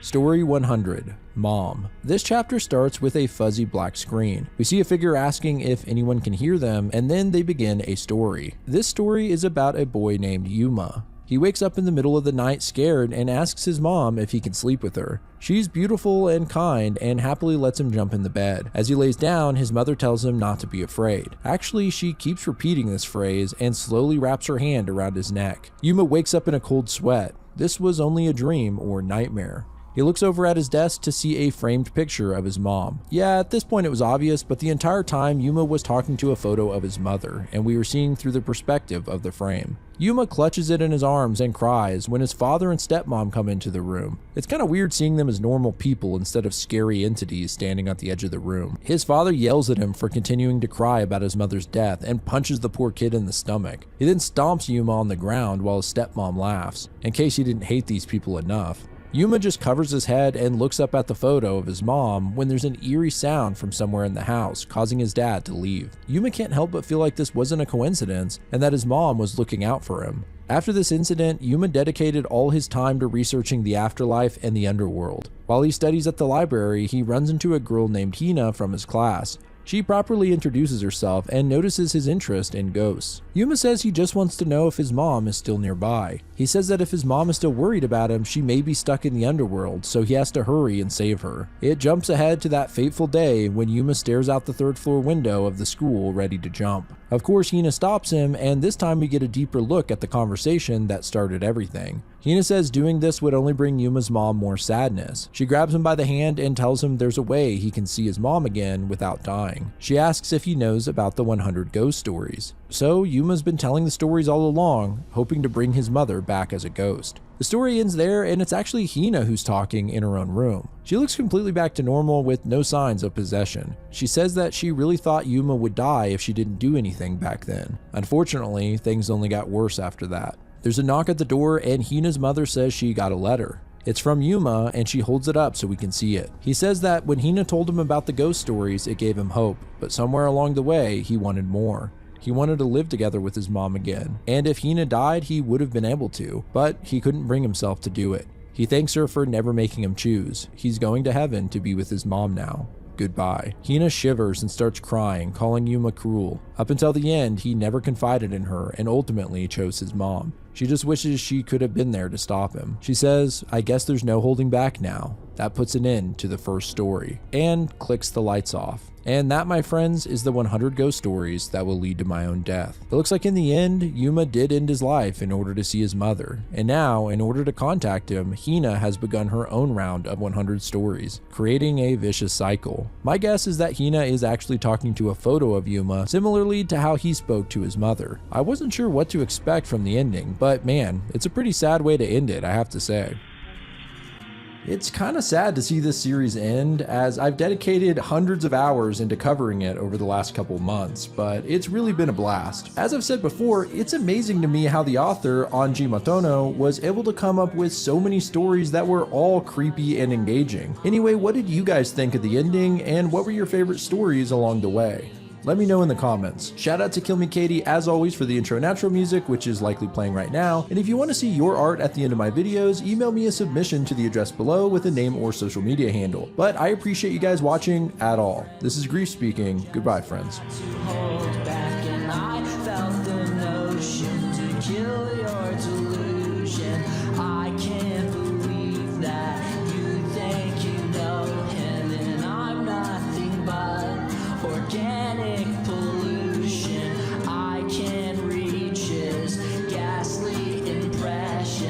Story 100. Mom. This chapter starts with a fuzzy black screen. We see a figure asking if anyone can hear them, and then they begin a story. This story is about a boy named Yuma. He wakes up in the middle of the night scared and asks his mom if he can sleep with her. She's beautiful and kind and happily lets him jump in the bed. As he lays down, his mother tells him not to be afraid. Actually, she keeps repeating this phrase and slowly wraps her hand around his neck. Yuma wakes up in a cold sweat. This was only a dream or nightmare. He looks over at his desk to see a framed picture of his mom. Yeah, at this point it was obvious, but the entire time Yuma was talking to a photo of his mother, and we were seeing through the perspective of the frame. Yuma clutches it in his arms and cries when his father and stepmom come into the room. It's kind of weird seeing them as normal people instead of scary entities standing at the edge of the room. His father yells at him for continuing to cry about his mother's death and punches the poor kid in the stomach. He then stomps Yuma on the ground while his stepmom laughs, in case he didn't hate these people enough. Yuma just covers his head and looks up at the photo of his mom when there's an eerie sound from somewhere in the house, causing his dad to leave. Yuma can't help but feel like this wasn't a coincidence and that his mom was looking out for him. After this incident, Yuma dedicated all his time to researching the afterlife and the underworld. While he studies at the library, he runs into a girl named Hina from his class. She properly introduces herself and notices his interest in ghosts. Yuma says he just wants to know if his mom is still nearby. He says that if his mom is still worried about him, she may be stuck in the underworld, so he has to hurry and save her. It jumps ahead to that fateful day when Yuma stares out the third floor window of the school ready to jump. Of course, Hina stops him, and this time we get a deeper look at the conversation that started everything. Hina says doing this would only bring Yuma's mom more sadness. She grabs him by the hand and tells him there's a way he can see his mom again without dying. She asks if he knows about the 100 ghost stories. So Yuma's been telling the stories all along, hoping to bring his mother back as a ghost. The story ends there, and it's actually Hina who's talking in her own room. She looks completely back to normal with no signs of possession. She says that she really thought Yuma would die if she didn't do anything back then. Unfortunately, things only got worse after that. There's a knock at the door, and Hina's mother says she got a letter. It's from Yuma, and she holds it up so we can see it. He says that when Hina told him about the ghost stories, it gave him hope, but somewhere along the way, he wanted more. He wanted to live together with his mom again, and if Hina died, he would have been able to, but he couldn't bring himself to do it. He thanks her for never making him choose. He's going to heaven to be with his mom now. Goodbye. Hina shivers and starts crying, calling Yuma cruel. Up until the end, he never confided in her and ultimately chose his mom. She just wishes she could have been there to stop him. She says, "I guess there's no holding back now." That puts an end to the first story, and clicks the lights off. And that, my friends, is the 100 ghost stories that will lead to my own death. It looks like in the end, Yuma did end his life in order to see his mother. And now, in order to contact him, Hina has begun her own round of 100 stories, creating a vicious cycle. My guess is that Hina is actually talking to a photo of Yuma, similarly to how he spoke to his mother. I wasn't sure what to expect from the ending, but man, it's a pretty sad way to end it, I have to say. It's kind of sad to see this series end, as I've dedicated hundreds of hours into covering it over the last couple months, but it's really been a blast. As I've said before, it's amazing to me how the author, Anji Matono, was able to come up with so many stories that were all creepy and engaging. Anyway, what did you guys think of the ending, and what were your favorite stories along the way? Let me know in the comments. Shout out to Kill Me Katie as always for the intro and outro music, which is likely playing right now. And if you want to see your art at the end of my videos, email me a submission to the address below with a name or social media handle. But I appreciate you guys watching at all. This is Grief speaking. Goodbye, friends. I can't